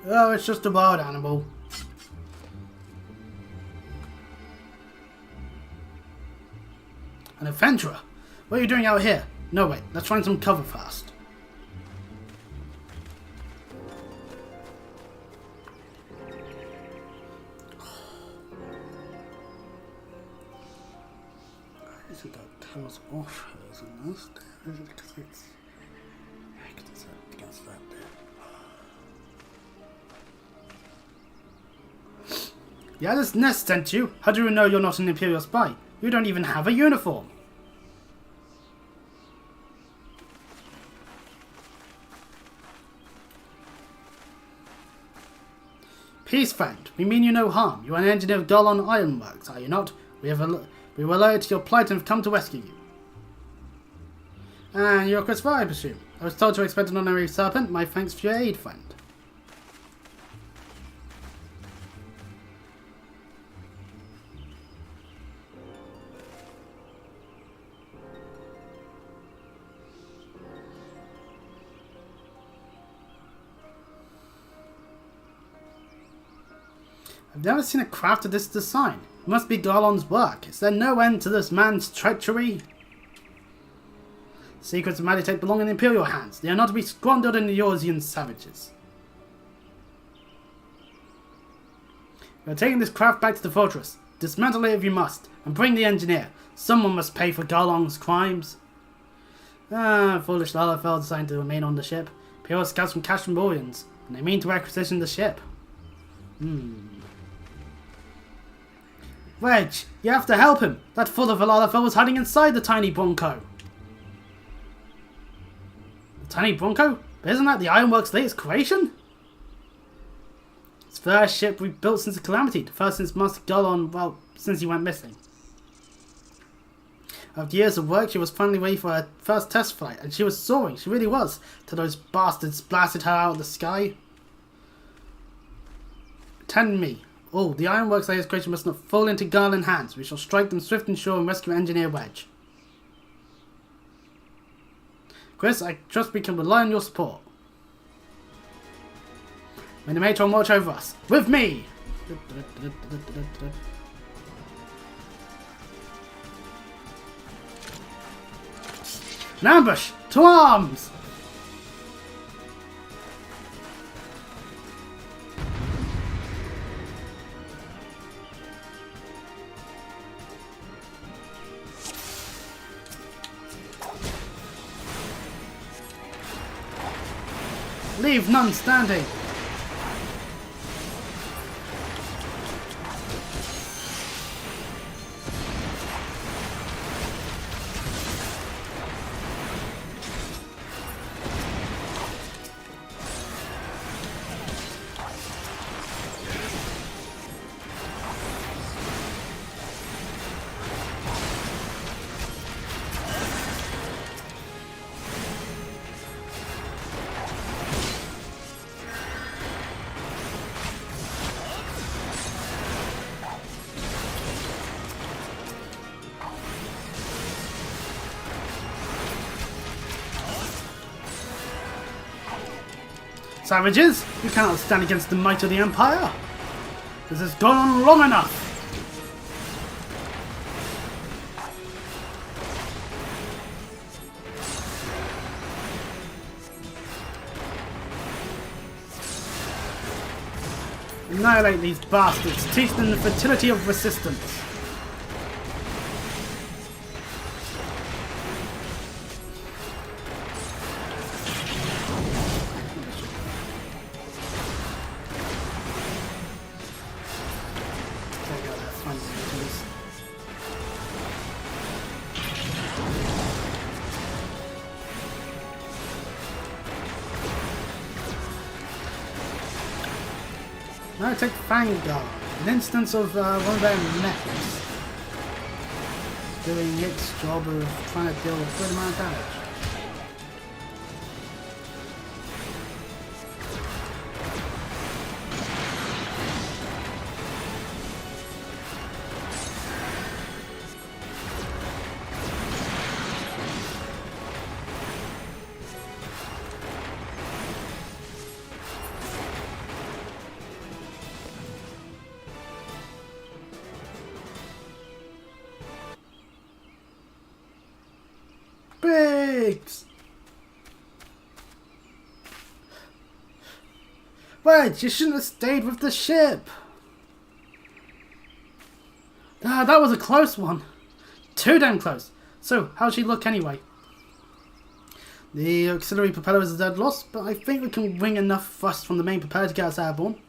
Oh, it's just a wild animal. An adventurer? What are you doing out here? No, wait, let's find some cover first. Is it that tells off her, isn't this? Is it because it's against that there? Yeah, this nest sent you. How do you know you're not an Imperial spy? You don't even have a uniform. Peace, friend. We mean you no harm. You are an engineer of Garlon Ironworks, are you not? We were alert to your plight and have come to rescue you. And you're Christopher, I presume. I was told to expect an honorary serpent. My thanks for your aid, friend. I've never seen a craft of this design. It must be Garlon's work. Is there no end to this man's treachery? Secrets of Meditate belong in Imperial hands. They are not to be squandered in the Eorzean savages. We are taking this craft back to the fortress. Dismantle it if you must, and bring the engineer. Someone must pay for Garlon's crimes. Foolish Lalafell decided to remain on the ship. Imperial scouts from Castrum Orions, and they mean to requisition the ship. Wedge, you have to help him. That fool of a Lalafell was hiding inside the tiny Bronco. The tiny Bronco? But isn't that the Ironworks' latest creation? It's the first ship we've built since the Calamity. The first since Master Garlon, well, since he went missing. After years of work, she was finally ready for her first test flight, and she was soaring. She really was. Till those bastards blasted her out of the sky. Tend me. Oh, the Ironworks' latest creation must not fall into Garland hands. We shall strike them swift and sure and rescue Engineer Wedge. Chris, I trust we can rely on your support. May the Matron watch over us. With me! An ambush! To arms! Leave none standing! Savages, you cannot stand against the might of the Empire. This has gone on long enough. Annihilate these bastards, teach them the fertility of resistance. Now take Vanguard, an instance of one of their methods, doing its job of trying to deal with a good amount of damage. Briggs! Wait, you shouldn't have stayed with the ship! Ah, that was a close one. Too damn close. So, how's she look anyway? The auxiliary propeller is a dead loss, but I think we can wing enough thrust from the main propeller to get us airborne.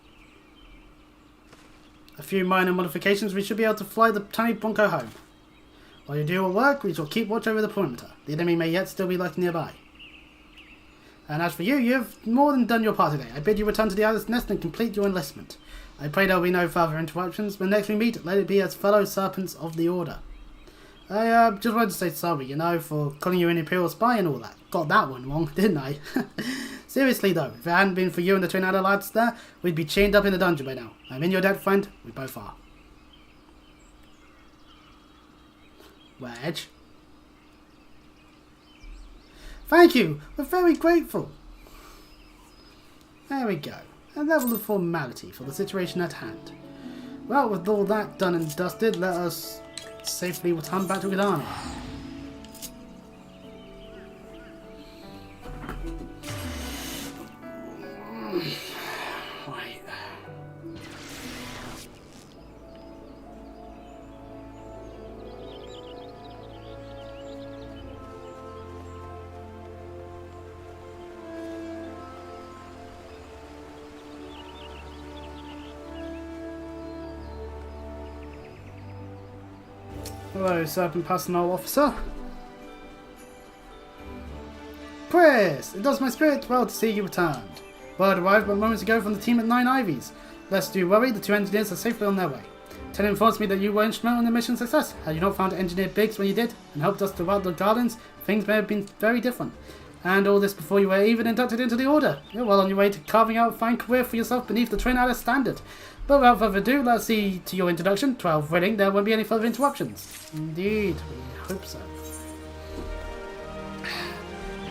A few minor modifications, we should be able to fly the tiny Bronco home. While you do your work, we shall keep watch over the perimeter. The enemy may yet still be lurking nearby. And as for you, you have more than done your part today. I bid you return to the Atlas Nest and complete your enlistment. I pray there will be no further interruptions. When next we meet, let it be as fellow serpents of the Order. I just wanted to say sorry, you know, for calling you an Imperial spy and all that. Got that one wrong, didn't I? Seriously though, if it hadn't been for you and the twin adder lads there, we'd be chained up in the dungeon by now. I'm in your debt, friend. We both are. Wedge. Thank you. We're very grateful. There we go. A level of formality for the situation at hand. Well, with all that done and dusted, let us safely return back to Gardania. Right. Hello, Serpent Personnel Officer. Chris, it does my spirit well to see you returned. Word arrived but moments ago from the team at 9 Ivies. Lest you worry, the 2 engineers are safely on their way. Ted informs me that you were instrumental in the mission's success. Had you not found Engineer Biggs when you did, and helped us throughout the gardens, things may have been very different. And all this before you were even inducted into the Order. You're well on your way to carving out a fine career for yourself beneath the Twin Adder standard. But without further ado, let's see to your introduction. 12 willing, there won't be any further interruptions. Indeed, we hope so.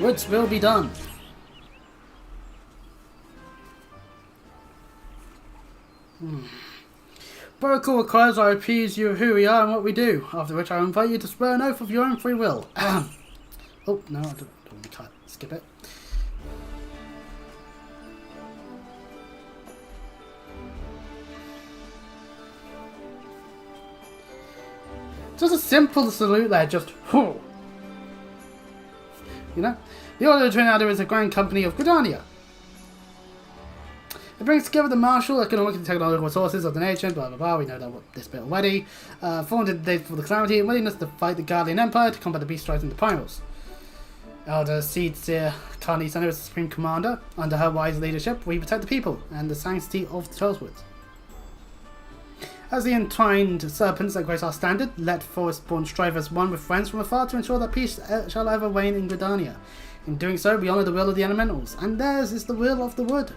Which will be done. Protocol requires I appease you who we are and what we do, after which I invite you to swear an oath of your own free will. Oh, no, I don't want to cut. Skip it. Just a simple salute there, just whoo. You know? The Order of the Twin Adder is a grand company of Gridania. It brings together the martial, economic and technological resources of the nation, blah blah blah, we know that this bit already. Formed in the days before the calamity and willingness to fight the Guardian Empire to combat the beast riders and the primals. Elder Seedseer Carney Center is the Supreme Commander. Under her wise leadership, we protect the people and the sanctity of the Trollswoods. As the entwined serpents that grace our standard, let forest-born strive as one with friends from afar to ensure that peace shall ever reign in Gridania. In doing so, we honour the will of the elementals, and theirs is the will of the wood.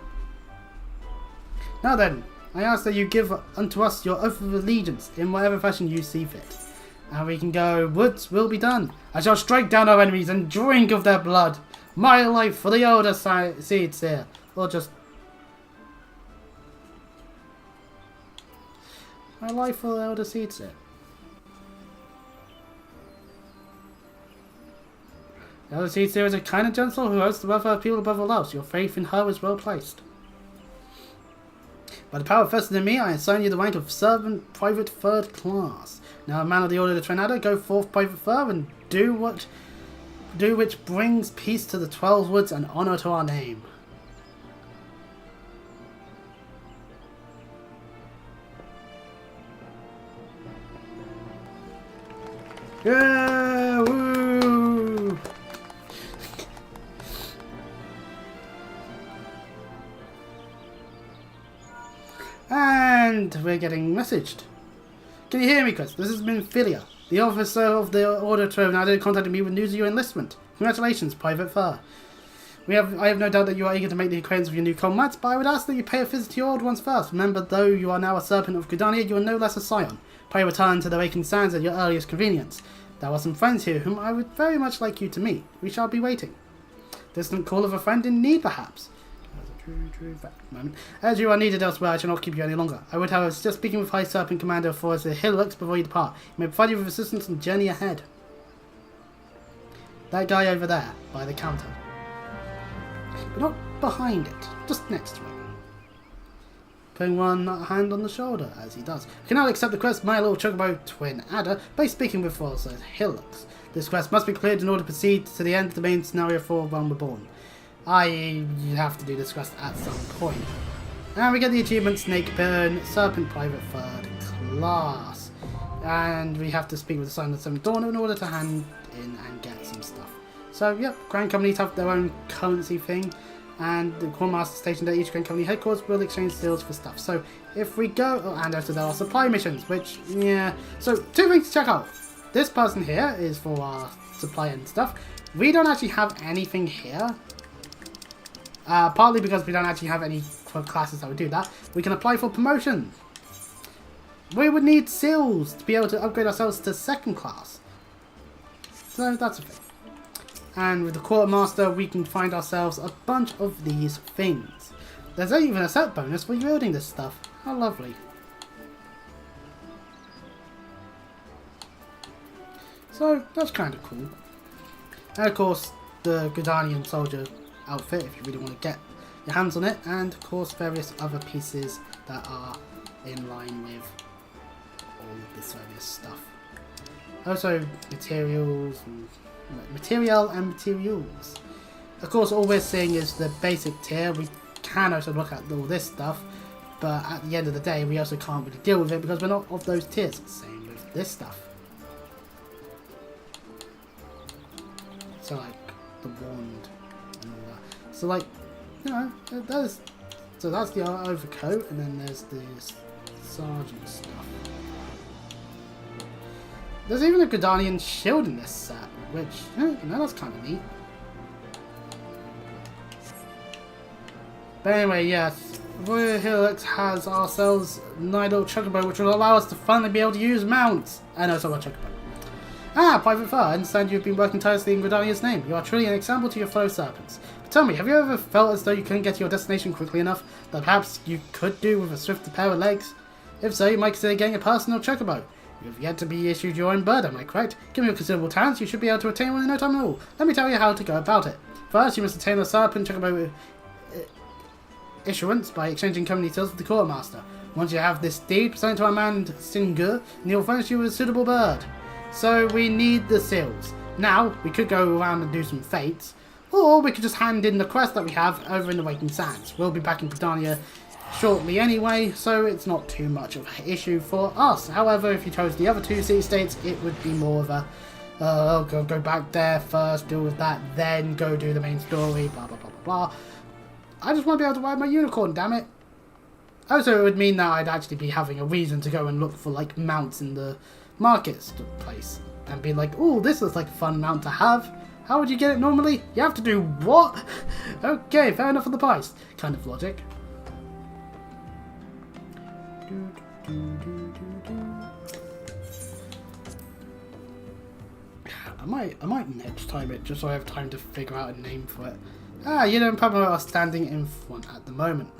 Now then, I ask that you give unto us your oath of allegiance in whatever fashion you see fit. And we can go, woods will be done. I shall strike down our enemies and drink of their blood. My life for the Elder Seedseer. Or just... my life for the Elder Seedseer. The Elder Seedseer is a kind and gentle who owes the welfare of people above all else. Your faith in her is well placed. By the power vested in me, I assign you the rank of Servant Private 3rd Class. Now, a man of the Order of the Twin Adder, go forth, Private Fur, and do which brings peace to the 12 Woods and honour to our name. Yeah, woo! And we're getting messaged. Can you hear me, Chris? This has been Philia. The officer of the Order of Twin Adder contacted me with news of your enlistment. Congratulations, Private Fur. I have no doubt that you are eager to make the acquaintance of your new comrades, but I would ask that you pay a visit to your old ones first. Remember, though you are now a serpent of Gridania, you are no less a scion. Pray return to the Waking Sands at your earliest convenience. There are some friends here whom I would very much like you to meet. We shall be waiting. Distant call of a friend in need, perhaps. Moment. As you are needed elsewhere, I shall not keep you any longer. I would, however, suggest speaking with High Serpent Commander for the Hillocks before you depart. He may provide you with assistance on the journey ahead. That guy over there, by the counter. But not behind it, just next to it. Putting one hand on the shoulder, as he does. You cannot accept the quest, my little chocobo Twin Adder, by speaking with the Hillocks. This quest must be cleared in order to proceed to the end of the main scenario for when we're born. You have to do this quest at some point. And we get the achievement Snakeburn, Serpent Private 3rd Class. And we have to speak with the Sign of the 7th Dawn in order to hand in and get some stuff. So, yep, Grand Companies have their own currency thing. And the Quartermaster stationed at each Grand Company headquarters will exchange deals for stuff. So, if we go... oh, and also there are supply missions, which, yeah... so, 2 things to check out. This person here is for our supply and stuff. We don't actually have anything here. Partly because we don't actually have any classes that would do that. We can apply for promotion. We would need seals to be able to upgrade ourselves to 2nd class. So that's a thing. And with the Quartermaster, we can find ourselves a bunch of these things. There's even a set bonus for wielding this stuff. How lovely. So that's kind of cool. And of course, the Gridanian soldier outfit if you really want to get your hands on it, and of course various other pieces that are in line with all of this various stuff. Also materials and materials. Of course all we're seeing is the basic tier. We can also look at all this stuff, but at the end of the day we also can't really deal with it because we're not of those tiers. Same with this stuff. So like the wand. So like, you know, so that's the overcoat, and then there's this sergeant stuff. There's even a Gridanian shield in this set, which, you know, that's kind of neat. But anyway, yes, Royal Helix has ourselves Nidal Chocobo, which will allow us to finally be able to use mounts, and also a Chocobo. Ah, Private Fur, I understand you've been working tirelessly in Gridania's name. You are truly an example to your fellow serpents. But tell me, have you ever felt as though you couldn't get to your destination quickly enough that perhaps you could do with a swifter pair of legs? If so, you might consider getting a personal chocobo. You have yet to be issued your own bird, am I correct? Given your considerable talents, you should be able to attain one in no time at all. Let me tell you how to go about it. First, you must attain a serpent chocobo issuance by exchanging company deals with the quartermaster. Once you have this deed, present it to our man Singur, and he'll furnish you with a suitable bird. So we need the seals. Now, we could go around and do some fates, or we could just hand in the quest that we have over in the Waking Sands. We'll be back in Gridania shortly anyway, so it's not too much of an issue for us. However, if you chose the other two city-states, it would be more of a, go back there first, deal with that, then go do the main story, blah blah blah blah blah. I just want to be able to ride my unicorn, damn it. Also, it would mean that I'd actually be having a reason to go and look for, like, mounts in the marketplace. And be like, oh, this looks like a fun mount to have. How would you get it normally? You have to do what? Okay, fair enough for the price. Kind of logic. I might next time it, just so I have time to figure out a name for it. Ah, you don't probably are standing in front at the moment.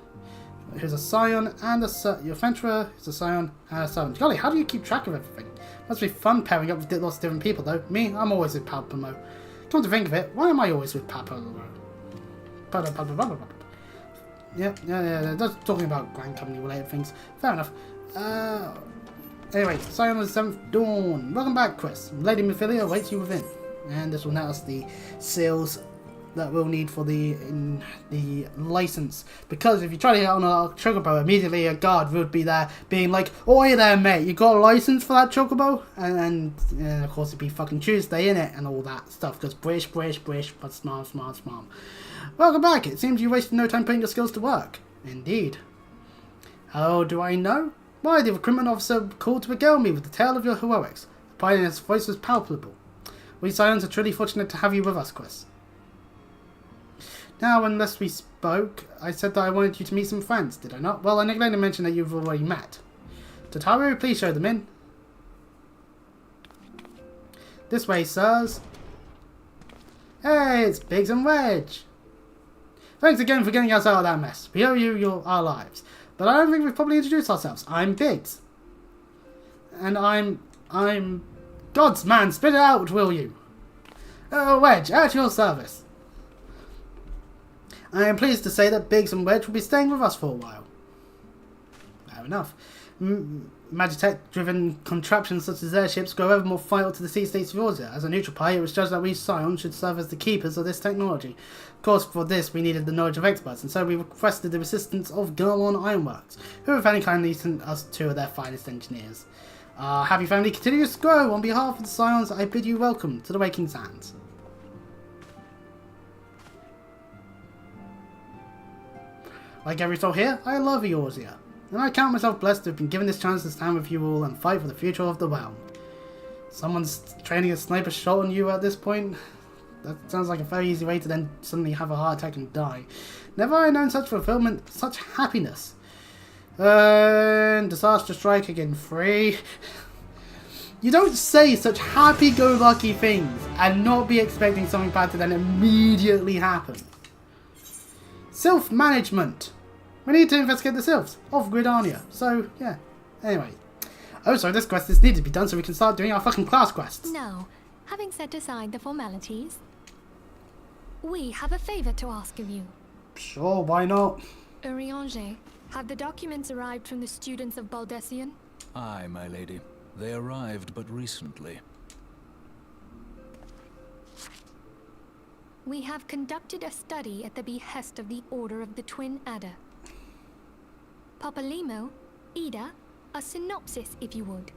Here's a Scion and a your Adventurer, here's a Scion and a Servant. Golly, how do you keep track of everything? Must be fun pairing up with lots of different people though. Me, I'm always with Palpamo. Come to think of it, why am I always with Palpamo? Yeah, that's talking about Grand Company related things. Fair enough. Anyway, Scion of the 7th Dawn. Welcome back, Chris. Lady Mephilia awaits you within. And this will net us the seals that we'll need for the license, because if you try to get on a chocobo, immediately a guard would be there being like, "Oi there, mate, you got a license for that chocobo?" And of course it'd be fucking Tuesday in it and all that stuff, because British, but smart. Welcome back. It seems you wasted no time putting your skills to work. Indeed. How do I know? Why, the recruitment officer called to regale me with the tale of your heroics. The pride in his voice was palpable. We Scions are truly fortunate to have you with us, Chris. Now, unless we spoke, I said that I wanted you to meet some friends, did I not? Well, I neglected to mention that you've already met. Tataru, please show them in. This way, sirs. Hey, it's Biggs and Wedge. Thanks again for getting us out of that mess. We owe you our lives. But I don't think we've probably introduced ourselves. I'm Biggs. And I'm... God's man, spit it out, will you? Wedge, at your service. I am pleased to say that Biggs and Wedge will be staying with us for a while. Fair enough. Magitech-driven contraptions such as airships grow ever more vital to the sea-states of Eorzea. As a neutral party, it was judged that we Scions should serve as the keepers of this technology. Of course, for this, we needed the knowledge of experts, and so we requested the assistance of Garlon Ironworks, who, if any kindly, sent us two of their finest engineers. Our happy family continues to grow. On behalf of the Scions, I bid you welcome to the Waking Sands. Like every soul here, I love Eorzea, and I count myself blessed to have been given this chance to stand with you all and fight for the future of the realm. Someone's training a sniper shot on you at this point? That sounds like a very easy way to then suddenly have a heart attack and die. Never have I known such fulfillment, such happiness. And disaster strike again, free. You don't say such happy-go-lucky things and not be expecting something bad to then immediately happen. Self-management. We need to investigate the sylphs of Gridania. So, yeah. Anyway. Oh, sorry, this quest needs to be done so we can start doing our fucking class quests. Now, having set aside the formalities, we have a favor to ask of you. Sure, why not? Urianger, have the documents arrived from the students of Baldessian? Aye, my lady. They arrived but recently. We have conducted a study at the behest of the Order of the Twin Adder. Papalimo, Ida, a synopsis if you would.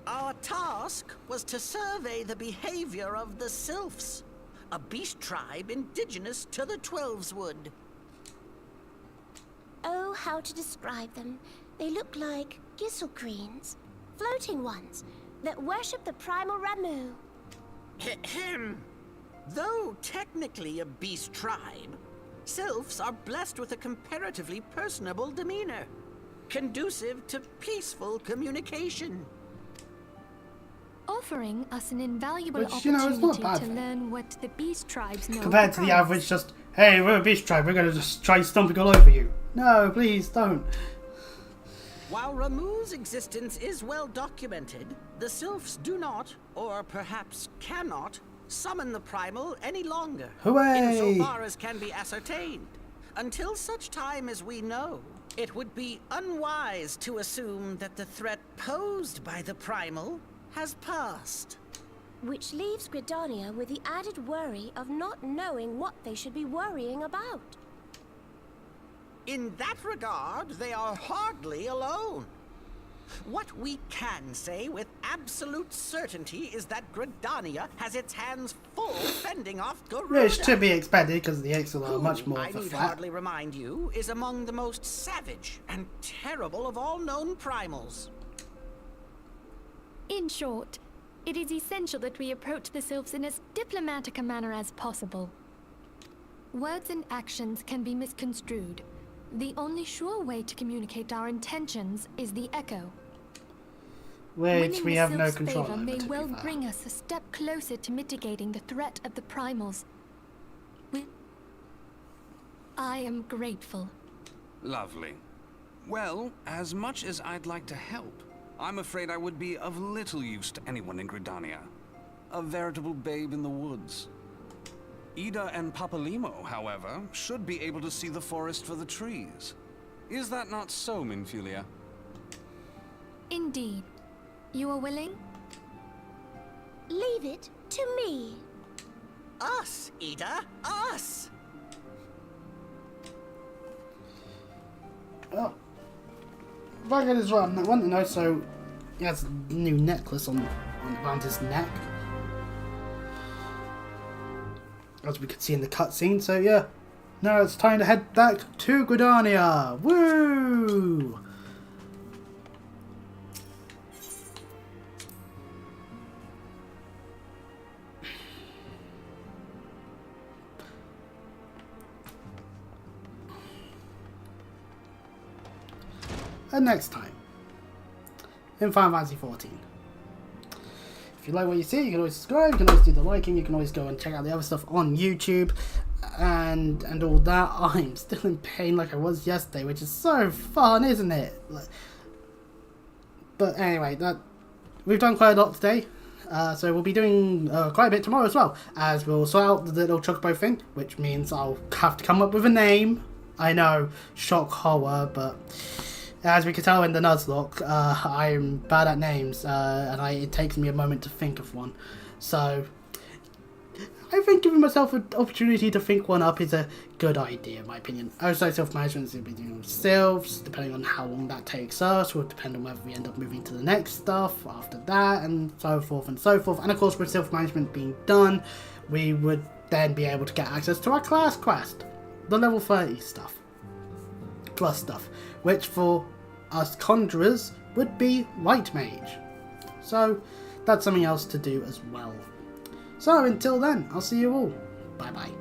Our task was to survey the behavior of the sylphs, a beast tribe indigenous to the Twelveswood. Oh, how to describe them. They look like gisselcreens, floating ones, that worship the primal Ramu. Ahem. Though technically a beast tribe, sylphs are blessed with a comparatively personable demeanor, conducive to peaceful communication. offering us an invaluable Which, you know, it's not opportunity bad to thing. learn what the beast tribes know. Compared of to the the primes. average, just, hey, we're a beast tribe, we're gonna just try stomping all over you. No, please don't. While Ramu's existence is well documented, the Sylphs do not, or perhaps cannot, summon the Primal any longer. Hooray! Insofar as can be ascertained. Until such time as we know, it would be unwise to assume that the threat posed by the Primal has passed. Which leaves Gridania with the added worry of not knowing what they should be worrying about. In that regard, they are hardly alone. What we can say with absolute certainty is that Gridania has its hands full fending off Garuda. Which to be expected, because the Ixalar are much more I of a need threat. hardly remind you, is among the most savage and terrible of all known primals. In short, it is essential that we approach the Sylphs in as diplomatic a manner as possible. Words and actions can be misconstrued. The only sure way to communicate our intentions is the echo. Which Winning we the have no Sylphs' control favor over, may to be well fair. bring us a step closer to mitigating the threat of the primals. I am grateful. Lovely. Well, as much as I'd like to help, I'm afraid I would be of little use to anyone in Gridania. A veritable babe in the woods. Ida and Papalimo, however, should be able to see the forest for the trees. Is that not so, Minfilia? Indeed. You are willing? Leave it to me. Us, Ida, us! Oh. If I get this right, I want to know, so he has a new necklace on around his neck. As we could see in the cutscene, so yeah. Now it's time to head back to Gridania! Woo! And next time, in Final Fantasy XIV. If you like what you see, you can always subscribe, you can always do the liking, you can always go and check out the other stuff on YouTube, and all that. I'm still in pain like I was yesterday, which is so fun, isn't it? But anyway, we've done quite a lot today, so we'll be doing quite a bit tomorrow as well, as we'll sort out the little chocobo thing, which means I'll have to come up with a name. I know, shock horror, but as we can tell in the Nuzlocke, I'm bad at names, and it takes me a moment to think of one. So, I think giving myself an opportunity to think one up is a good idea, in my opinion. Also, self-management is going to be doing selves, depending on how long that takes us, will depend on whether we end up moving to the next stuff after that, and so forth and so forth. And of course, with self-management being done, we would then be able to get access to our class quest, the level 30 stuff, plus stuff, which for us conjurers would be white mage. So that's something else to do as well. So until then, I'll see you all. Bye bye.